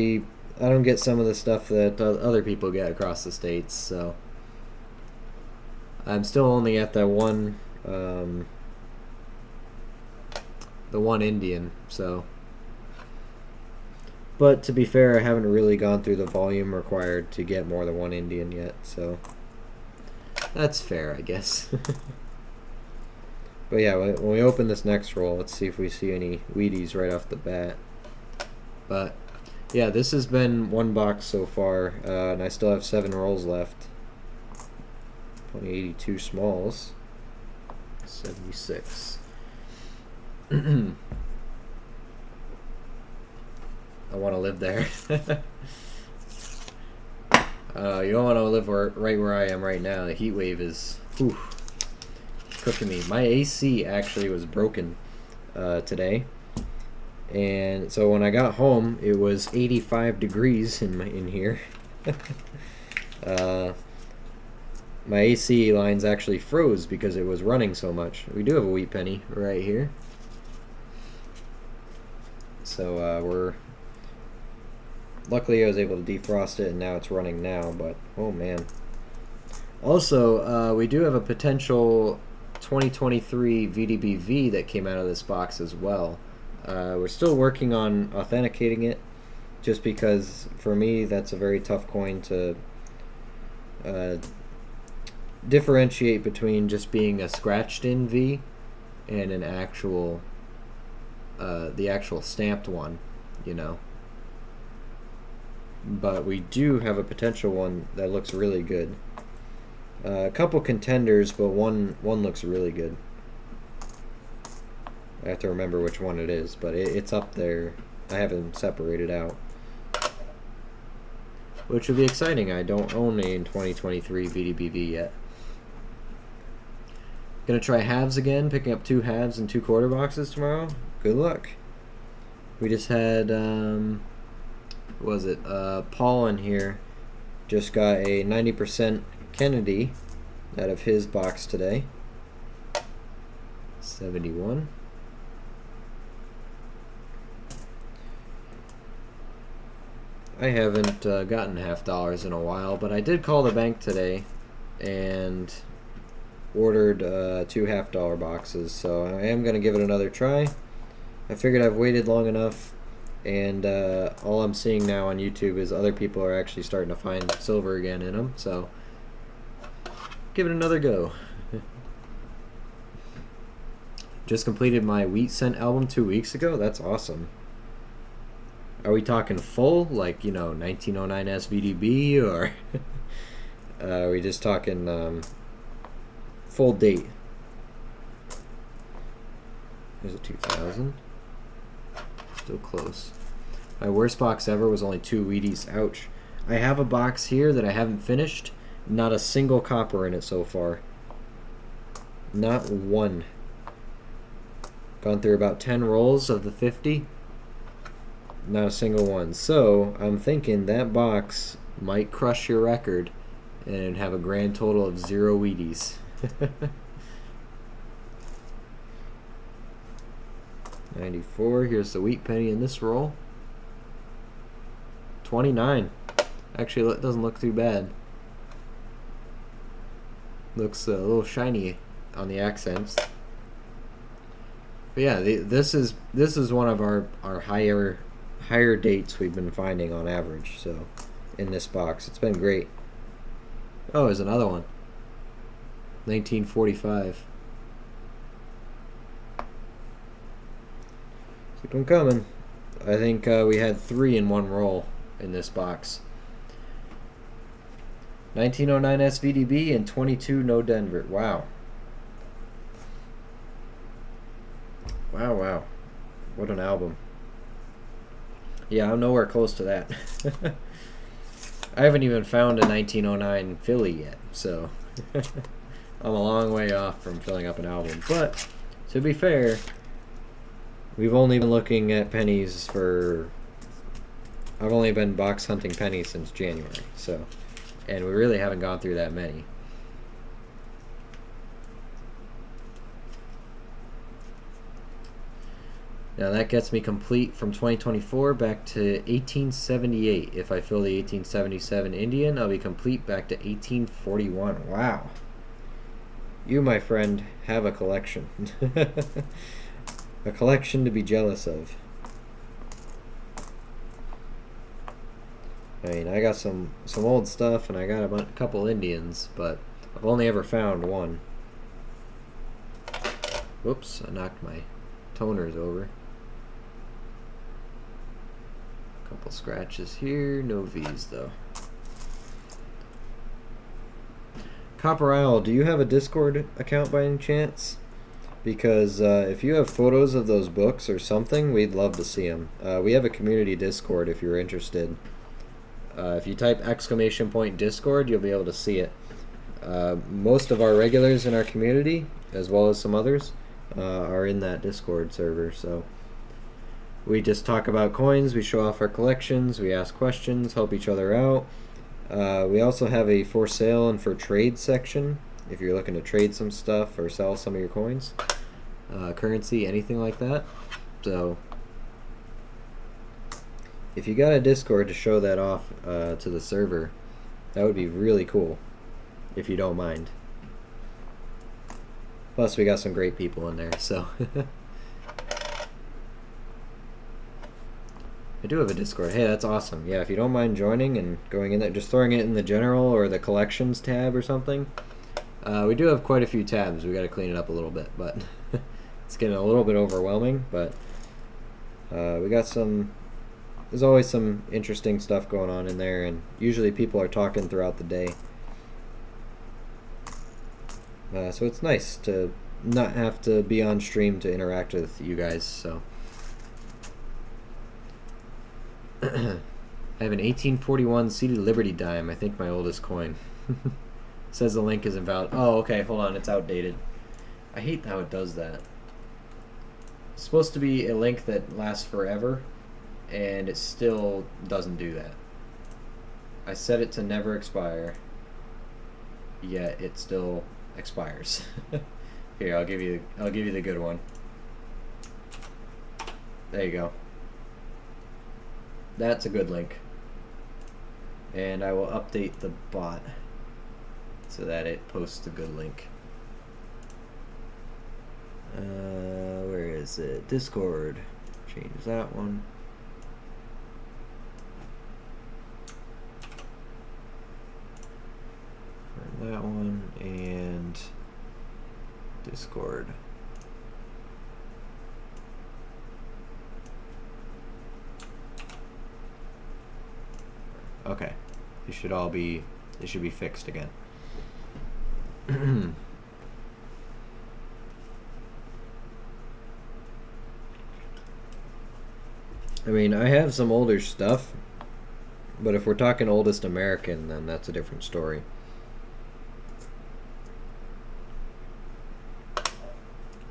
some of the stuff that other people get across the states. So I'm still only at the one Indian. So. But to be fair, I haven't really gone through the volume required to get more than one Indian yet, so that's fair, I guess. But yeah, when we open this next roll, let's see if we see any Wheaties right off the bat. But Yeah, this has been one box so far, and I still have 7 rolls left. 82 smalls. 76. I want to live there. You don't want to live right where I am right now. The heat wave is cooking me. My AC actually was broken today, and so when I got home, it was 85 degrees in here. My AC lines actually froze because it was running so much. We do have a wheat penny right here, so luckily I was able to defrost it, and now it's running now. But oh man. Also, we do have a potential 2023 VDBV that came out of this box as well. We're still working on authenticating it, just because for me that's a very tough coin to differentiate between just being a scratched in V and an actual the actual stamped one, you know. But we do have a potential one that looks really good. A couple contenders, but one looks really good. I have to remember which one it is, but it's up there. I haven't separated out, which will be exciting. I don't own a 2023 VDBV yet. Gonna try halves again, picking up 2 halves and 2 quarter boxes tomorrow. Good luck. We just had what was it? Paul in here just got a 90% Kennedy out of his box today. 71. I haven't gotten $50 in a while, but I did call the bank today and ordered 2 $50 boxes, so I am going to give it another try. I figured I've waited long enough, and all I'm seeing now on YouTube is other people are actually starting to find silver again in them, so give it another go. Just completed my Wheat Scent album 2 weeks ago. That's awesome. Are we talking full, like, you know, 1909 SVDB, or are we just talking full date? There's a 2000. Still close. My worst box ever was only 2 Wheaties. Ouch. I have a box here that I haven't finished. Not a single copper in it so far. Not one. Gone through about 10 rolls of the 50. Not a single one. So I'm thinking that box might crush your record and have a grand total of 0 Wheaties. 94. Here's the wheat penny in this roll. 29. Actually, it doesn't look too bad. Looks a little shiny on the accents. But yeah, this is one of our higher dates we've been finding on average. So in this box, it's been great. Oh, there's another one. 1945. Keep them coming. I think we had 3 in one roll in this box. 1909 SVDB and 22 No Denver. Wow. Wow, wow. What an album. Yeah, I'm nowhere close to that. I haven't even found a 1909 Philly yet, so I'm a long way off from filling up an album. But to be fair, we've only been looking at pennies for... I've only been box hunting pennies since January, so... And we really haven't gone through that many. Now that gets me complete from 2024 back to 1878. If I fill the 1877 Indian, I'll be complete back to 1841. Wow. You, my friend, have a collection. A collection to be jealous of. I mean, I got some old stuff, and I got a couple Indians, but I've only ever found one. Whoops, I knocked my toners over. Couple scratches here, no V's though. Copper Isle, do you have a Discord account by any chance? Because if you have photos of those books or something, we'd love to see them. We have a community Discord if you're interested. If you type !Discord, you'll be able to see it. Most of our regulars in our community, as well as some others, are in that Discord server. So we just talk about coins, we show off our collections, we ask questions, help each other out. We also have a for sale and for trade section if you're looking to trade some stuff or sell some of your coins, currency, anything like that. So if you got a Discord to show that off to the server, that would be really cool, if you don't mind. Plus we got some great people in there, so I do have a Discord. Hey, that's awesome. Yeah, if you don't mind joining and going in there, just throwing it in the general or the collections tab or something. We do have quite a few tabs. We got to clean it up a little bit, but it's getting a little bit overwhelming. But we got some. There's always some interesting stuff going on in there, and usually people are talking throughout the day. So it's nice to not have to be on stream to interact with you guys. So I have an 1841 seated Liberty dime. I think my oldest coin. Says the link is invalid. Oh, okay, hold on, it's outdated. I hate how it does that. It's supposed to be a link that lasts forever, and it still doesn't do that. I set it to never expire, yet it still expires. Here, I'll give you the good one. There you go. That's a good link. And I will update the bot so that it posts a good link. Where is it? Discord. Change that one. Turn that one and Discord. Okay. They should be fixed again. I mean, I have some older stuff, but if we're talking oldest American, then that's a different story.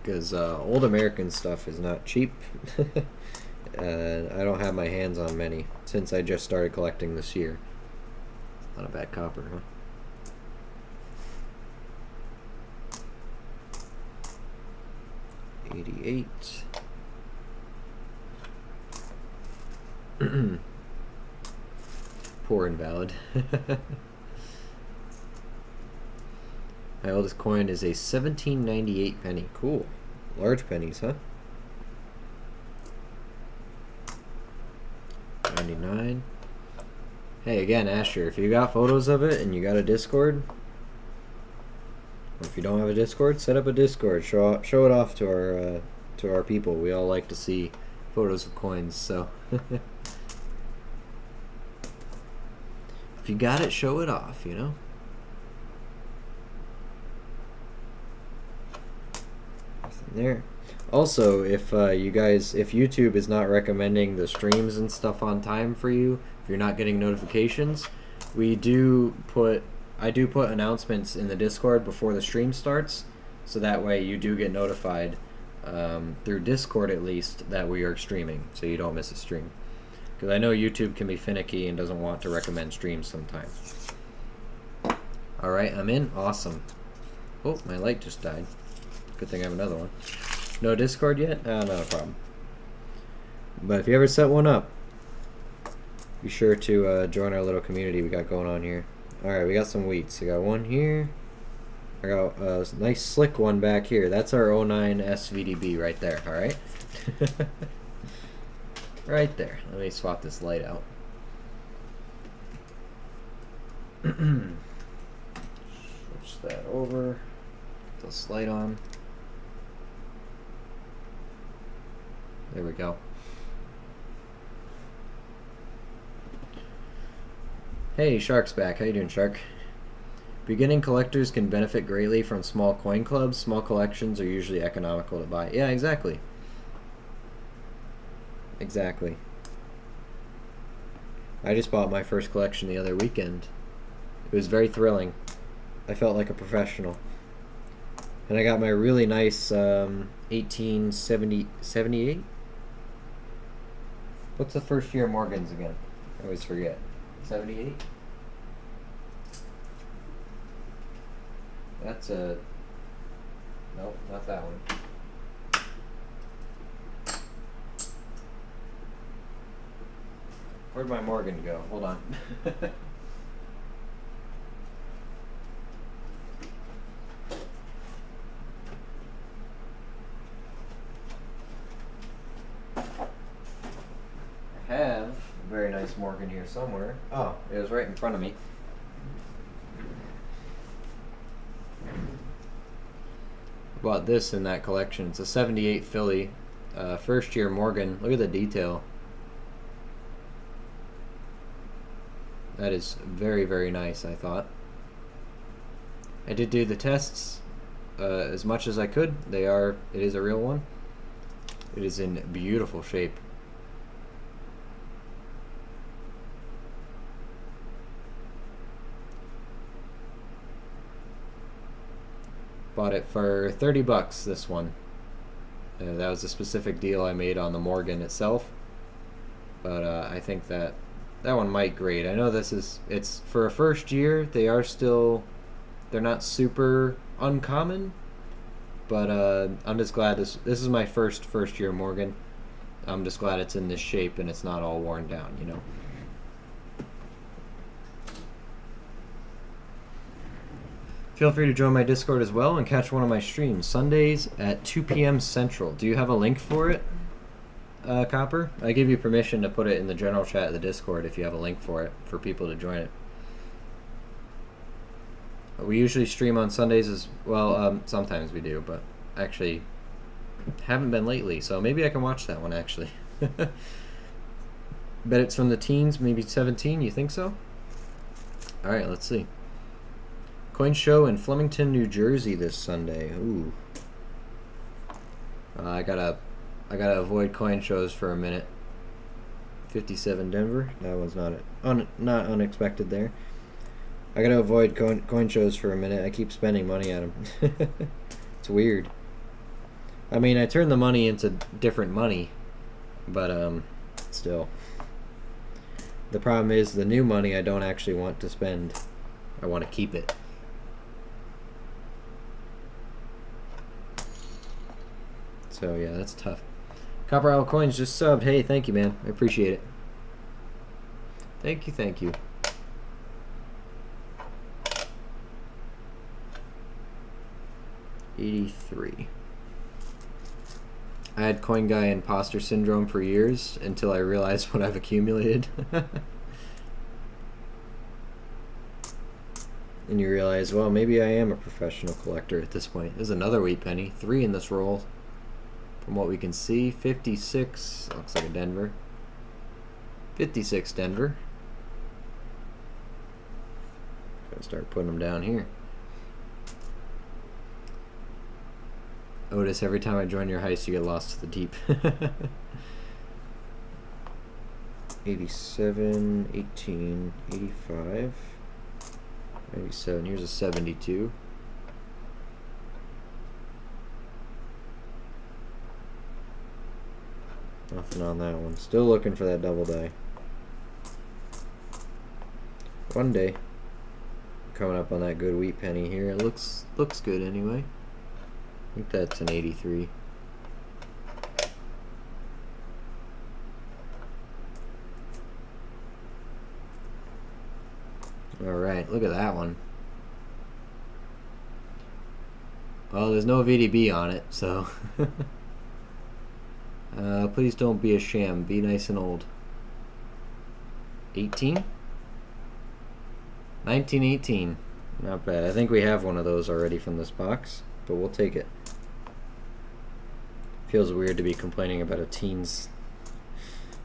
Because old American stuff is not cheap. I don't have my hands on many since I just started collecting this year. Not a bad copper, huh? $88. Poor invalid. My oldest coin is a 1798 penny. Cool. Large pennies, huh? 99. Hey, again, Asher, if you got photos of it and you got a Discord, or if you don't have a Discord, set up a Discord. Show it off to our people. We all like to see photos of coins, so if you got it, show it off, you know? Nothing there. Also, if if YouTube is not recommending the streams and stuff on time for you, if you're not getting notifications, I do put announcements in the Discord before the stream starts, so that way you do get notified through Discord at least that we are streaming, so you don't miss a stream. Because I know YouTube can be finicky and doesn't want to recommend streams sometimes. Alright, I'm in. Awesome. Oh, my light just died. Good thing I have another one. No Discord yet? Not a problem. But if you ever set one up, be sure to join our little community we got going on here. Alright, we got some wheats. I got one here. I got a nice slick one back here. That's our 09 SVDB right there, alright? Right there. Let me swap this light out. Switch that over. Put this light on. There we go. Hey, Shark's back. How you doing, Shark? Beginning collectors can benefit greatly from small coin clubs. Small collections are usually economical to buy. Yeah, exactly. Exactly. I just bought my first collection the other weekend. It was very thrilling. I felt like a professional. And I got my really nice 1878. What's the first year Morgans again? I always forget. 78? That's a... Nope, not that one. Where'd my Morgan go? Hold on. I have a very nice Morgan here somewhere. Oh, it was right in front of me. Bought this in that collection. It's a 78 Philly. First year Morgan. Look at the detail. That is very, very nice, I thought. I did do the tests as much as I could. It is a real one. It is in beautiful shape. Bought it for 30 bucks, this one. That was a specific deal I made on the Morgan itself. But I think that one might grade. I know it's for a first year. They're not super uncommon, but I'm just glad this is my first year Morgan. I'm just glad it's in this shape and it's not all worn down, you know. Feel free to join my Discord as well and catch one of my streams Sundays at 2 p.m. Central. Do you have a link for it, Copper? I give you permission to put it in the general chat of the Discord if you have a link for it for people to join it. We usually stream on Sundays as well. Sometimes we do, but actually haven't been lately, so maybe I can watch that one actually. Bet it's from the teens, maybe 17. You think so? All right, let's see. Coin show in Flemington, New Jersey this Sunday. Ooh. I gotta avoid coin shows for a minute. 57 Denver. That was not unexpected there. I gotta avoid coin shows for a minute. I keep spending money at them. It's weird. I mean, I turn the money into different money, but still. The problem is the new money I don't actually want to spend. I want to keep it. So yeah, that's tough. Copper Owl Coins just subbed. Hey, thank you, man. I appreciate it. Thank you, thank you. $83. I had Coin Guy imposter syndrome for years until I realized what I've accumulated. And you realize, well, maybe I am a professional collector at this point. There's another wheat penny. 3 in this roll. From what we can see, 56. Looks like a Denver. 56 Denver. Gotta start putting them down here. Otis, every time I join your heist, you get lost to the deep. 87, 18, 85, 87. Here's a 72. Nothing on that one. Still looking for that double die. One day. Coming up on that good wheat penny here. It looks good anyway. I think that's an 83. Alright, look at that one. Well, there's no VDB on it, so... please don't be a sham. Be nice and old. 18? 1918. Not bad. I think we have one of those already from this box, but we'll take it. Feels weird to be complaining about a teens,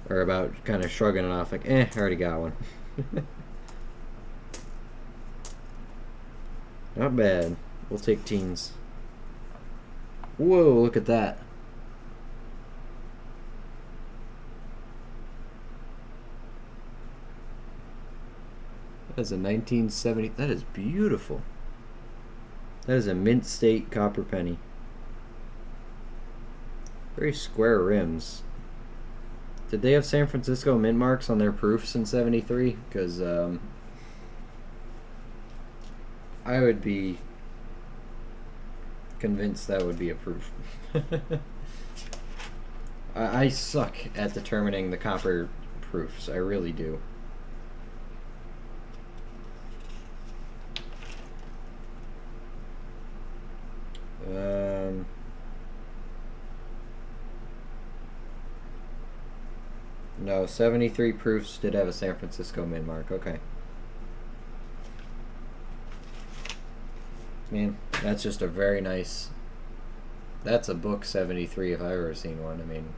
or about kind of shrugging it off like, I already got one. Not bad. We'll take teens. Whoa, look at that. That is a 1970. That is beautiful. That is a mint state copper penny. Very square rims. Did they have San Francisco mint marks on their proofs in 73? Because I would be convinced that would be a proof. I suck at determining the copper proofs. I really do. No, 73 proofs did have a San Francisco mint mark. Okay. Man, that's just a very nice... That's a book 73 if I've ever seen one. I mean...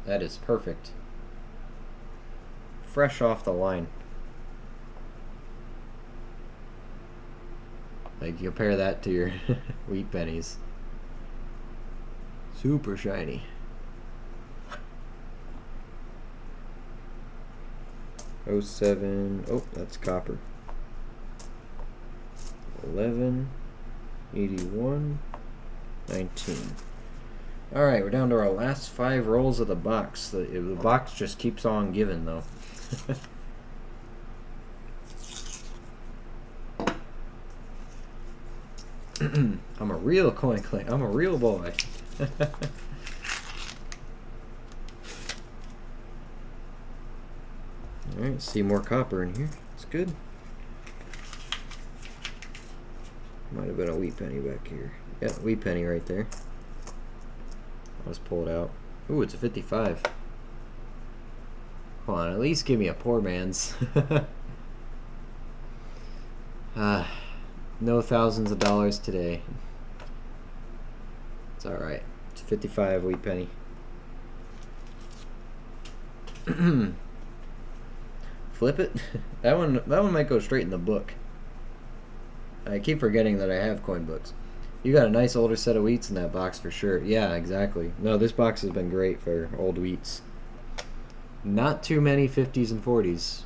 That is perfect. Fresh off the line. Like, you compare that to your wheat pennies. Super shiny. '07. Oh, that's copper. 11, 81, 19. Alright, we're down to our last 5 rolls of the box. The box just keeps on giving, though. I'm a real coin clink. I'm a real boy. Alright, see more copper in here. It's good. Might have been a wheat penny back here. Yeah, wheat penny right there. I'll just pull it out. Ooh, it's a 55. Come on, at least give me a poor man's. No thousands of dollars today. It's alright. It's a 55 wheat penny. Flip it? That one might go straight in the book. I keep forgetting that I have coin books. You got a nice older set of wheats in that box for sure. Yeah, exactly. No, this box has been great for old wheats. Not too many 50s and 40s,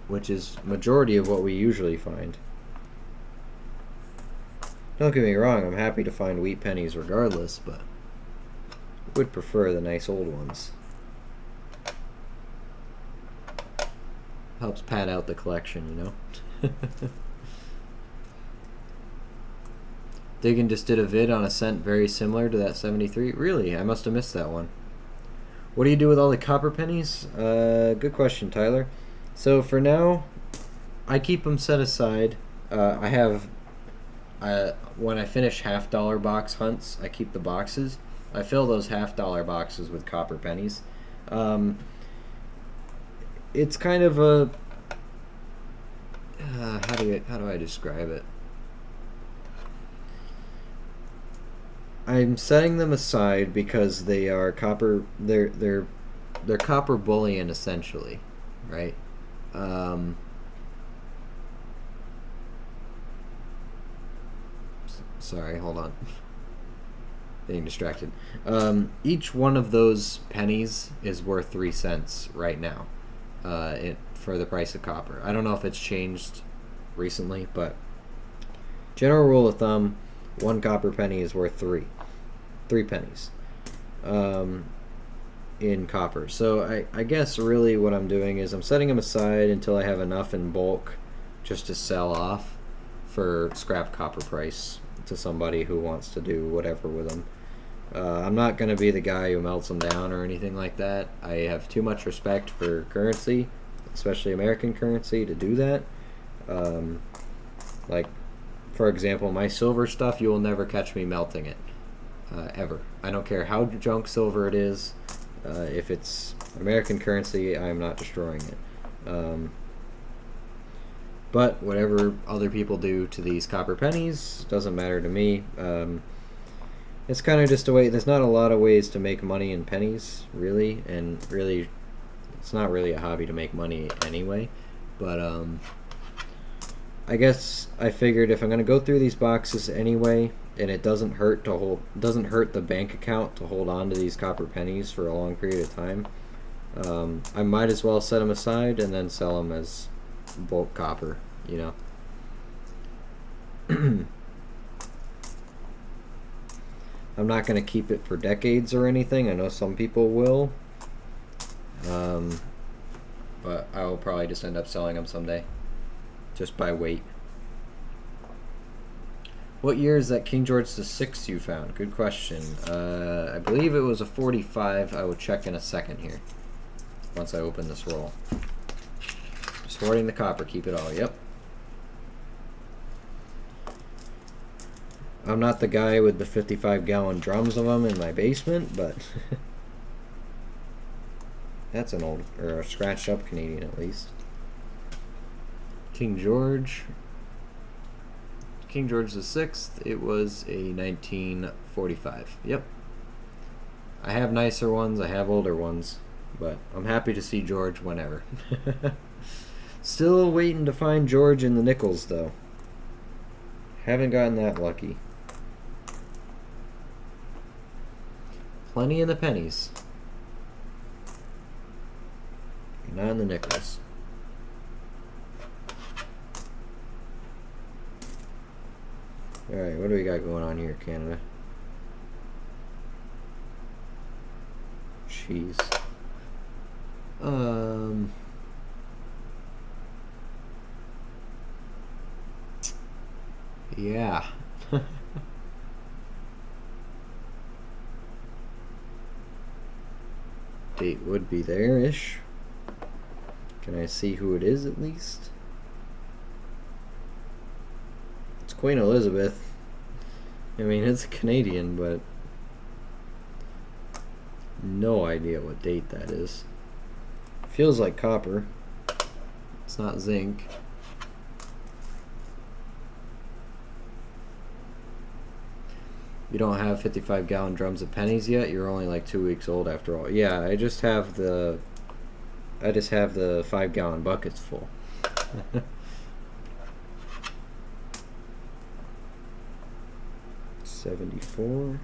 which is majority of what we usually find. Don't get me wrong, I'm happy to find wheat pennies regardless, but would prefer the nice old ones. Helps pad out the collection, you know? Diggin just did a vid on a cent very similar to that 73. Really? I must have missed that one. What do you do with all the copper pennies? Good question, Tyler. So for now, I keep them set aside. I have... when I finish half-dollar box hunts, I keep the boxes. I fill those half-dollar boxes with copper pennies. It's kind of a... how do I describe it? I'm setting them aside because they are copper. They're copper bullion essentially, right? Sorry, hold on. Getting distracted. Each one of those pennies is worth 3 cents right now. For the price of copper. I don't know if it's changed recently, but general rule of thumb, 1 copper penny is worth 3 pennies in copper. So I guess really what I'm doing is I'm setting them aside until I have enough in bulk just to sell off for scrap copper price to somebody who wants to do whatever with them. I'm not going to be the guy who melts them down or anything like that. I have too much respect for currency, especially American currency, to do that. Like, for example, my silver stuff, you will never catch me melting it. Ever. I don't care how junk silver it is. If it's American currency, I am not destroying it. But whatever other people do to these copper pennies doesn't matter to me. It's kind of just a way. There's not a lot of ways to make money in pennies, really, and really, it's not really a hobby to make money anyway. But I guess I figured if I'm gonna go through these boxes anyway, and it doesn't hurt the bank account to hold on to these copper pennies for a long period of time. I might as well set them aside and then sell them as bulk copper, you know. I'm not going to keep it for decades or anything. I know some people will. But I will probably just end up selling them someday. Just by weight. What year is that King George VI you found? Good question. I believe it was a 45. I will check in a second here. Once I open this roll. Just hoarding the copper. Keep it all. Yep. I'm not the guy with the 55-gallon drums of them in my basement, but that's an old, or a scratched up Canadian at least. King George VI, it was a 1945. Yep. I have nicer ones, I have older ones, but I'm happy to see George whenever. Still waiting to find George in the nickels, though. Haven't gotten that lucky. Plenty in the pennies. Not in the nickels. Alright, what do we got going on here, Canada? Jeez. Yeah. Date would be there-ish. Can I see who it is at least? It's Queen Elizabeth. I mean, it's Canadian, but no idea what date that is. Feels like copper. It's not zinc. You don't have 55-gallon drums of pennies yet? You're only like 2 weeks old after all. Yeah, I just have the 5-gallon buckets full. 74.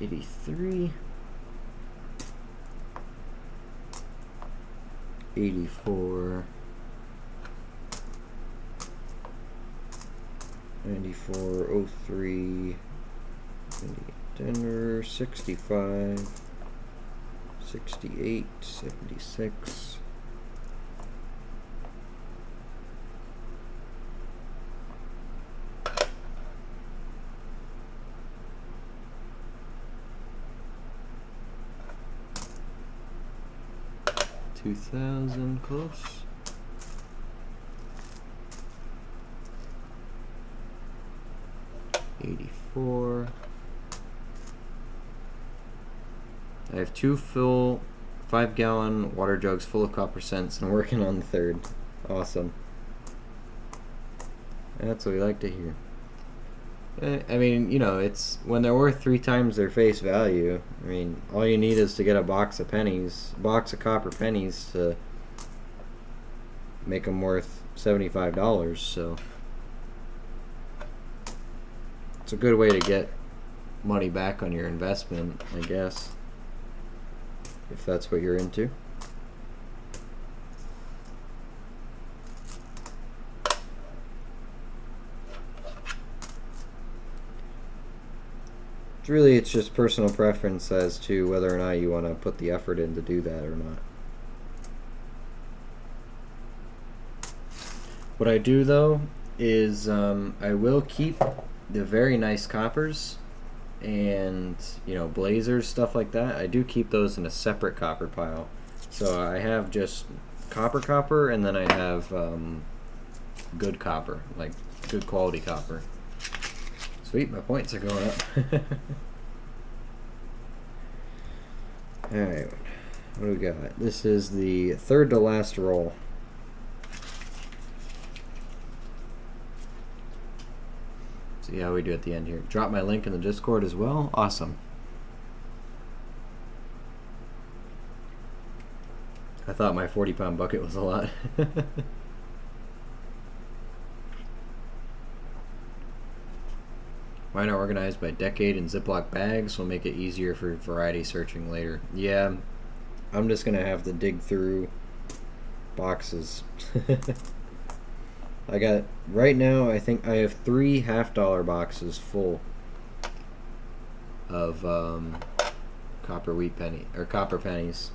$83. 84. 94, 03, Denver, 65, 68, 76. $2,000 close. $84. I have 2 full 5-gallon water jugs full of copper cents and I'm working on the 3rd. Awesome. That's what we like to hear. I mean, you know, it's when they're worth 3 times their face value. I mean, all you need is to get a box of copper pennies to make them worth $75. So it's a good way to get money back on your investment, I guess, if that's what you're into. It's just personal preference as to whether or not you want to put the effort in to do that or not. What I do though is I will keep the very nice coppers and, you know, blazers, stuff like that. I do keep those in a separate copper pile. So I have just copper, and then I have good copper, like good quality copper. Sweet, my points are going up. Alright, what do we got? This is the 3rd to last roll. See how we do at the end here. Drop my link in the Discord as well. Awesome. I thought my 40-pound bucket was a lot. Mine are organized by decade in Ziploc bags, will make it easier for variety searching later. Yeah, I'm just gonna have to dig through boxes. I got, right now, I think I have 3 half-dollar boxes full of copper wheat penny, or copper pennies.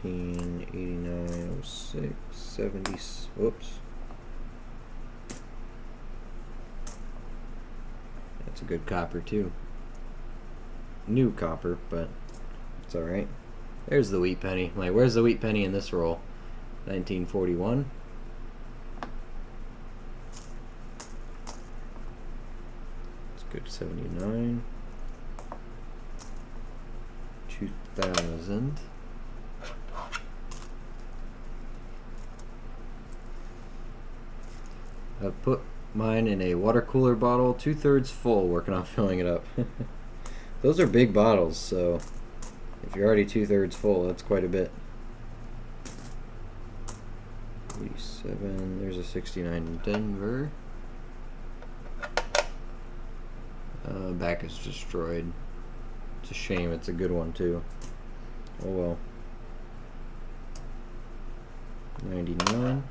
$14.89.06 70. Whoops. That's a good copper too. New copper, but it's all right. There's the wheat penny. Like, where's the wheat penny in this roll? 1941. It's good. 79. 2000. I put mine in a water cooler bottle, 2/3 full, working on filling it up. Those are big bottles, so if you're already 2/3 full, that's quite a bit. 87, there's a 69 in Denver. Back is destroyed. It's a shame, it's a good one too. Oh well. 99.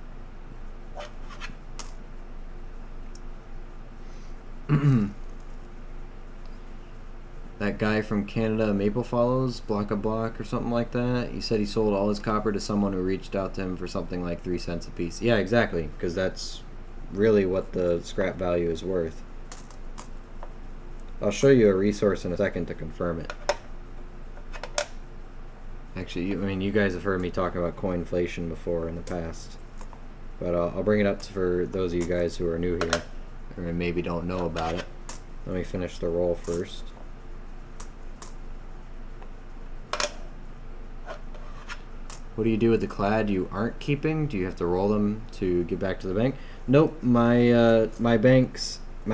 That guy from Canada, Maple Follows, Block a Block or something like that, he said he sold all his copper to someone who reached out to him for something like 3 cents a piece. Yeah, exactly, because that's really what the scrap value is worth. I'll show you a resource in a second to confirm it. Actually, I mean, you guys have heard me talk about coinflation before in the past, but I'll bring it up for those of you guys who are new here or maybe don't know about it. Let me finish the roll first. What do you do with the clad you aren't keeping? Do you have to roll them to get back to the bank? Nope. My my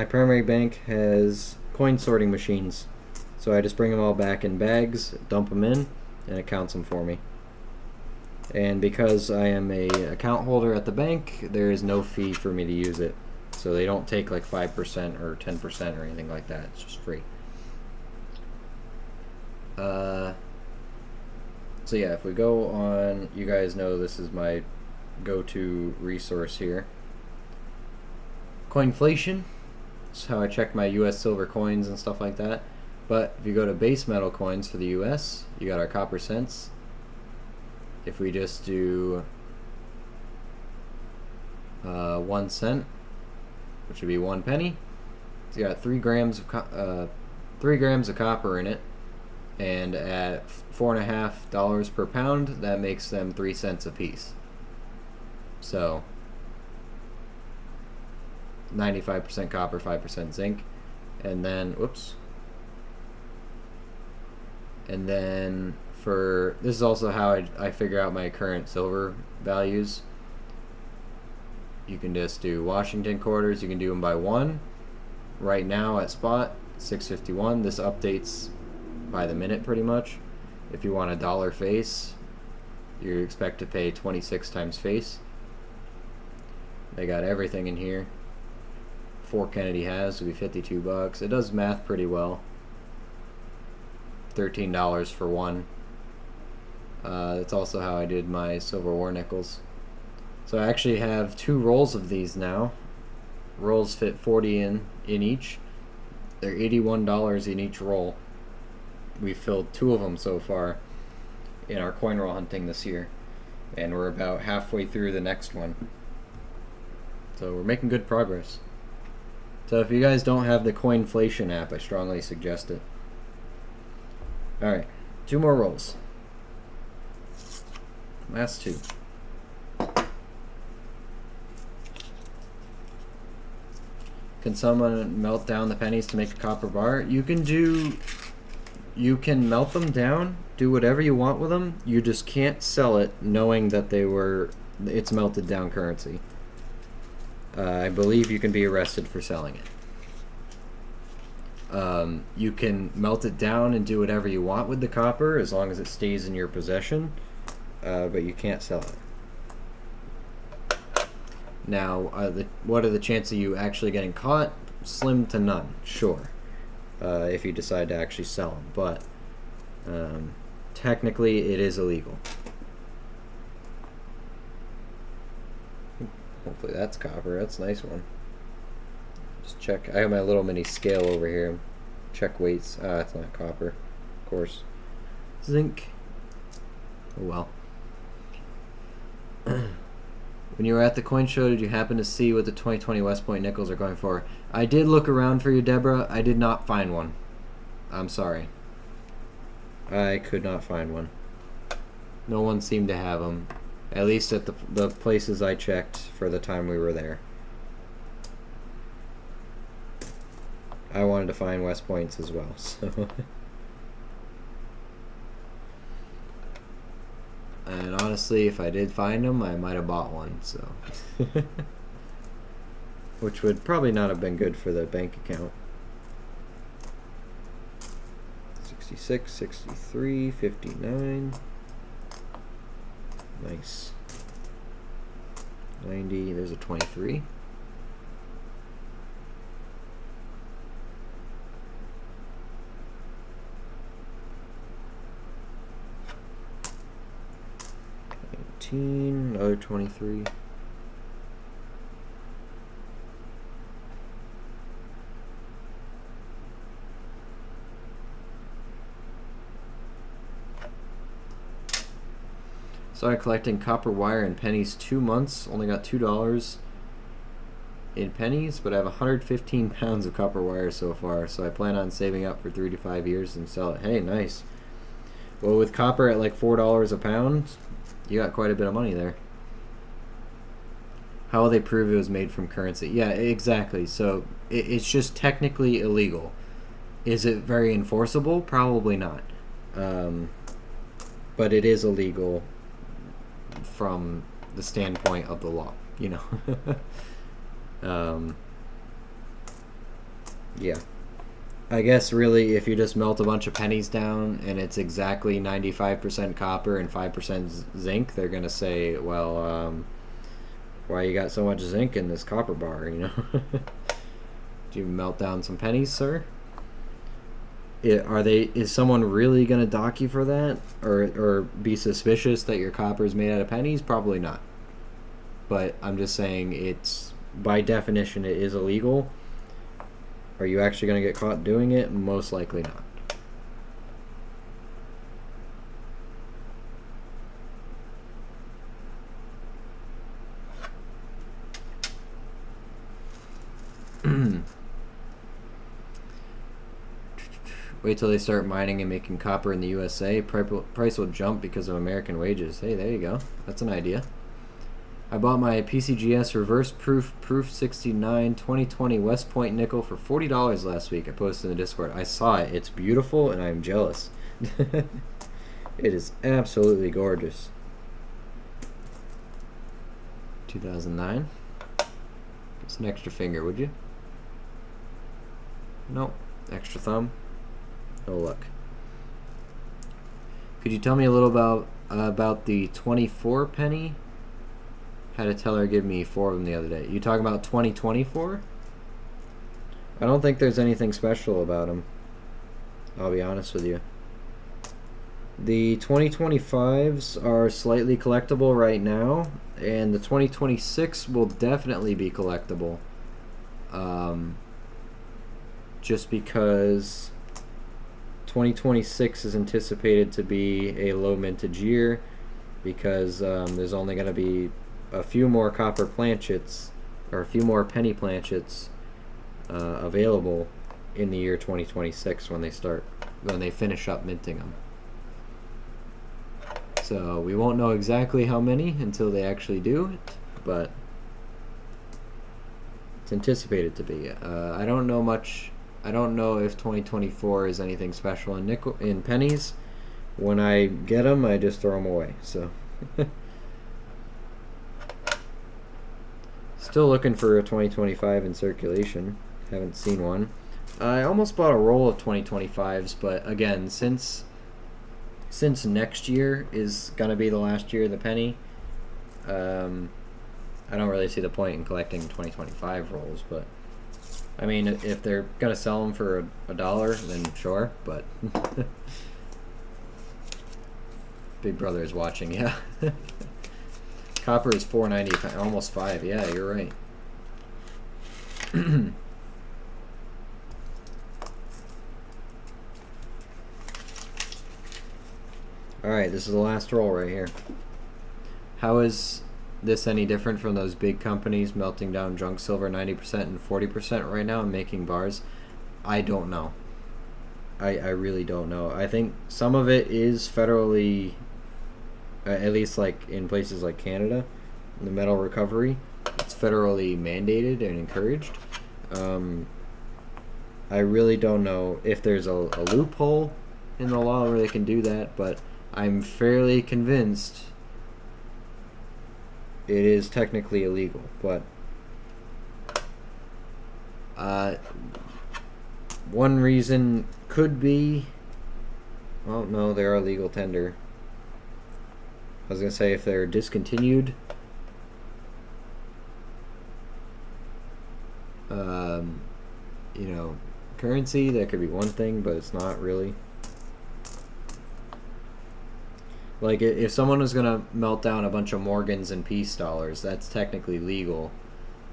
primary bank has coin sorting machines, so I just bring them all back in bags, dump them in, and it counts them for me. And because I am a account holder at the bank, there is no fee for me to use it, so they don't take like 5% or 10% or anything like that. It's just free. So yeah, if we go on, you guys know this is my go-to resource here. Coinflation. That's how I check my US silver coins and stuff like that. But if you go to base metal coins for the US, you got our copper cents. If we just do 1 cent, which would be 1 penny, so you got 3 grams of 3 grams of copper in it. And at $4.50 per pound, that makes them 3 cents a piece. So 95% copper, 5% zinc, and then whoops. And then for this is also how I figure out my current silver values. You can just do Washington quarters. You can do them by 1. Right now at spot, 6.51. This updates by the minute pretty much. If you want a dollar face, you expect to pay 26 times face. They got everything in here. 4 Kennedy halves would be $52. It does math pretty well. $13 for 1. That's also how I did my silver war nickels. So I actually have 2 rolls of these now. Rolls fit 40 in each. They're $81 in each roll. We filled 2 of them so far in our coin roll hunting this year, and we're about halfway through the next one. So we're making good progress. So if you guys don't have the Coinflation app, I strongly suggest it. Alright, 2 more rolls. Last 2. Can someone melt down the pennies to make a copper bar? You can melt them down, do whatever you want with them. You just can't sell it knowing that it's melted down currency. I believe you can be arrested for selling it. You can melt it down and do whatever you want with the copper as long as it stays in your possession, but you can't sell it. Now, what are the chances of you actually getting caught? Slim to none, sure, if you decide to actually sell them, but technically it is illegal. Hopefully that's copper. That's a nice one. Just check. I have my little mini scale over here. Check weights. Ah, it's not copper, of course. Zinc. Oh well. When you were at the coin show, did you happen to see what the 2020 West Point nickels are going for? I did look around for you, Deborah. I did not find one. I'm sorry. I could not find one. No one seemed to have them. At least at the places I checked for the time we were there. I wanted to find West Points as well, so... And honestly, if I did find them, I might have bought one, so... Which would probably not have been good for the bank account. 66, 63, 59... Nice. 90, there's a 23. Another 23. Started collecting copper wire and pennies 2 months. Only got $2 in pennies, but I have 115 pounds of copper wire so far. So I plan on saving up for 3 to 5 years and sell it. Hey, nice. Well, with copper at like $4 a pound, you got quite a bit of money there. How will they prove it was made from currency? Yeah, exactly. So it's just technically illegal. Is it very enforceable? Probably not. But it is illegal from the standpoint of the law, you know. Yeah. I guess really if you just melt a bunch of pennies down and it's exactly 95% copper and 5% zinc, they're going to say, well, why you got so much zinc in this copper bar, you know? Do you melt down some pennies, sir? Is someone really going to dock you for that? Or be suspicious that your copper is made out of pennies? Probably not. But I'm just saying it's, by definition, it is illegal. Are you actually going to get caught doing it? Most likely not. Wait till they start mining and making copper in the USA. Price will jump because of American wages. Hey, there you go. That's an idea. I bought my PCGS Reverse Proof 69 2020 West Point nickel for $40 last week. I posted in the Discord. I saw it. It's beautiful and I'm jealous. It is absolutely gorgeous. 2009. Just an extra finger, would you? Nope. Extra thumb. Oh, look. Could you tell me a little about the 24 penny? Had a teller give me 4 of them the other day. You talking about 2024? I don't think there's anything special about them. I'll be honest with you. The 2025s are slightly collectible right now, and the 2026 will definitely be collectible. Just because 2026 is anticipated to be a low mintage year, because there's only going to be a few more copper planchets, or a few more penny planchets available in the year 2026 when they finish up minting them. So we won't know exactly how many until they actually do it, but it's anticipated to be. I don't know much. I don't know if 2024 is anything special in pennies. When I get them, I just throw them away. So. Still looking for a 2025 in circulation. Haven't seen one. I almost bought a roll of 2025s, but again, since next year is gonna be the last year of the penny, I don't really see the point in collecting 2025 rolls. But I mean, if they're gonna sell them for $1, then sure. But Big Brother is watching, yeah. Copper is $4.90, almost $5. Yeah, you're right. Alright, this is the last roll right here. How is this any different from those big companies melting down junk silver 90% and 40% right now and making bars? I don't know. I really don't know. I think some of it is federally, at least like in places like Canada, the metal recovery, it's federally mandated and encouraged. I really don't know if there's a loophole in the law where they can do that, but I'm fairly convinced it is technically illegal. But one reason could be, well, no, they are legal tender. I was gonna say if they're discontinued, you know, currency, that could be one thing, but it's not really. Like, if someone was gonna melt down a bunch of Morgans and peace dollars, that's technically legal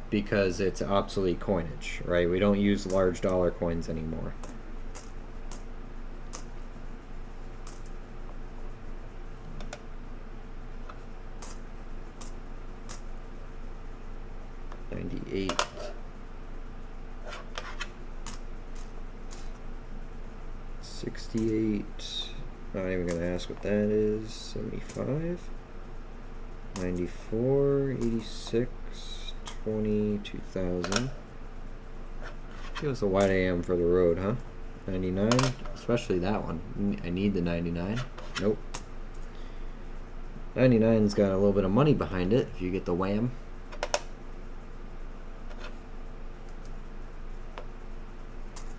because it's obsolete coinage, right? We don't use large dollar coins anymore. $98. $68. Not even gonna ask what that is. $75. $94. $86. $20. $2,000. Give us a wide AM for the road, huh? $99. Especially that one. I need the $99. Nope. $99's got a little bit of money behind it if you get the wham.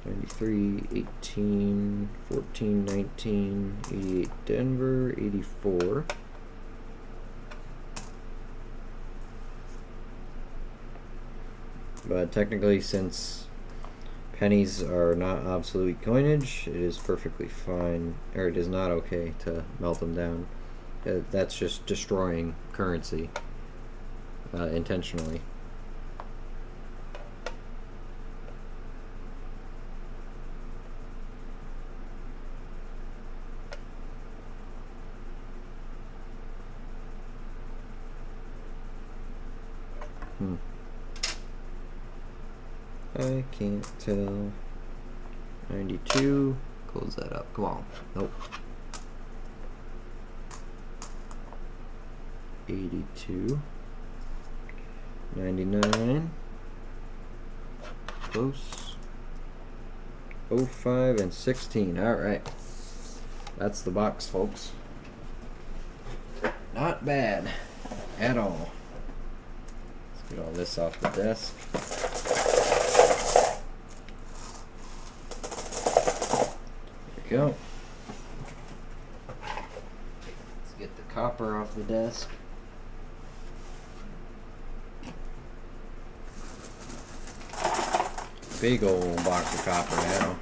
$93, $18, $14, $19, $88 Denver, $84. But technically, since pennies are not obsolete coinage, it is perfectly fine, or it is not okay to melt them down. That's just destroying currency intentionally. I can't tell. 92. Close that up. Come on. Nope. 82. 99. Close. 05 and 16. Alright. That's the box, folks. Not bad at all. Let's get all this off the desk. There we go. Let's get the copper off the desk. Big old box of copper now.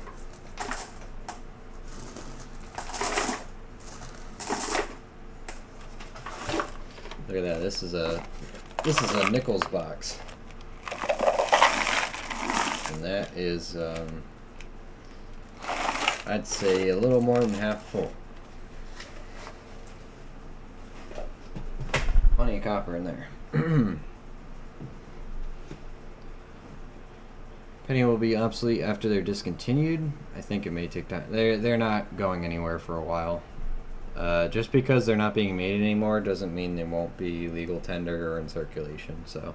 Look at that. This is a nickels box. And that is I'd say a little more than half full. Plenty of copper in there. Penny will be obsolete after they're discontinued. I think it may take time. They're not going anywhere for a while. Just because they're not being made anymore doesn't mean they won't be legal tender or in circulation. So,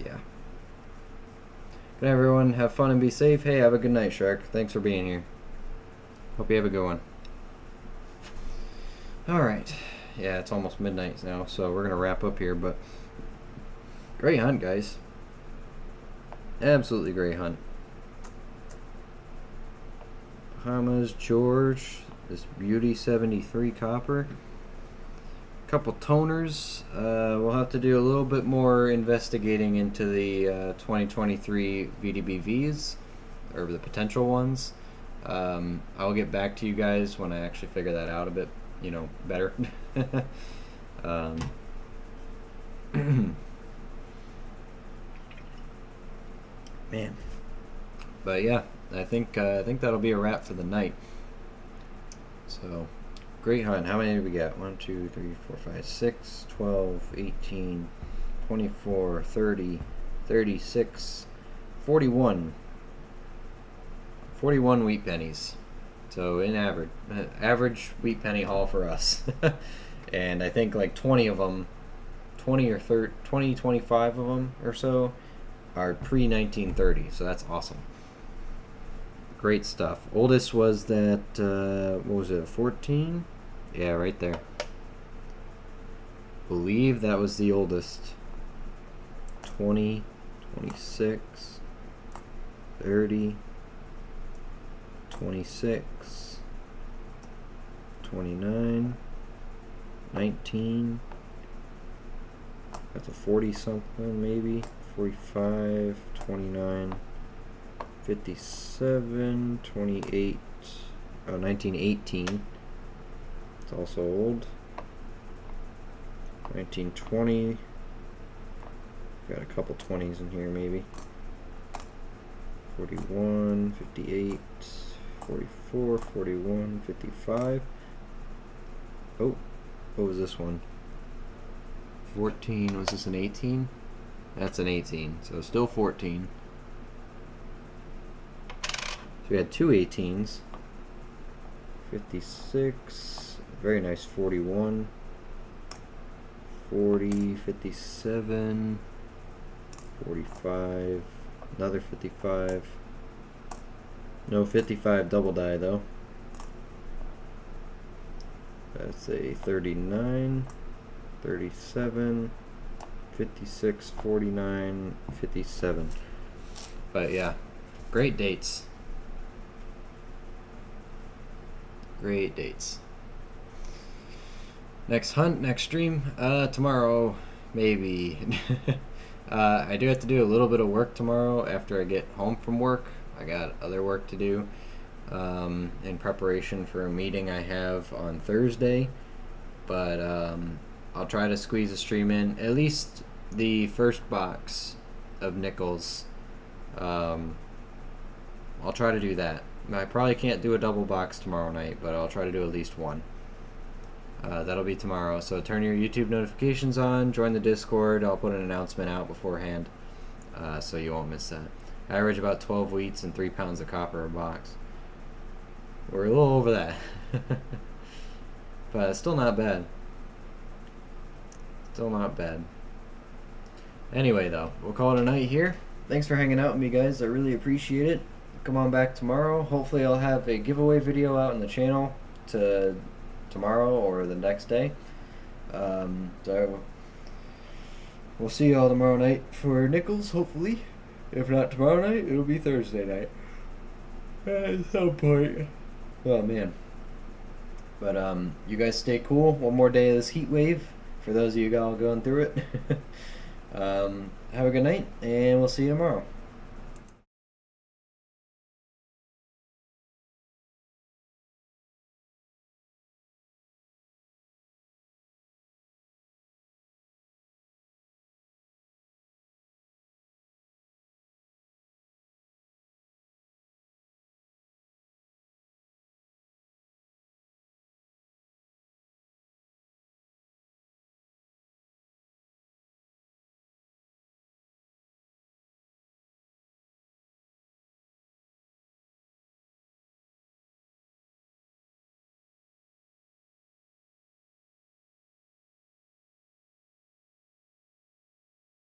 yeah. Good night, everyone. Have fun and be safe. Hey, have a good night, Shark. Thanks for being here. Hope you have a good one. Alright. Yeah, it's almost midnight now, so we're going to wrap up here, but great hunt, guys. Absolutely great hunt. Bahamas George, this Beauty 73 copper. Couple toners. We'll have to do a little bit more investigating into the 2023 VDBVs, or the potential ones. I'll get back to you guys when I actually figure that out a bit, better. Man, but yeah, I think that'll be a wrap for the night. So, great hunt. How many do we got? 1, 2, 3, 4, 5, 6, 12, 18, 24, 30, 36, 41. 41 wheat pennies. So in average wheat penny haul for us. And I think like 20 of them, 25 of them or so are pre-1930. So that's awesome. Great stuff. Oldest was that, what was it, 14? Yeah, right there. Believe that was the oldest. 20, 26, 30, 26, 29, 19, that's a 40 something maybe, 45, 29, 57, 28, 1918, it's also old, 1920, got a couple 20s in here maybe, 41, 58, 44, 41, 55. Oh, what was this one? 14, was this an 18? That's an 18, so still 14. So we had two 18s. 56, very nice 41. 40, 57, 45, another 55. No 55 double die though. That's a 39, 37, 56, 49, 57. But yeah, great dates. Great dates. Next hunt, next stream, tomorrow, maybe. I do have to do a little bit of work tomorrow after I get home from work. I got other work to do in preparation for a meeting I have on Thursday, but I'll try to squeeze a stream in, at least the first box of nickels. I'll try to do that. I probably can't do a double box tomorrow night, but I'll try to do at least one. That'll be tomorrow, so turn your YouTube notifications on, join the Discord. I'll put an announcement out beforehand, so you won't miss that. I average about 12 wheats and 3 pounds of copper a box. We're a little over that. But still not bad. Still not bad. Anyway, though, we'll call it a night here. Thanks for hanging out with me, guys. I really appreciate it. Come on back tomorrow. Hopefully I'll have a giveaway video out on the channel tomorrow or the next day. So we'll see y'all tomorrow night for nickels, hopefully. If not tomorrow night, it'll be Thursday night. At some point. Oh, man. But, you guys stay cool. One more day of this heat wave. For those of you all going through it. Have a good night, and we'll see you tomorrow.